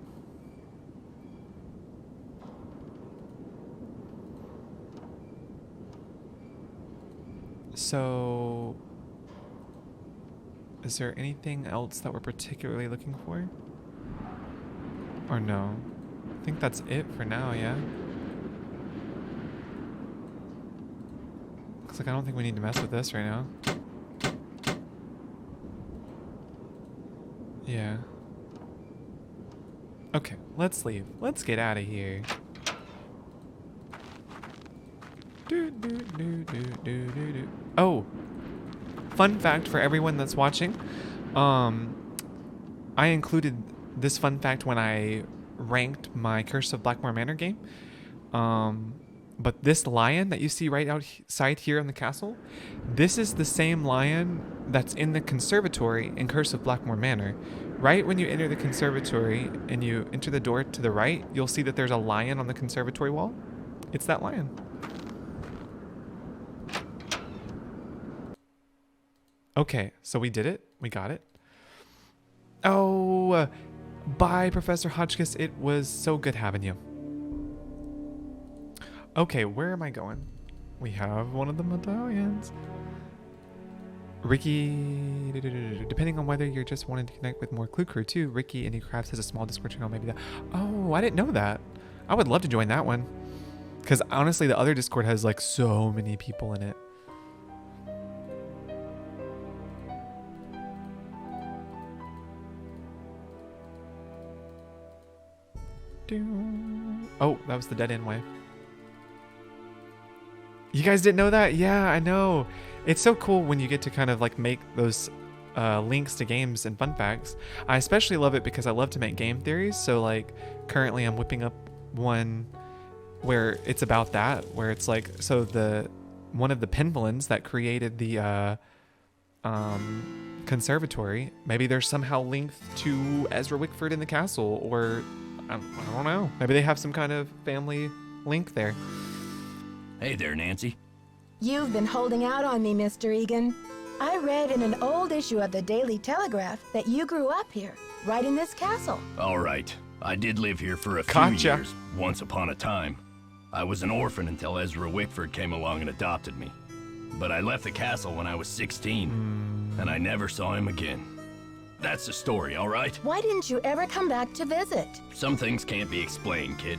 So, is there anything else that we're particularly looking for? Or no? I think that's it for now, yeah? Looks like I don't think we need to mess with this right now. Yeah. Okay, let's leave. Let's get out of here. Oh, fun fact for everyone that's watching. I included this fun fact when I ranked my Curse of Blackmore Manor game. But this lion that you see right outside here in the castle, this is the same lion that's in the conservatory in Curse of Blackmore Manor. Right when you enter the conservatory and you enter the door to the right, you'll see that there's a lion on the conservatory wall. It's that lion. Okay, so we did it. We got it. Oh, bye, Professor Hotchkiss. It was so good having you. Okay, where am I going? We have one of the medallions. Ricky, depending on whether you're just wanting to connect with more Clue Crew too, Ricky Indie Crafts has a small Discord channel, maybe that. Oh, I didn't know that. I would love to join that one. Because honestly, the other Discord has like so many people in it. Oh, that was the dead end way. You guys didn't know that? Yeah, I know. It's so cool when you get to kind of like make those links to games and fun facts. I especially love it because I love to make game theories. So like currently I'm whipping up one where it's about that, where it's like, so one of the Penvillains that created the conservatory, maybe there's somehow linked to Ezra Wickford in the castle, or I don't know. Maybe they have some kind of family link there. Hey there, Nancy. You've been holding out on me, Mr. Egan. I read in an old issue of the Daily Telegraph that you grew up here, right in this castle. All right. I did live here for a few years, once upon a time. I was an orphan until Ezra Wickford came along and adopted me. But I left the castle when I was 16, and I never saw him again. That's the story, all right? Why didn't you ever come back to visit? Some things can't be explained, kid.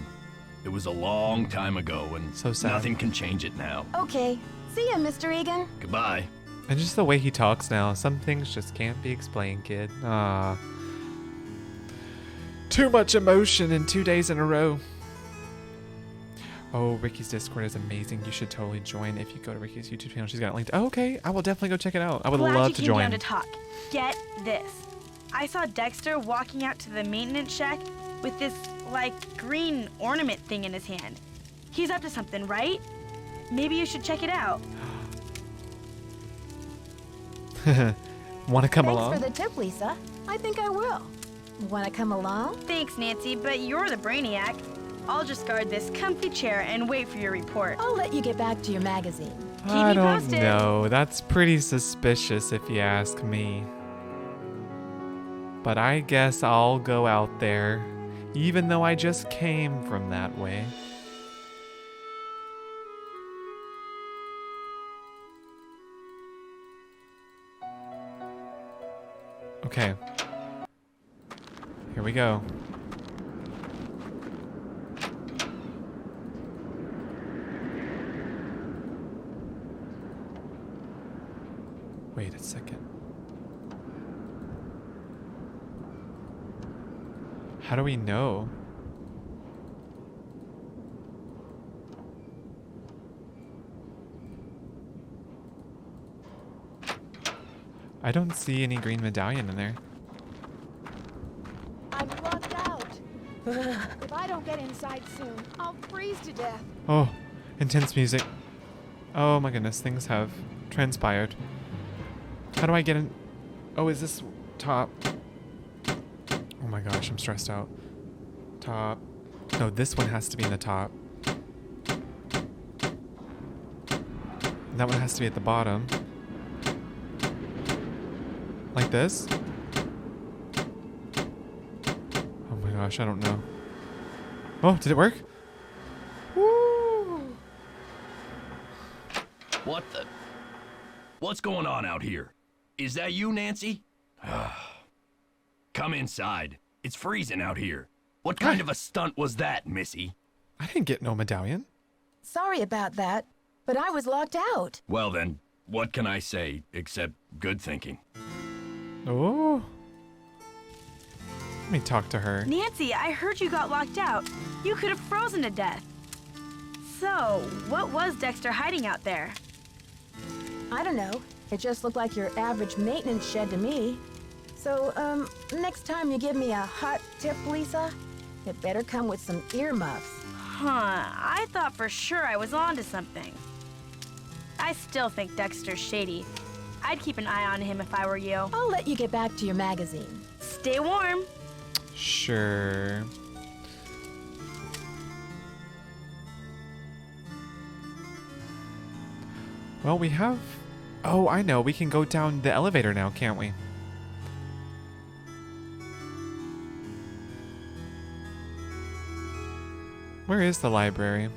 It was a long time ago, and so sad. Nothing can change it now. Okay. See ya, Mr. Egan. Goodbye. And just the way he talks now, some things just can't be explained, kid. Ah. Too much emotion in 2 days in a row. Oh, Ricky's Discord is amazing. You should totally join if you go to Ricky's YouTube channel. She's got it linked. Oh, okay, I will definitely go check it out. I would love to join. Glad you came down to talk. Get this. I saw Dexter walking out to the maintenance shack with this, like, green ornament thing in his hand. He's up to something, right? Maybe you should check it out. Want to come along? Thanks for the tip, Lisa. I think I will. Want to come along? Thanks, Nancy, but you're the brainiac. I'll just guard this comfy chair and wait for your report. I'll let you get back to your magazine. I don't know. That's pretty suspicious if you ask me. But I guess I'll go out there, even though I just came from that way. Okay. Here we go. Wait a second. How do we know? I don't see any green medallion in there. I'm locked out. If I don't get inside soon, I'll freeze to death. Oh, intense music. Oh my goodness, things have transpired. How do I get in? Oh, is this top? Oh my gosh, I'm stressed out. Top. No, this one has to be in the top. And that one has to be at the bottom. Like this? Oh my gosh, I don't know. Oh, did it work? Woo! What the? What's going on out here? Is that you, Nancy? Come inside. It's freezing out here. What kind of a stunt was that, Missy? I didn't get no medallion. Sorry about that, but I was locked out. Well then, what can I say except good thinking? Oh. Let me talk to her. Nancy, I heard you got locked out. You could have frozen to death. So, what was Dexter hiding out there? I don't know. It just looked like your average maintenance shed to me. So, next time you give me a hot tip, Lisa, it better come with some earmuffs. Huh, I thought for sure I was onto something. I still think Dexter's shady. I'd keep an eye on him if I were you. I'll let you get back to your magazine. Stay warm. Sure. Well, we have... Oh, I know. We can go down the elevator now, can't we? Where is the library?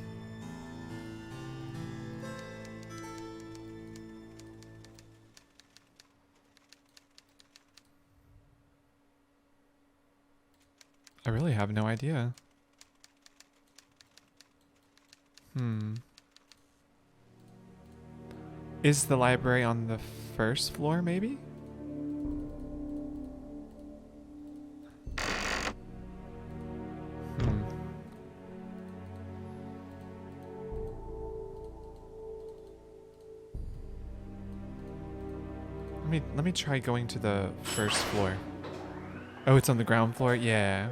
I really have no idea. Is the library on the first floor, maybe? Let me try going to the first floor. Oh, it's on the ground floor? Yeah.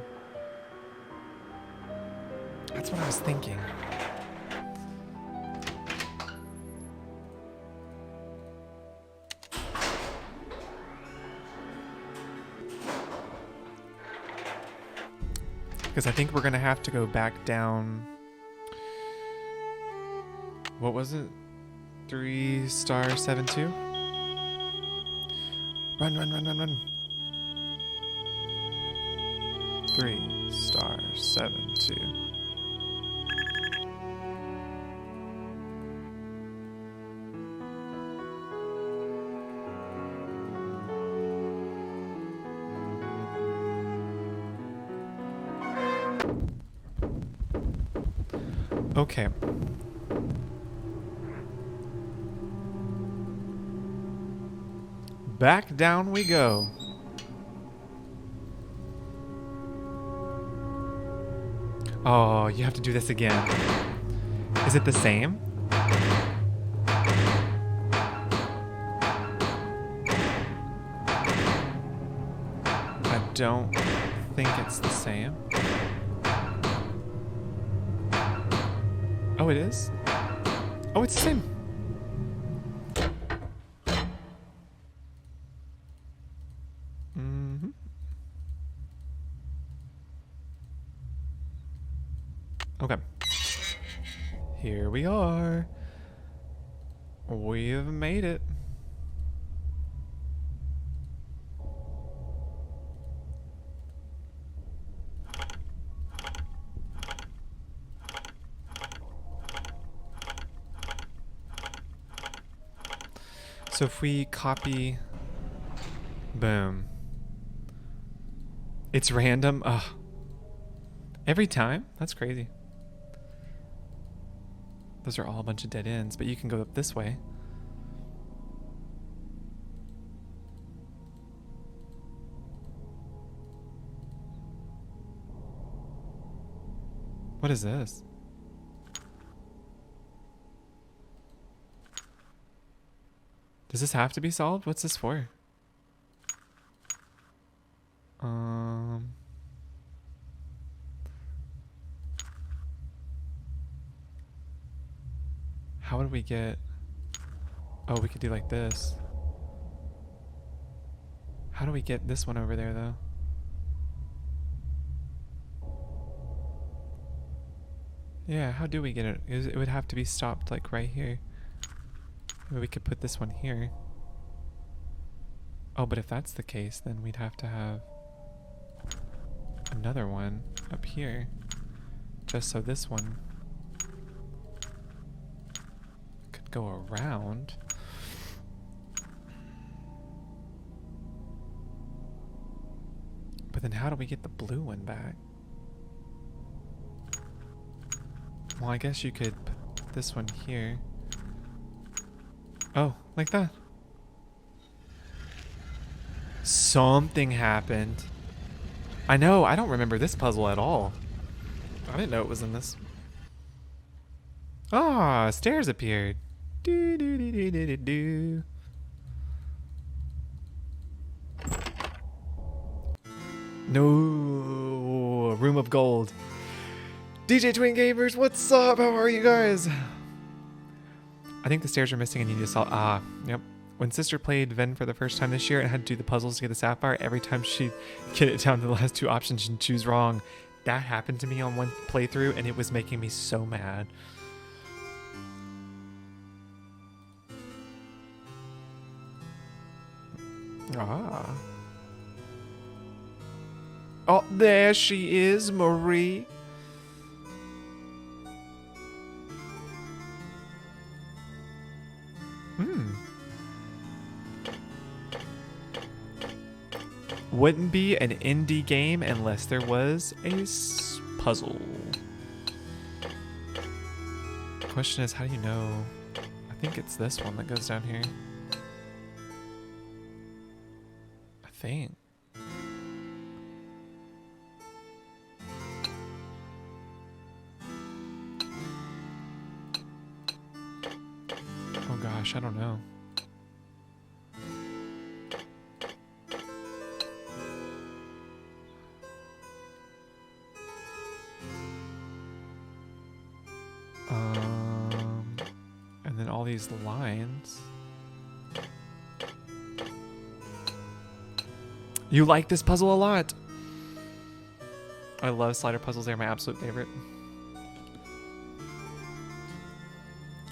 That's what I was thinking. Because I think we're going to have to go back down. What was it? 3*72? Run, run, run, run, run. 3*72. Okay. Back down we go. Oh, you have to do this again. Is it the same? I don't think it's the same. Oh, it is? Oh, it's the same. Okay. Here we are. We've made it. So if we copy, boom, It's random. Ugh. Every time? That's crazy. Those are all a bunch of dead ends, but you can go up this way. What is this? Does this have to be solved? What's this for? How would we get... Oh, we could do like this. How do we get this one over there, though? Yeah, how do we get it? It would have to be stopped like right here. Maybe we could put this one here. Oh, but if that's the case, then we'd have to have another one up here. Just so this one could go around. But then how do we get the blue one back? Well, I guess you could put this one here. Oh, like that. Something happened. I know, I don't remember this puzzle at all. I didn't know it was in this. Ah, stairs appeared. Do do do do do do do. No, room of gold. DJ Twin Gamers, what's up? How are you guys? I think the stairs are missing and you need to solve. Ah, yep. When sister played Ven for the first time this year and had to do the puzzles to get the sapphire, every time she'd get it down to the last two options, she'd choose wrong. That happened to me on one playthrough and it was making me so mad. Ah. Oh, there she is, Marie. Wouldn't be an indie game unless there was a puzzle. The question is, how do you know? I think it's this one that goes down here. I think. Oh gosh, I don't know. And then all these lines. You like this puzzle a lot. I love slider puzzles. They're my absolute favorite.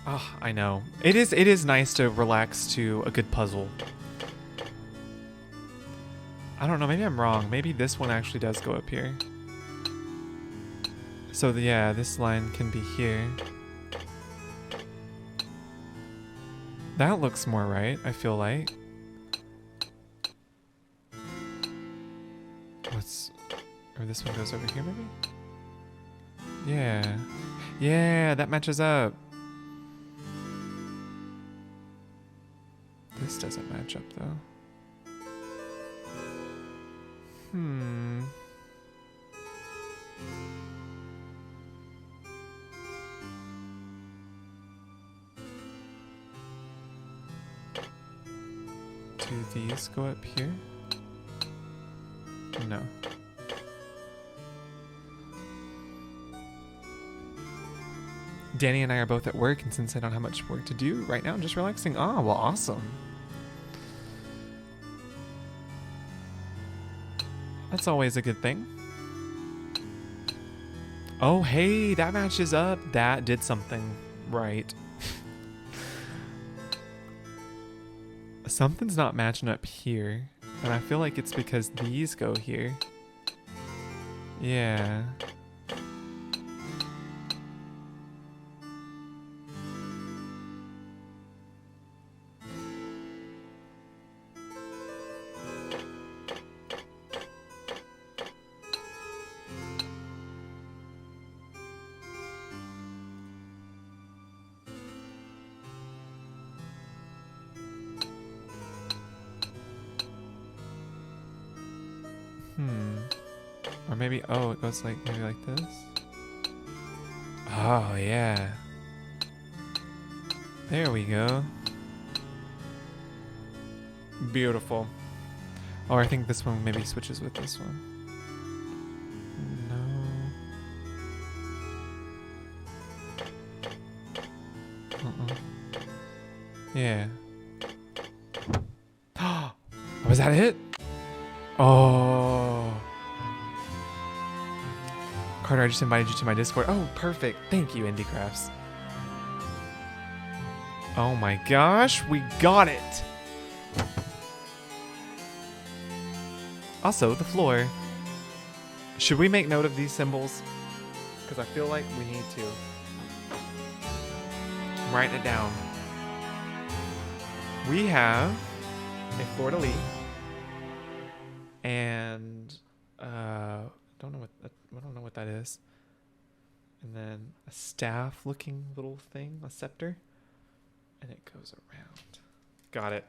Oh, I know. It is nice to relax to a good puzzle. I don't know, maybe I'm wrong. Maybe this one actually does go up here. So yeah, this line can be here. That looks more right, I feel like. Or this one goes over here maybe? Yeah. Yeah, that matches up. This doesn't match up though. Do these go up here? No. Danny and I are both at work, and since I don't have much work to do right now, I'm just relaxing. Ah, well, awesome. That's always a good thing. Oh, hey, that matches up. That did something right. Something's not matching up here. And I feel like it's because these go here. Yeah. Or maybe, oh, it goes like, maybe like this. Oh, yeah. There we go. Beautiful. Oh, I think this one maybe switches with this one. No. Yeah. Was that it? Oh. Carter, I just invited you to my Discord. Oh, perfect. Thank you, Indie Crafts. Oh my gosh, we got it. Also, the floor. Should we make note of these symbols? Because I feel like we need to. I'm writing it down. We have a fleur-de-lis and I don't know what that is. And then a staff-looking little thing, a scepter, and it goes around. Got it.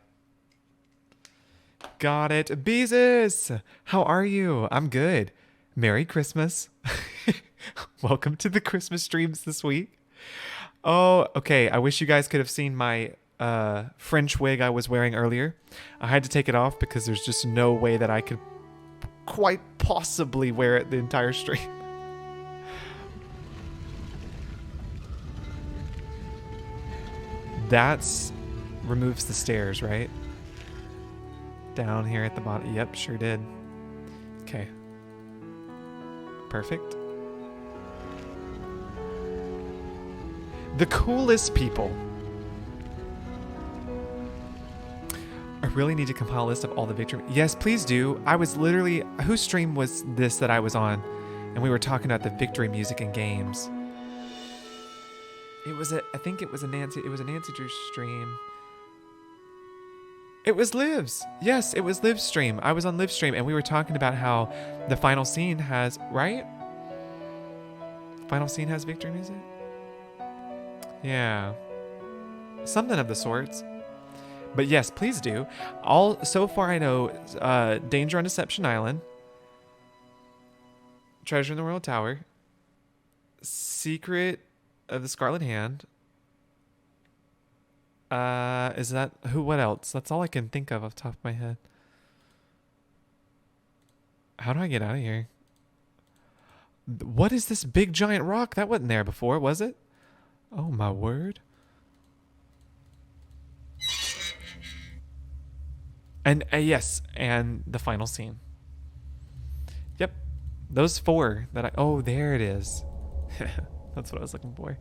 Got it. Beezus! How are you? I'm good. Merry Christmas. Welcome to the Christmas streams this week. Oh, okay. I wish you guys could have seen my French wig I was wearing earlier. I had to take it off because there's just no way that I could quite possibly wear it the entire stream. That's removes the stairs, right? Down here at the bottom. Yep, sure did. Okay. Perfect. The coolest people. I really need to compile a list of all the victory. Yes, please do. I was literally... Whose stream was this that I was on? And we were talking about the victory music in games. It was a... I think it was a Nancy... It was a Nancy Drew stream. It was Liv's. Yes, it was Liv's stream. I was on Liv's stream and we were talking about how the final scene has... Right? Final scene has victory music? Yeah. Something of the sorts. But yes, please do. So far I know Danger on Deception Island, Treasure in the Royal Tower, Secret of the Scarlet Hand. Is that what else? That's all I can think of off the top of my head. How do I get out of here? What is this big giant rock? That wasn't there before, was it? Oh my word. And yes, and the final scene. Yep. Those four that oh, there it is. That's what I was looking for.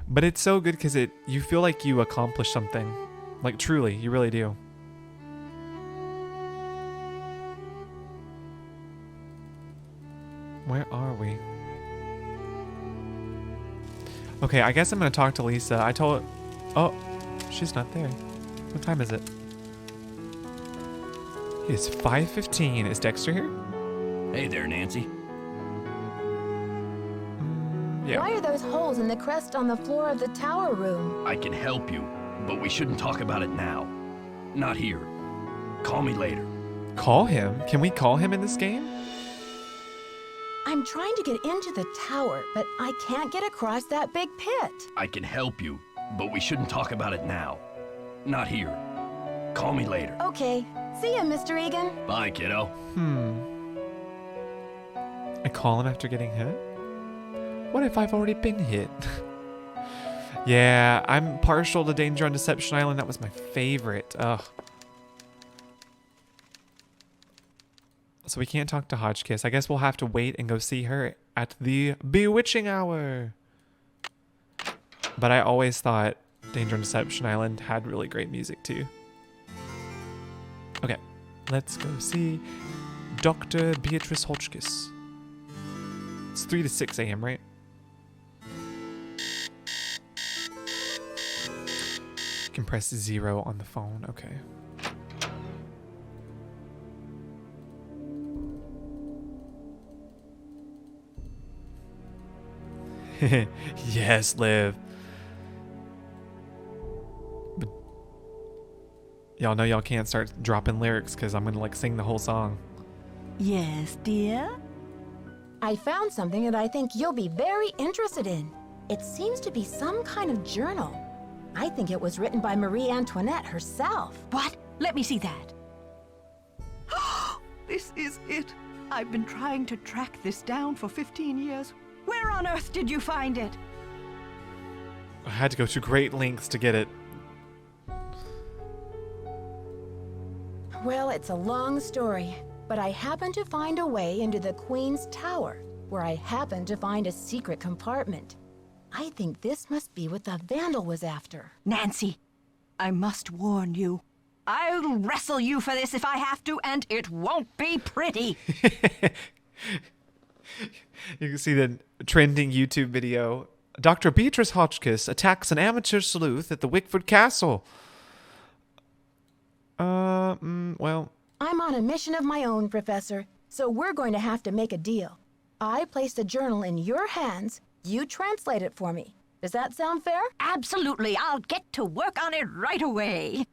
But it's so good because you feel like you accomplished something. Like truly, you really do. Where are we? Okay, I guess I'm gonna talk to Lisa. I told... Oh, she's not there. What time is it? It's 5:15. Is Dexter here? Hey there, Nancy. Yeah. Why are those holes in the crest on the floor of the tower room? I can help you, but we shouldn't talk about it now. Not here. Call me later. Call him? Can we call him in this game? I'm trying to get into the tower, but I can't get across that big pit. I can help you, but we shouldn't talk about it now. Not here. Call me later. Okay. See ya, Mr. Egan. Bye, kiddo. I call him after getting hit? What if I've already been hit? Yeah, I'm partial to Danger on Deception Island. That was my favorite. Ugh. So we can't talk to Hotchkiss. I guess we'll have to wait and go see her at the Bewitching Hour. But I always thought Danger on Deception Island had really great music too. Okay, let's go see Dr. Beatrice Hotchkiss. It's 3 to 6 a.m., right? You can press 0 on the phone. Okay. Yes, Liv. But y'all know y'all can't start dropping lyrics because I'm gonna like sing the whole song. Yes, dear? I found something that I think you'll be very interested in. It seems to be some kind of journal. I think it was written by Marie Antoinette herself. What? Let me see that. This is it. I've been trying to track this down for 15 years. Where on earth did you find it? I had to go to great lengths to get it. Well, it's a long story, but I happened to find a way into the Queen's Tower, where I happened to find a secret compartment. I think this must be what the vandal was after. Nancy, I must warn you. I'll wrestle you for this if I have to, and it won't be pretty. You can see the trending YouTube video. Dr. Beatrice Hotchkiss attacks an amateur sleuth at the Wickford Castle. Well... I'm on a mission of my own, Professor, so we're going to have to make a deal. I place the journal in your hands, you translate it for me. Does that sound fair? Absolutely. I'll get to work on it right away.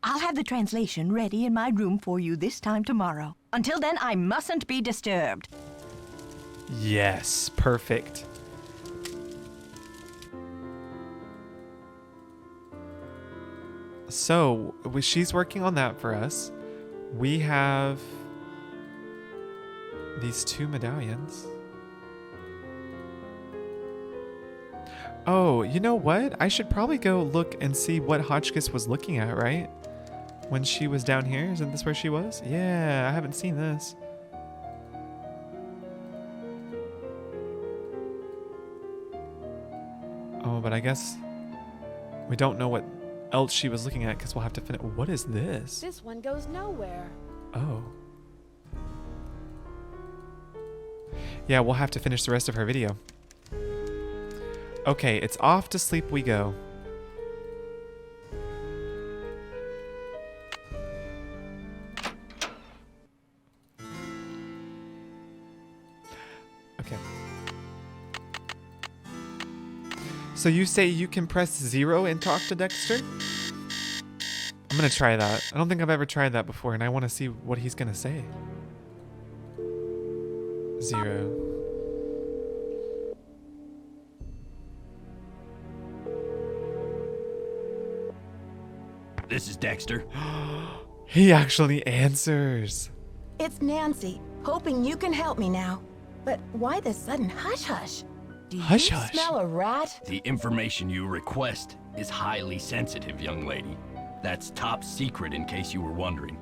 I'll have the translation ready in my room for you this time tomorrow. Until then, I mustn't be disturbed. Yes, perfect. So, she's working on that for us. We have these 2 medallions. Oh, you know what? I should probably go look and see what Hotchkiss was looking at, right? When she was down here. Isn't this where she was? Yeah, I haven't seen this. Oh, but I guess we don't know what else she was looking at because we'll have to finish. What is this? This one goes nowhere. Oh. Yeah, we'll have to finish the rest of her video. Okay, it's off to sleep we go. Okay. So you say you can press 0 and talk to Dexter? I'm gonna try that. I don't think I've ever tried that before, and I want to see what he's gonna say. 0. This is Dexter. He actually answers. It's Nancy, hoping you can help me now. But why the sudden hush-hush? Do you Hush-hush? smell a rat? The information you request is highly sensitive, young lady. That's top secret in case you were wondering.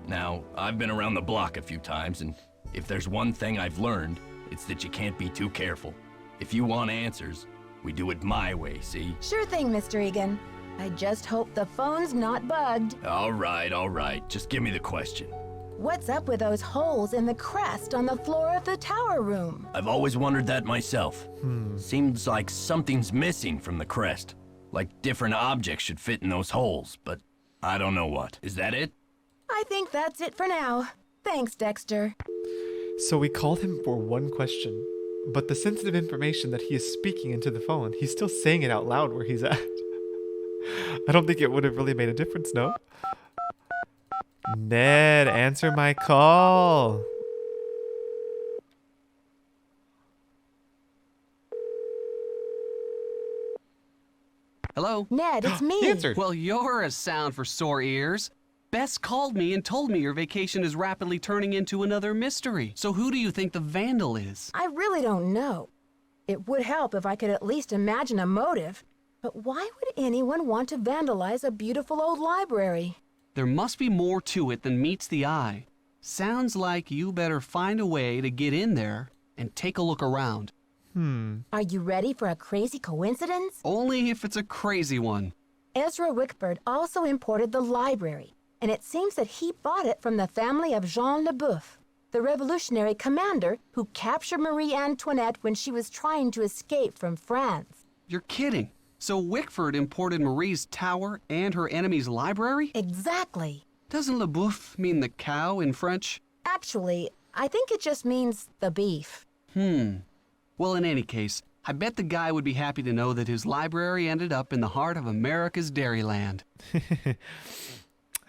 Now, I've been around the block a few times, and if there's one thing I've learned, it's that you can't be too careful. If you want answers, we do it my way, see? Sure thing, Mr. Egan. I just hope the phone's not bugged. All right. Just give me the question. What's up with those holes in the crest on the floor of the tower room? I've always wondered that myself. Seems like something's missing from the crest. Like different objects should fit in those holes, but I don't know what. Is that it? I think that's it for now. Thanks, Dexter. So we called him for one question, but the sensitive information that he is speaking into the phone, he's still saying it out loud where he's at. I don't think it would have really made a difference, no? Ned, answer my call. Hello? Ned, it's me. He answered. Well, you're a sound for sore ears. Bess called me and told me your vacation is rapidly turning into another mystery. So who do you think the vandal is? I really don't know. It would help if I could at least imagine a motive. But why would anyone want to vandalize a beautiful old library? There must be more to it than meets the eye. Sounds like you better find a way to get in there and take a look around. Are you ready for a crazy coincidence? Only if it's a crazy one. Ezra Wickford also imported the library, and it seems that he bought it from the family of Jean Leboeuf, the revolutionary commander who captured Marie Antoinette when she was trying to escape from France. You're kidding. So Wickford imported Marie's tower and her enemy's library? Exactly. Doesn't Leboeuf mean the cow in French? Actually, I think it just means the beef. Well, in any case, I bet the guy would be happy to know that his library ended up in the heart of America's Dairyland.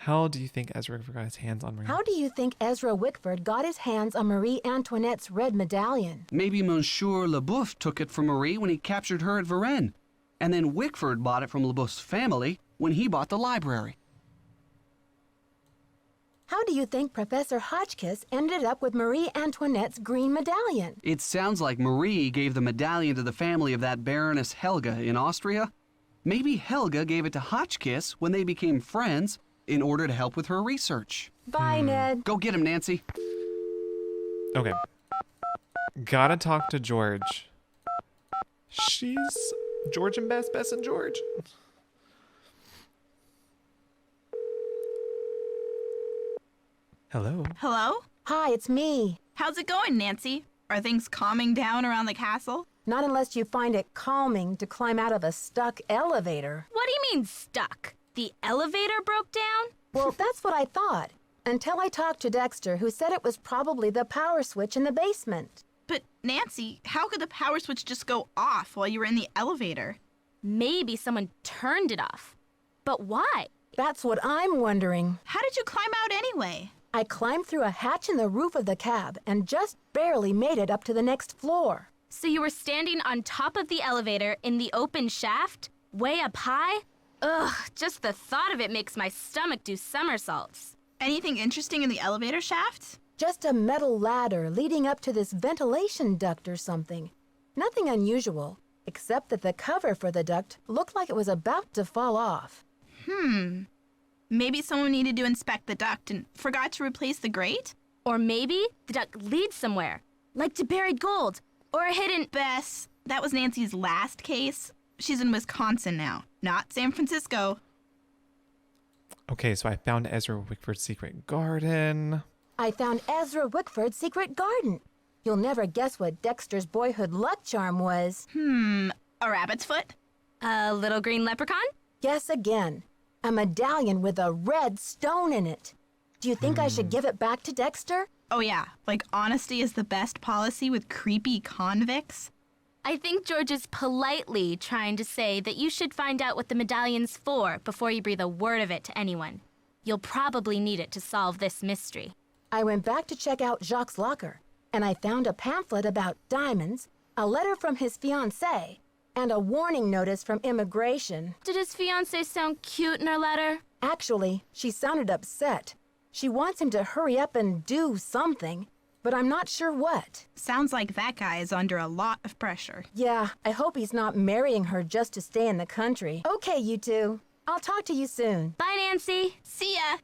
How do you think Ezra got his hands on Marie? How do you think Ezra Wickford got his hands on Marie Antoinette's red medallion? Maybe Monsieur Leboeuf took it from Marie when he captured her at Varennes. And then Wickford bought it from Leboeuf's family when he bought the library. How do you think Professor Hotchkiss ended up with Marie Antoinette's green medallion? It sounds like Marie gave the medallion to the family of that Baroness Helga in Austria. Maybe Helga gave it to Hotchkiss when they became friends in order to help with her research. Bye, Ned. Go get him, Nancy. Okay. Gotta talk to George. She's George and Bess, Bess and George. Hello. Hello? Hi, it's me. How's it going, Nancy? Are things calming down around the castle? Not unless you find it calming to climb out of a stuck elevator. What do you mean stuck? The elevator broke down? Well, that's what I thought. Until I talked to Dexter, who said it was probably the power switch in the basement. But, Nancy, how could the power switch just go off while you were in the elevator? Maybe someone turned it off. But why? That's what I'm wondering. How did you climb out anyway? I climbed through a hatch in the roof of the cab and just barely made it up to the next floor. So you were standing on top of the elevator in the open shaft? Way up high? Ugh, just the thought of it makes my stomach do somersaults. Anything interesting in the elevator shaft? Just a metal ladder leading up to this ventilation duct or something. Nothing unusual, except that the cover for the duct looked like it was about to fall off. Maybe someone needed to inspect the duct and forgot to replace the grate? Or maybe the duct leads somewhere, like to buried gold, or a hidden... Bess, that was Nancy's last case. She's in Wisconsin now, not San Francisco. Okay, so I found Ezra Wickford's secret garden. I found Ezra Wickford's secret garden. You'll never guess what Dexter's boyhood luck charm was. A rabbit's foot? A little green leprechaun? Guess again. A medallion with a red stone in it. Do you think I should give it back to Dexter? Oh yeah, like honesty is the best policy with creepy convicts? I think George is politely trying to say that you should find out what the medallion's for before you breathe a word of it to anyone. You'll probably need it to solve this mystery. I went back to check out Jacques' locker, and I found a pamphlet about diamonds, a letter from his fiancée, and a warning notice from immigration. Did his fiancée sound cute in her letter? Actually, she sounded upset. She wants him to hurry up and do something, but I'm not sure what. Sounds like that guy is under a lot of pressure. Yeah, I hope he's not marrying her just to stay in the country. Okay, you two. I'll talk to you soon. Bye, Nancy. See ya!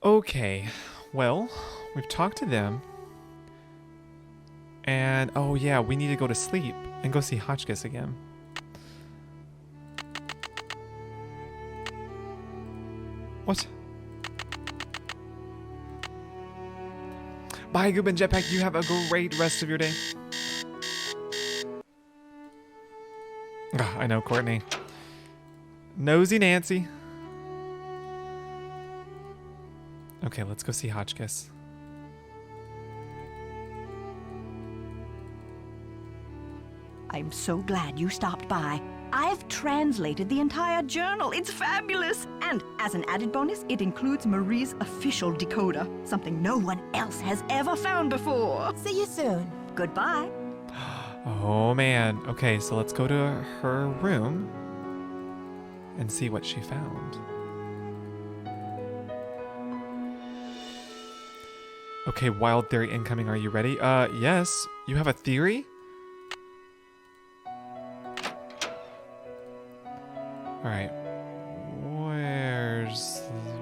Okay, well, we've talked to them. And, oh yeah, we need to go to sleep and go see Hotchkiss again. What? Bye, Goob and Jetpack. You have a great rest of your day. I know, Courtney. Nosy Nancy. Okay, let's go see Hotchkiss. I'm so glad you stopped by. I've translated the entire journal. It's fabulous. And as an added bonus, it includes Marie's official decoder, something no one else has ever found before. See you soon. Goodbye. Oh man. Okay, so let's go to her room and see what she found. Okay, wild theory incoming. Are you ready? Yes. You have a theory? Alright.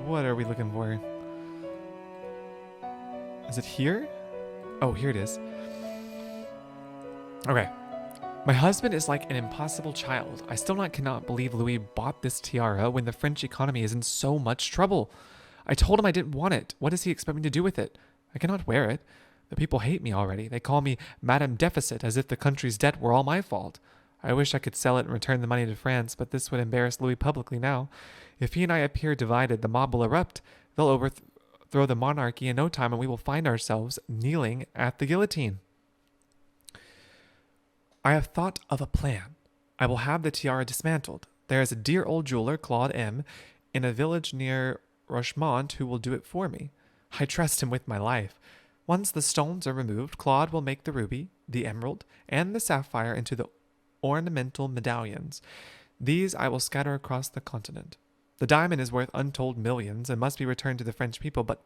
What are we looking for? Is it here? Oh, here it is. Okay. My husband is like an impossible child. I still cannot believe Louis bought this tiara when the French economy is in so much trouble. I told him I didn't want it. What does he expect me to do with it? I cannot wear it. The people hate me already. They call me Madame Deficit, as if the country's debt were all my fault. I wish I could sell it and return the money to France, but this would embarrass Louis publicly now. If he and I appear divided, the mob will erupt. They'll overthrow the monarchy in no time, and we will find ourselves kneeling at the guillotine. I have thought of a plan. I will have the tiara dismantled. There is a dear old jeweler, Claude M., in a village near Rochemont who will do it for me. I trust him with my life. Once the stones are removed, Claude will make the ruby, the emerald, and the sapphire into the ornamental medallions. These I will scatter across the continent. The diamond is worth untold millions and must be returned to the French people, but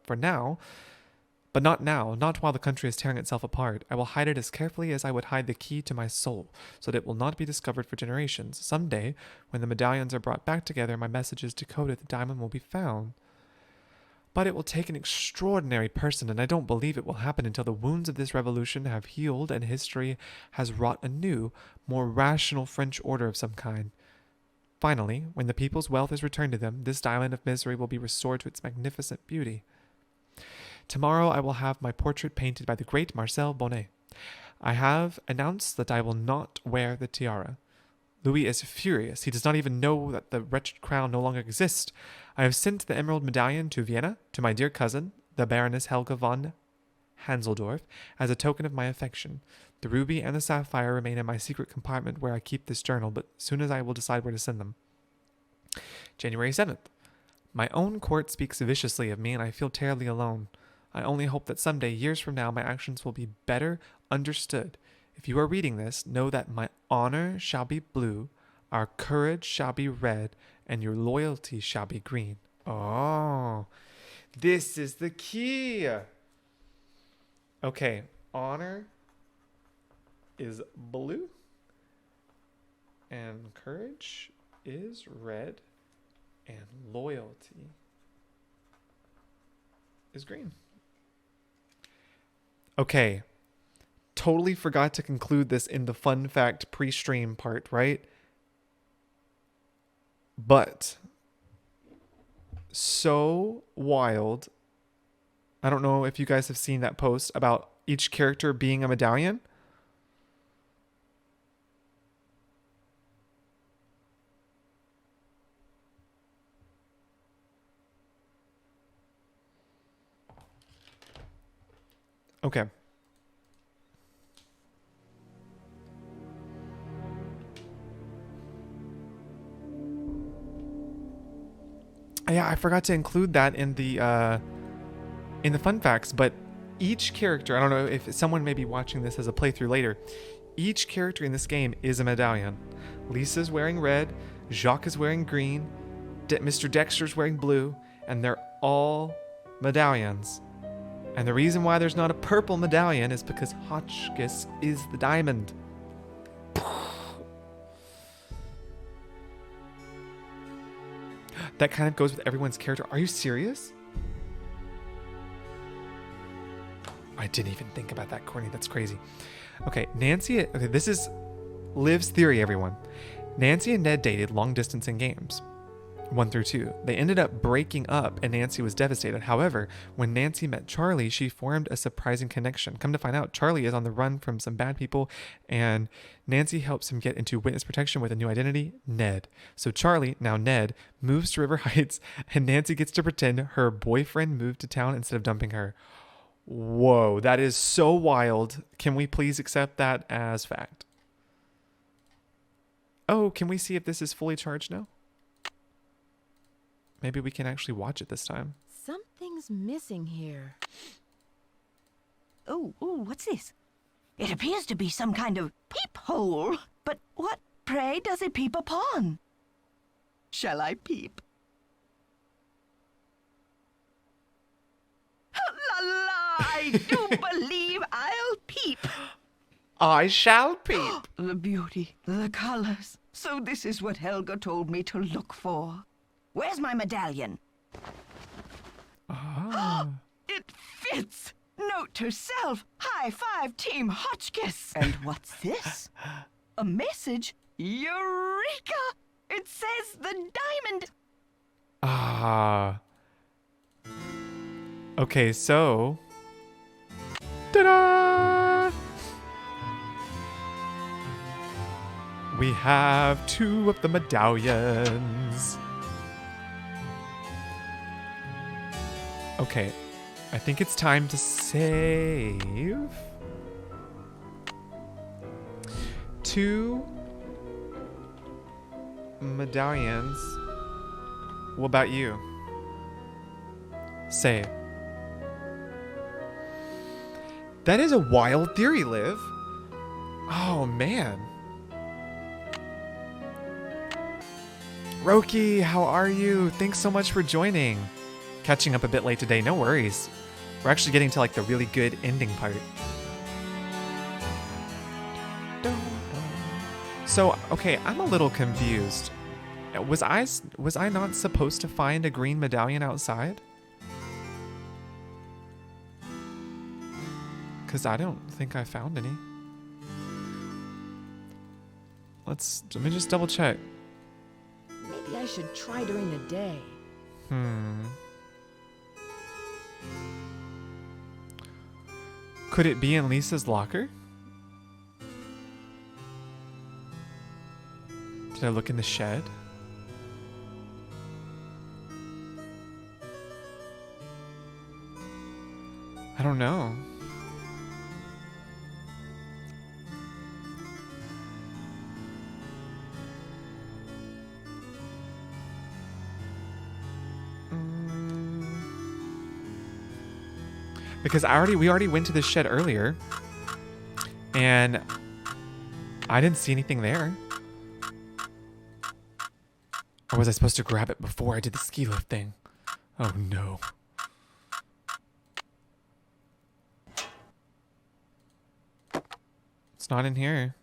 not now, not while the country is tearing itself apart. I will hide it as carefully as I would hide the key to my soul, so that it will not be discovered for generations. Someday, when the medallions are brought back together and my message is decoded, the diamond will be found. But it will take an extraordinary person, and I don't believe it will happen until the wounds of this revolution have healed and history has wrought a new, more rational French order of some kind. Finally, when the people's wealth is returned to them, this diamond of misery will be restored to its magnificent beauty. Tomorrow I will have my portrait painted by the great Marcel Bonnet. I have announced that I will not wear the tiara. Louis is furious. He does not even know that the wretched crown no longer exists. I have sent the emerald medallion to Vienna, to my dear cousin, the Baroness Helga von Hanselsdorf, as a token of my affection. The ruby and the sapphire remain in my secret compartment where I keep this journal, but soon as I will decide where to send them. January 7th. My own court speaks viciously of me, and I feel terribly alone. I only hope that someday, years from now, my actions will be better understood. If you are reading this, know that my honor shall be blue, our courage shall be red, and your loyalty shall be green. Oh, this is the key. Okay, honor is blue, and courage is red, and loyalty is green. Okay, totally forgot to conclude this in the fun fact pre-stream part, right? But so wild. I don't know if you guys have seen that post about each character being a medallion. Okay. Yeah, I forgot to include that in the fun facts, but each character, I don't know if someone may be watching this as a playthrough later, each character in this game is a medallion. Lisa's wearing red, Jacques is wearing green, Mr. Dexter's wearing blue, and they're all medallions. And the reason why there's not a purple medallion is because Hotchkiss is the diamond. That kind of goes with everyone's character. Are you serious? I didn't even think about that, Courtney. That's crazy. Okay, Nancy. Okay, this is Liv's theory, everyone. Nancy and Ned dated long distance in games 1 through 2. They ended up breaking up and Nancy was devastated. However, when Nancy met Charlie, she formed a surprising connection. Come to find out, Charlie is on the run from some bad people and Nancy helps him get into witness protection with a new identity, Ned. So Charlie, now Ned, moves to River Heights and Nancy gets to pretend her boyfriend moved to town instead of dumping her. Whoa, that is so wild. Can we please accept that as fact? Oh, can we see if this is fully charged now? Maybe we can actually watch it this time. Something's missing here. Oh, what's this? It appears to be some kind of peephole. But what, pray, does it peep upon? Shall I peep? La la, I do believe I'll peep. I shall peep. The beauty, the colors. So this is what Helga told me to look for. Where's my medallion? Ah. It fits! Note to self, high five Team Hotchkiss. And what's this? A message? Eureka! It says the diamond. Ah. Okay, so. Ta-da! We have 2 of the medallions. Okay, I think it's time to save 2 medallions What about you? Say it. That is a wild theory, Liv. Oh, man. Roki, how are you? Thanks so much for joining. Catching up a bit late today, no worries. We're actually getting to like the really good ending part. So, okay, I'm a little confused. Was I not supposed to find a green medallion outside? Because I don't think I found any. Let me just double check. Maybe I should try during the day. Could it be in Lisa's locker? Did I look in the shed? I don't know. Because we already went to the shed earlier, and I didn't see anything there. Or was I supposed to grab it before I did the ski lift thing? Oh no. It's not in here.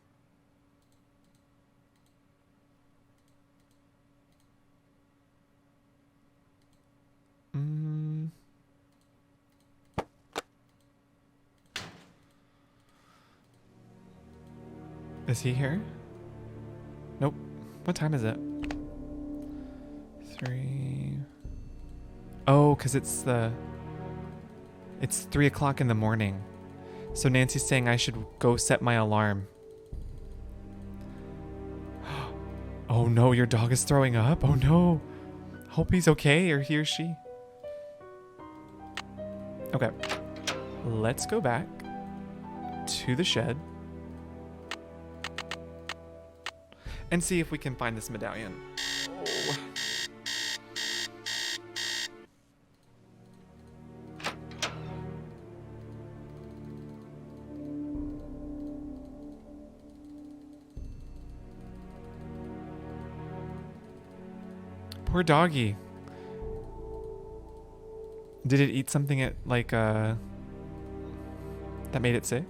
Is he here? Nope. What time is it? 3. Oh, because it's 3 o'clock in the morning. So Nancy's saying I should go set my alarm. Oh no, your dog is throwing up? Oh no. Hope he's okay, or he or she. Okay. Let's go back to the shed and see if we can find this medallion. Oh. Poor doggy. Did it eat something that made it sick?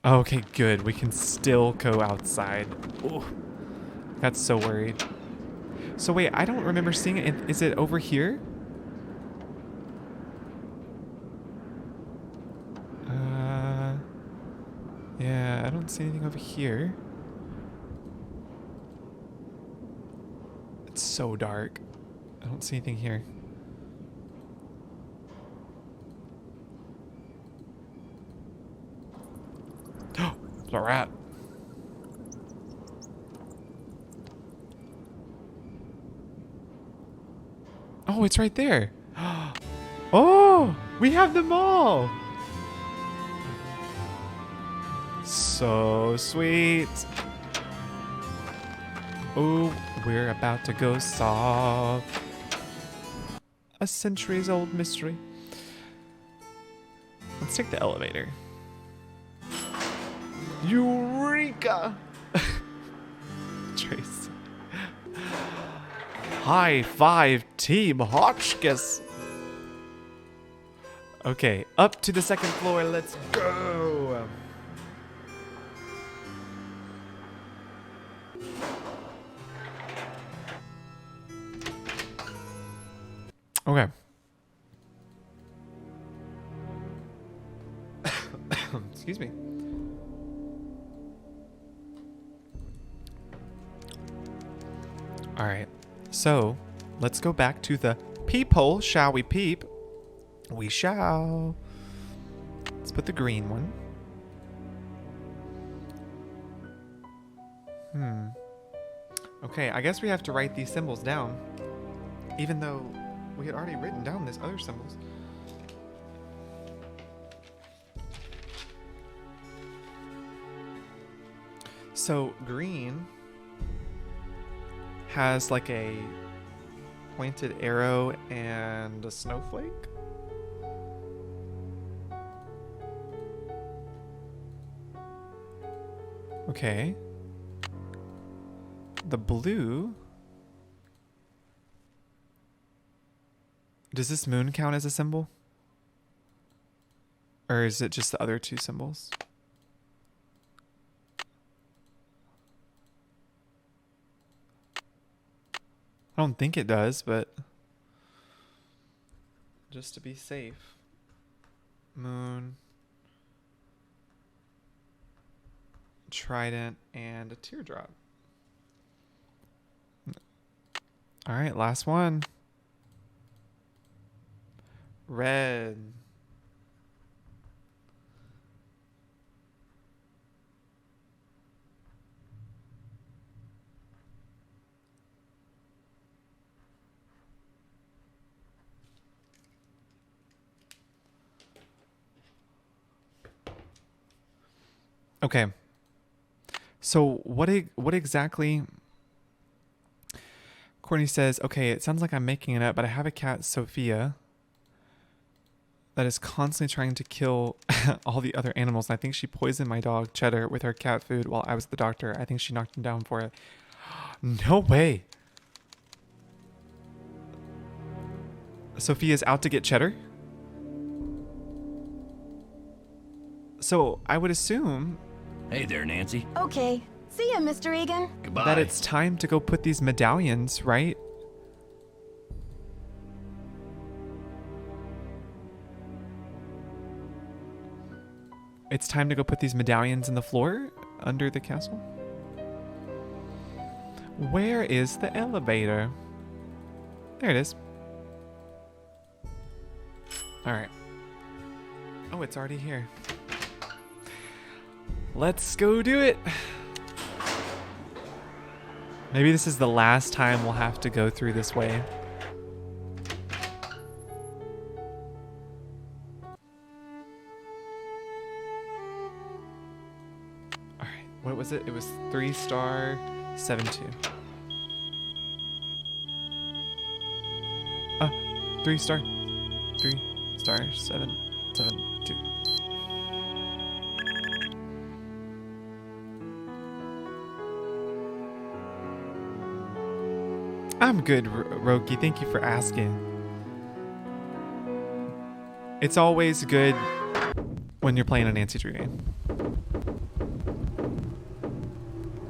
Oh, okay, good. We can still go outside. Oh, got so worried. So wait, I don't remember seeing it. Is it over here? Yeah, I don't see anything over here. It's so dark. I don't see anything here. The rat. Oh, it's right there. Oh, we have them all. So sweet. Oh, we're about to go solve a centuries-old mystery. Let's take the elevator. Eureka! Trace. High five, Team Hotchkiss. Okay, up to the second floor. Let's go. Okay. Excuse me. All right. So, let's go back to the peephole. Shall we peep? We shall. Let's put the green one. Okay, I guess we have to write these symbols down. Even though we had already written down these other symbols. So, green has like a pointed arrow and a snowflake. Okay. The blue. Does this moon count as a symbol? Or is it just the other two symbols? I don't think it does, but just to be safe. Moon, trident, and a teardrop. All right, last one. Red. Okay. So what exactly? Courtney says, okay, it sounds like I'm making it up, but I have a cat, Sophia, that is constantly trying to kill all the other animals. And I think she poisoned my dog, Cheddar, with her cat food while I was at the doctor. I think she knocked him down for it. No way. Sophia's out to get Cheddar? So I would assume... Hey there, Nancy. Okay. See ya, Mr. Egan. Goodbye. That it's time to go put these medallions, right? It's time to go put these medallions in the floor under the castle. Where is the elevator? There it is. All right. Oh, it's already here. Let's go do it. Maybe this is the last time we'll have to go through this way. All right, what was it? It was 3-star 7-2. 3-star 7-7-2. I'm good, Roki. Thank you for asking. It's always good when you're playing a Nancy Drew game.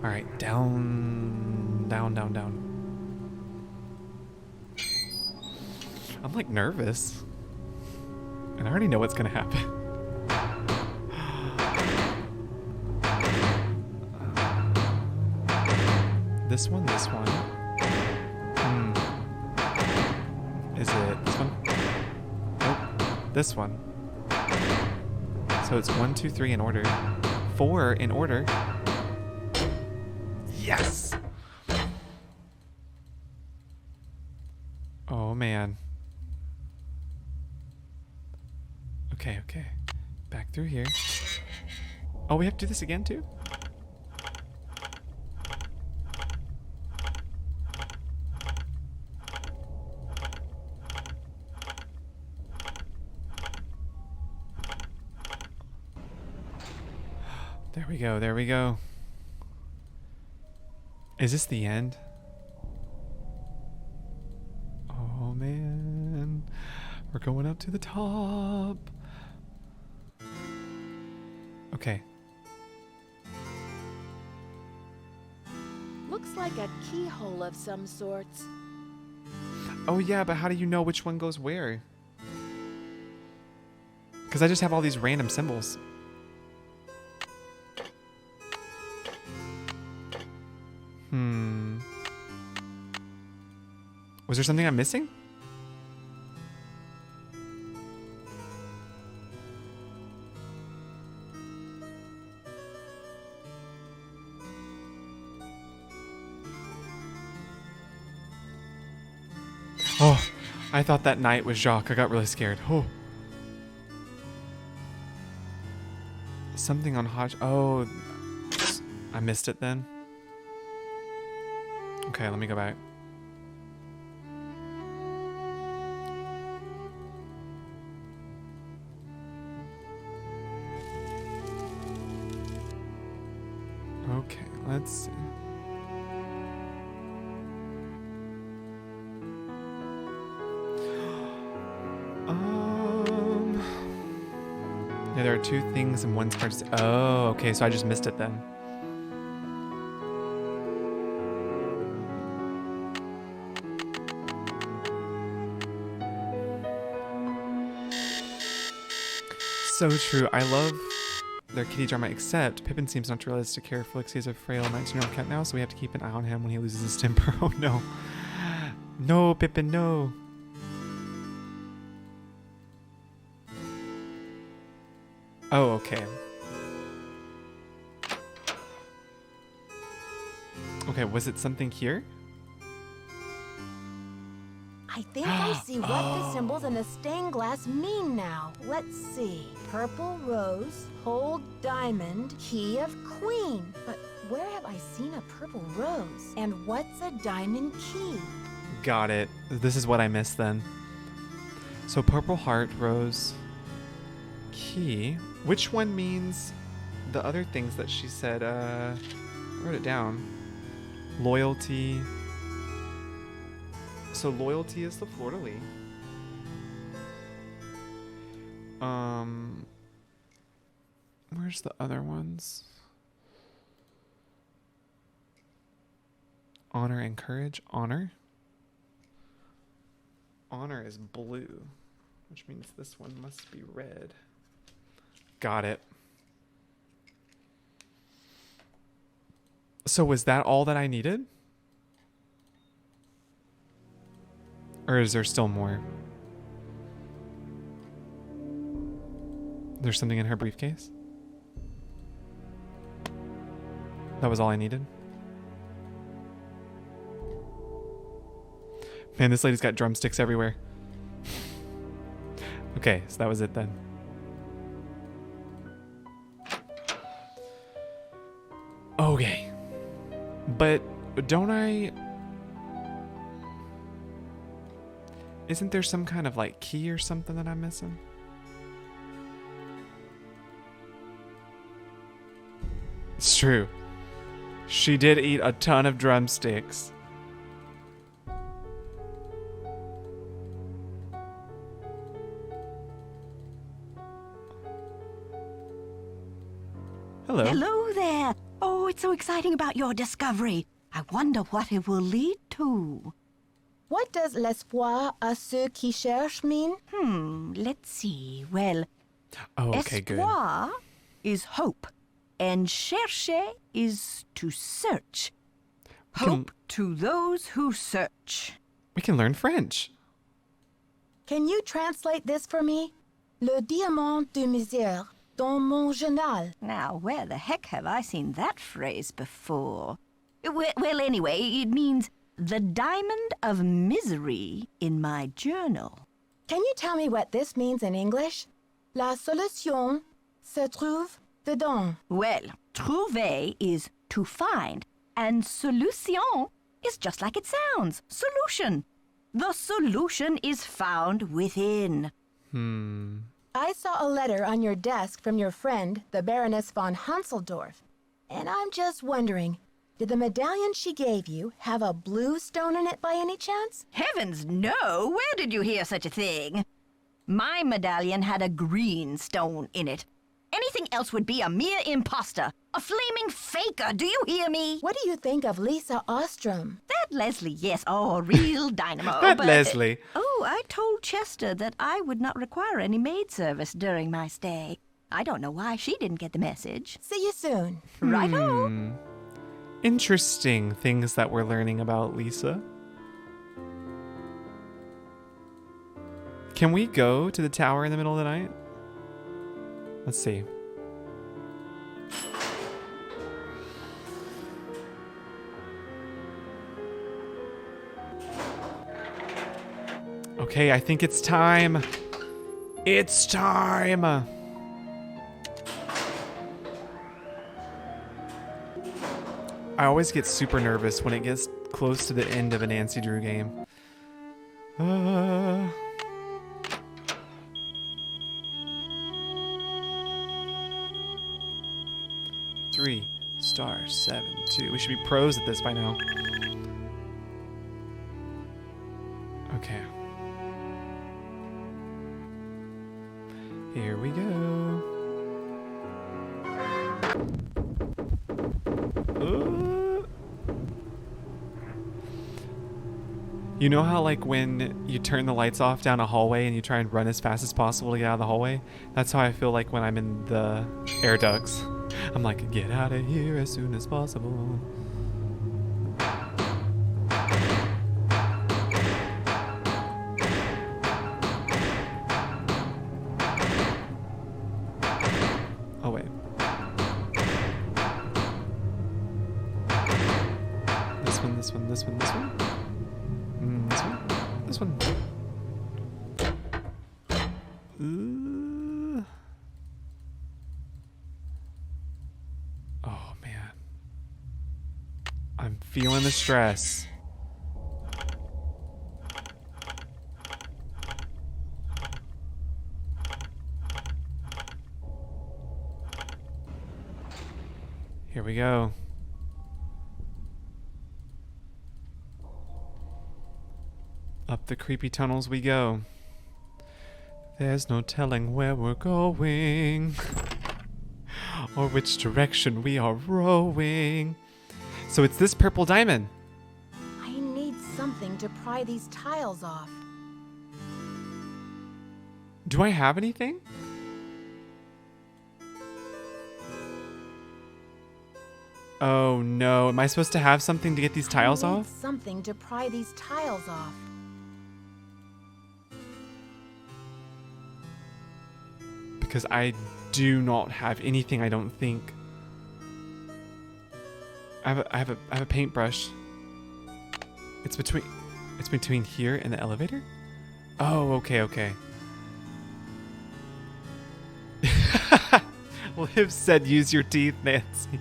All right, down, down, down, down. I'm like nervous. And I already know what's gonna happen. This one, this one. Is it this one? Nope. This one. So it's 1, 2, 3 in order. 4 in order. Yes! Oh, man. Okay, okay. Back through here. Oh, we have to do this again, too? There we go, there we go. Is this the end? Oh man, we're going up to the top. Okay. Looks like a keyhole of some sorts. Oh yeah, but how do you know which one goes where? Because I just have all these random symbols. Was there something I'm missing? Oh, I thought that knight was Jacques. I got really scared. Oh. Something on Hodge. Oh, I missed it then. Okay, let me go back. Let's see. Yeah, there are two things and one's hard to say. Oh, okay, so I just missed it then. So true. I love their kitty drama, except Pippin seems not to realize to care for Felix. He's a frail 19-year-old cat now, so we have to keep an eye on him when he loses his temper. Oh no. No, Pippin, no. Oh, okay. Okay, was it something here? I think I see what the symbols in the stained glass mean now. Let's see. Purple rose, whole diamond, key of queen. But where have I seen a purple rose? And what's a diamond key? Got it. This is what I missed then. So purple heart, rose, key. Which one means the other things that she said? I wrote it down. Loyalty. So loyalty is the fleur-de-lis. Where's the other ones? Honor and courage. Honor. Honor is blue, which means this one must be red. Got it. So was that all that I needed? Or is there still more? There's something in her briefcase? That was all I needed? Man, this lady's got drumsticks everywhere. Okay, so that was it then. Okay. But don't I... Isn't there some kind of like key or something that I'm missing? It's true. She did eat a ton of drumsticks. Hello. Hello there. Oh, it's so exciting about your discovery. I wonder what it will lead to. What does l'espoir à ceux qui cherchent mean? Let's see. Well, Oh, okay, good. espoir is hope, and chercher is to search. Hope to those who search. We can learn French. Can you translate this for me? Le diamant de misère dans mon journal. Now, where the heck have I seen that phrase before? Well, anyway, it means the diamond of misery in my journal. Can you tell me what this means in English? La solution se trouve dedans. Well, trouver is to find, and solution is just like it sounds, solution. The solution is found within. I saw a letter on your desk from your friend, the Baroness von Hanseldorf. And I'm just wondering, did the medallion she gave you have a blue stone in it by any chance? Heavens, no! Where did you hear such a thing? My medallion had a green stone in it. Anything else would be a mere imposter, a flaming faker, do you hear me? What do you think of Lisa Ostrom? That Leslie, yes, oh, real dynamo. That but, Leslie. Oh, I told Chester that I would not require any maid service during my stay. I don't know why she didn't get the message. See you soon. Righto. Interesting things that we're learning about Lisa. Can we go to the tower in the middle of the night? Let's see. Okay, I think it's time. It's time. I always get super nervous when it gets close to the end of a Nancy Drew game. 3, *72. We should be pros at this by now. Okay. Here we go. You know how like when you turn the lights off down a hallway and you try and run as fast as possible to get out of the hallway? That's how I feel like when I'm in the air ducts. I'm like, get out of here as soon as possible. Oh wait. This one, this one, this one, this one. This one. Oh man. I'm feeling the stress. Here we go. Up the creepy tunnels we go. There's no telling where we're going or which direction we are rowing. So it's this purple diamond. I need something to pry these tiles off. Do I have anything? Oh no, am I supposed to have something to get these tiles I need off? something to pry these tiles off. Because I do not have anything, I don't think. I have a paintbrush. It's between here and the elevator? Oh, okay. Liv said use your teeth, Nancy.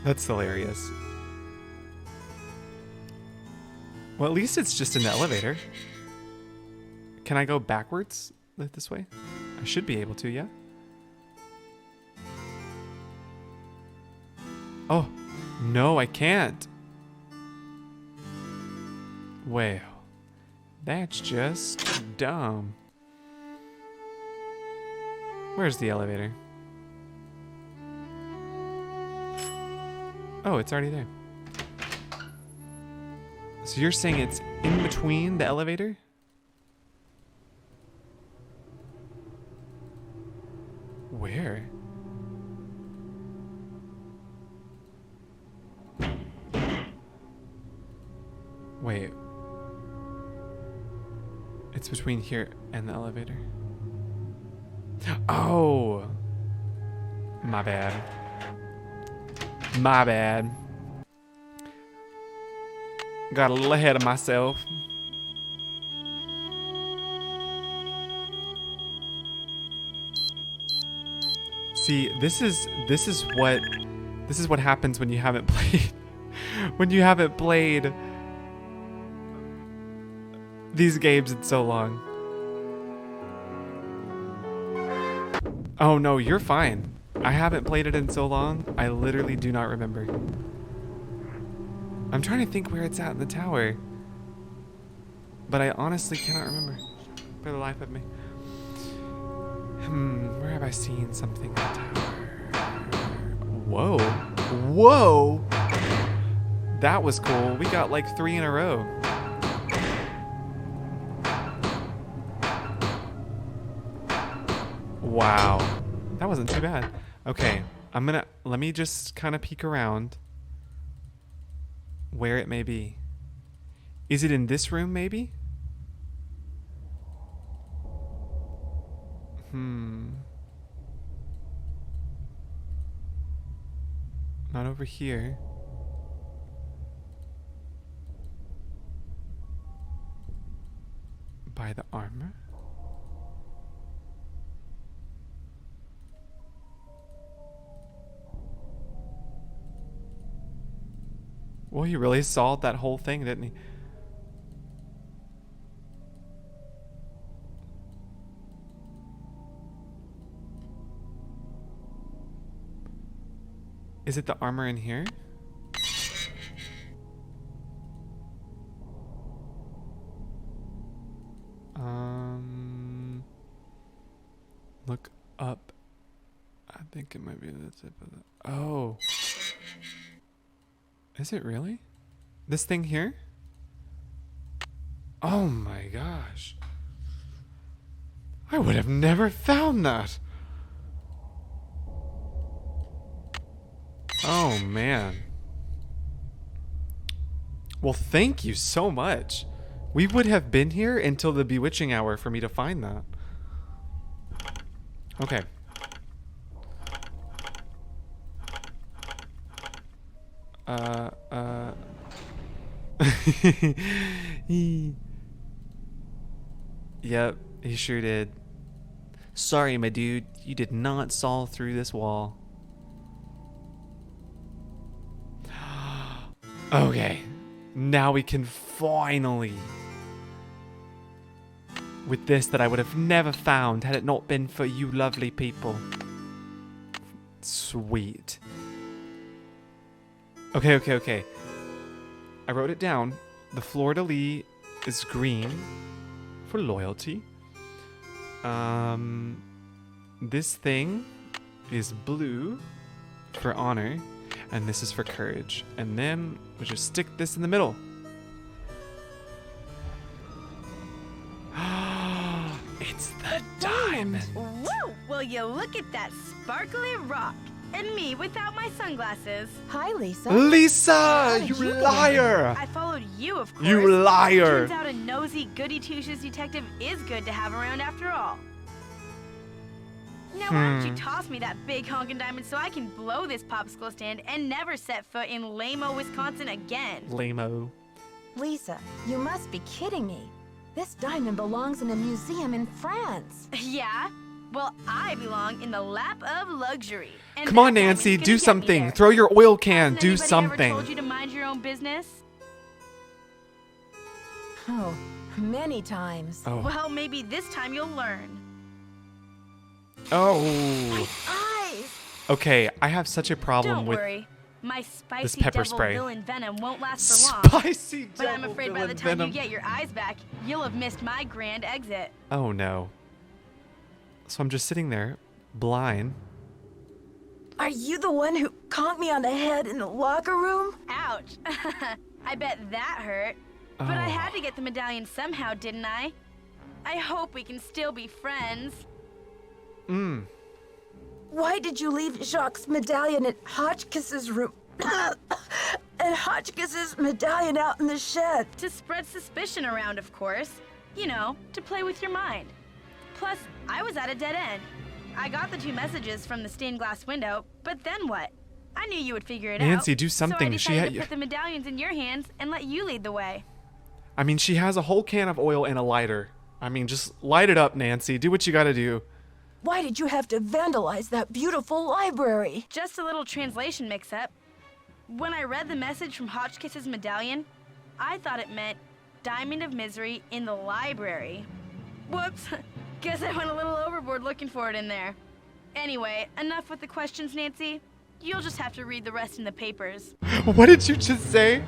That's hilarious. Well, at least it's just an elevator. Can I go backwards this way? I should be able to, yeah? Oh, no, I can't. Well, that's just dumb. Where's the elevator? Oh, it's already there. So you're saying it's in between the elevator? Where? Wait. It's between here and the elevator. Oh! My bad. My bad. Got a little ahead of myself. See, this is what happens when you haven't played these games in so long. Oh no, you're fine. I haven't played it in so long, I literally do not remember. I'm trying to think where it's at in the tower, but I honestly cannot remember for the life of me. Where have I seen something in the tower? Whoa. Whoa! That was cool. We got like 3 in a row. Wow. That wasn't too bad. Okay, let me just kind of peek around where it may be. Is it in this room maybe? Not over here. By the armor? Well, he really solved that whole thing, didn't he? Is it the armor in here? Look up. I think it might be the tip of the... Oh. Is it really? This thing here? Oh my gosh. I would have never found that. Oh man. Well, thank you so much. We would have been here until the bewitching hour for me to find that. Okay. Yep, he sure did. Sorry, my dude, you did not saw through this wall. Okay, now we can finally... With this that I would have never found had it not been for you lovely people. Sweet. Okay. I wrote it down. The fleur-de-lis is green for loyalty. This thing is blue for honor. And this is for courage. And then we just stick this in the middle. It's the diamond. Woo! Will you look at that sparkly rock? And me without my sunglasses. Hi, Lisa. Lisa, you liar! I followed you, of course. You liar! Turns out a nosy, goody-two-shoes detective is good to have around after all. Now, why don't you toss me that big honkin' diamond so I can blow this popsicle stand and never set foot in Lamo, Wisconsin again? Lame-o. Lisa, you must be kidding me. This diamond belongs in a museum in France. Yeah? Well, I belong in the lap of luxury. And Come on, that Nancy, diamond's do gonna get me something. there. Throw your oil can. Hasn't Do anybody something. ever told you to mind your own business? Oh, many times. Oh. Well, maybe this time you'll learn. Oh. Eyes! Okay, I have such a problem Don't with worry. My spicy this pepper devil spray. villain venom won't last for long. Spicy But I'm devil afraid by villain the time venom. you get your eyes back, you'll have missed my grand exit. Oh no. So I'm just sitting there, blind. Are you the one who conked me on the head in the locker room? Ouch. I bet that hurt. But I had to get the medallion somehow, didn't I? I hope we can still be friends. Why did you leave Jacques' medallion at Hotchkiss's room? And Hotchkiss's medallion out in the shed? To spread suspicion around, of course. You know, to play with your mind. Plus, I was at a dead end. I got the 2 messages from the stained glass window, but then what? I knew you would figure it out. Nancy, do something. So I decided to put the medallions in your hands and let you lead the way. I mean, she has a whole can of oil and a lighter. I mean, just light it up, Nancy. Do what you gotta do. Why did you have to vandalize that beautiful library? Just a little translation mix-up. When I read the message from Hotchkiss's medallion, I thought it meant Diamond of Misery in the library. Whoops. Guess I went a little overboard looking for it in there. Anyway, enough with the questions, Nancy. You'll just have to read the rest in the papers. What did you just say?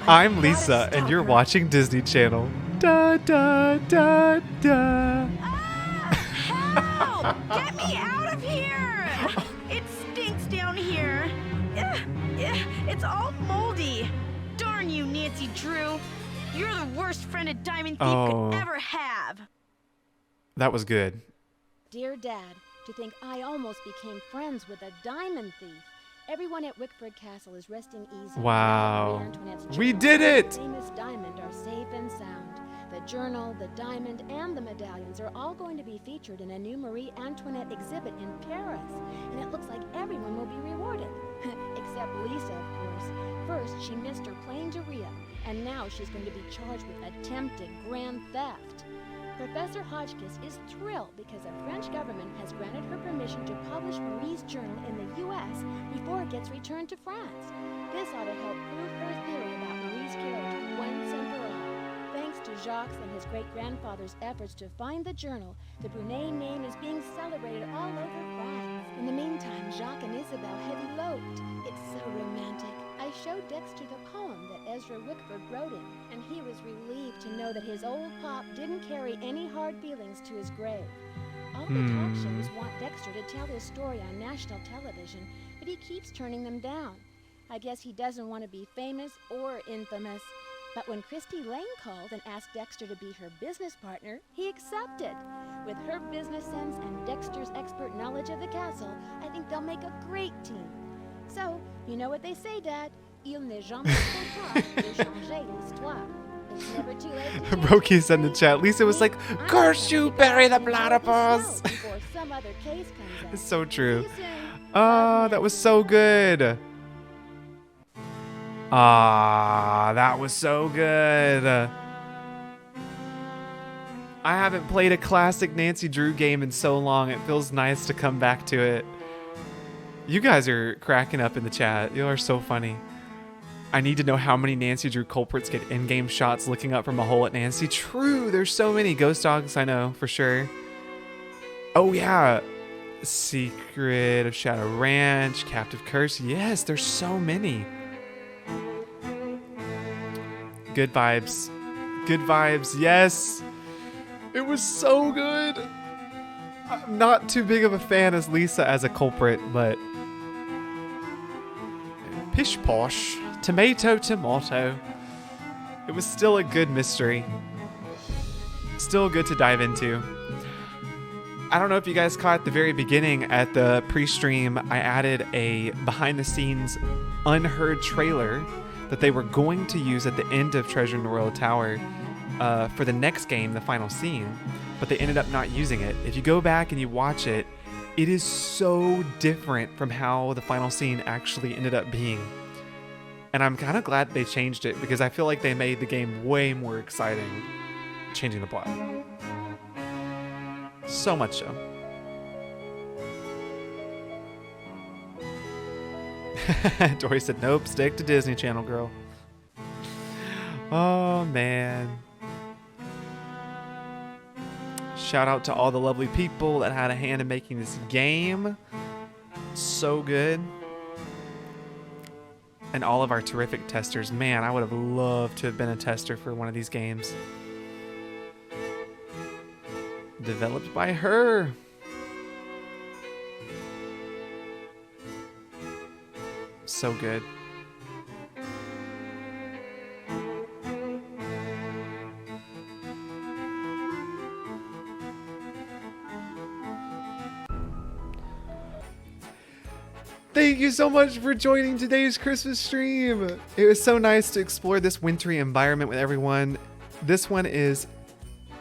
I'm Lisa, and you're watching Disney Channel. Da da da da. Help! Get me out of here! It stinks down here. It's all moldy. Darn you, Nancy Drew. You're the worst friend a diamond thief could ever have. That was good. Dear Dad, to think I almost became friends with a diamond thief. Everyone at Wickford Castle is resting easy. Wow. Marie Antoinette's We journal did and it! the famous diamond are safe and sound. The journal, the diamond, and the medallions are all going to be featured in a new Marie Antoinette exhibit in Paris. And it looks like everyone will be rewarded. Except Lisa, of course. First, she missed her plane to Rio, and now she's going to be charged with attempted grand theft. Professor Hotchkiss is thrilled because the French government has granted her permission to publish Marie's journal in the U.S. before it gets returned to France. This ought to help prove her theory about Marie's character once and for all. Thanks to Jacques and his great-grandfather's efforts to find the journal, the Brunet name is being celebrated all over France. In the meantime, Jacques and Isabel have eloped. It's so romantic. I showed Dexter the poem that Ezra Wickford wrote him, and he was relieved to know that his old pop didn't carry any hard feelings to his grave. All the talk shows want Dexter to tell his story on national television, but he keeps turning them down. I guess he doesn't want to be famous or infamous. But when Christy Lane called and asked Dexter to be her business partner, he accepted. With her business sense and Dexter's expert knowledge of the castle, I think they'll make a great team. So, you know what they say, Dad? Il n'est jamais trop tard de changer l'histoire. It's never too late to change. Roki said in the chat, Lisa was like, curse you, Barry the Platypus. Before some other case comes up. It's so true. See you soon. Ah, that was so good. Ah, that was so good. I haven't played a classic Nancy Drew game in so long. It feels nice to come back to it. You guys are cracking up in the chat. You are so funny. I need to know how many Nancy Drew culprits get in-game shots looking up from a hole at Nancy. True, there's so many. Ghost Dogs, I know, for sure. Oh, yeah. Secret of Shadow Ranch, Captive Curse. Yes, there's so many. Good vibes. Good vibes. Yes. It was so good. I'm not too big of a fan as Lisa as a culprit, but pish posh. Tomato, tomato. It was still a good mystery. Still good to dive into. I don't know if you guys caught at the very beginning at the pre-stream, I added a behind-the-scenes unheard trailer that they were going to use at the end of Treasure in the Royal Tower for the next game, the final scene, but they ended up not using it. If you go back and you watch it, it is so different from how the final scene actually ended up being. And I'm kind of glad they changed it because I feel like they made the game way more exciting, changing the plot. So much so. Dory said, nope, stick to Disney Channel, girl. Oh, man. Shout out to all the lovely people that had a hand in making this game. So good. And all of our terrific testers. Man, I would have loved to have been a tester for one of these games. Developed by her. So good. Thank you so much for joining today's Christmas stream. It was so nice to explore this wintry environment with everyone. This one is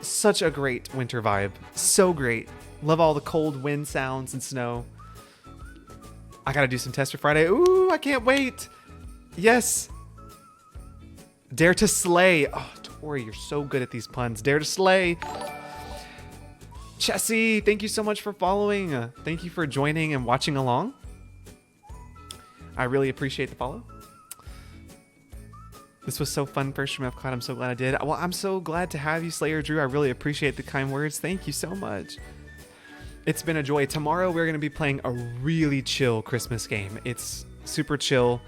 such a great winter vibe. So great. Love all the cold wind sounds and snow. I gotta do some Tester Friday. Ooh, I can't wait. Yes. Dare to slay. Oh, Tori, you're so good at these puns. Dare to slay. Chessie, thank you so much for following. Thank you for joining and watching along. I really appreciate the follow. This was so fun first stream Epcot. I'm so glad I did. Well, I'm so glad to have you, Slayer Drew. I really appreciate the kind words. Thank you so much. It's been a joy. Tomorrow we're going to be playing a really chill Christmas game. It's super chill.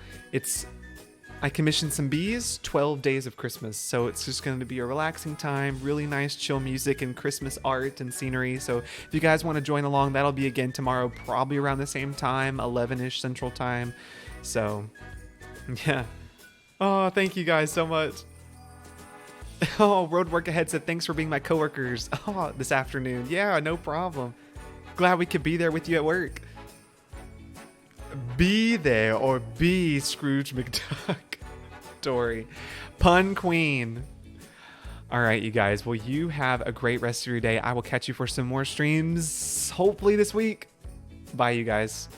I commissioned some bees, 12 Days of Christmas. So it's just going to be a relaxing time, really nice chill music and Christmas art and scenery. So if you guys want to join along, that'll be again tomorrow, probably around the same time, 11-ish Central Time. So yeah. Oh, thank you guys so much. Oh, Road Work Ahead said, thanks for being my coworkers. Oh, this afternoon. Yeah, no problem. Glad we could be there with you at work. Be there or be Scrooge McDuck. Dory. Pun Queen. All right, you guys. Well, you have a great rest of your day. I will catch you for some more streams, hopefully this week. Bye, you guys.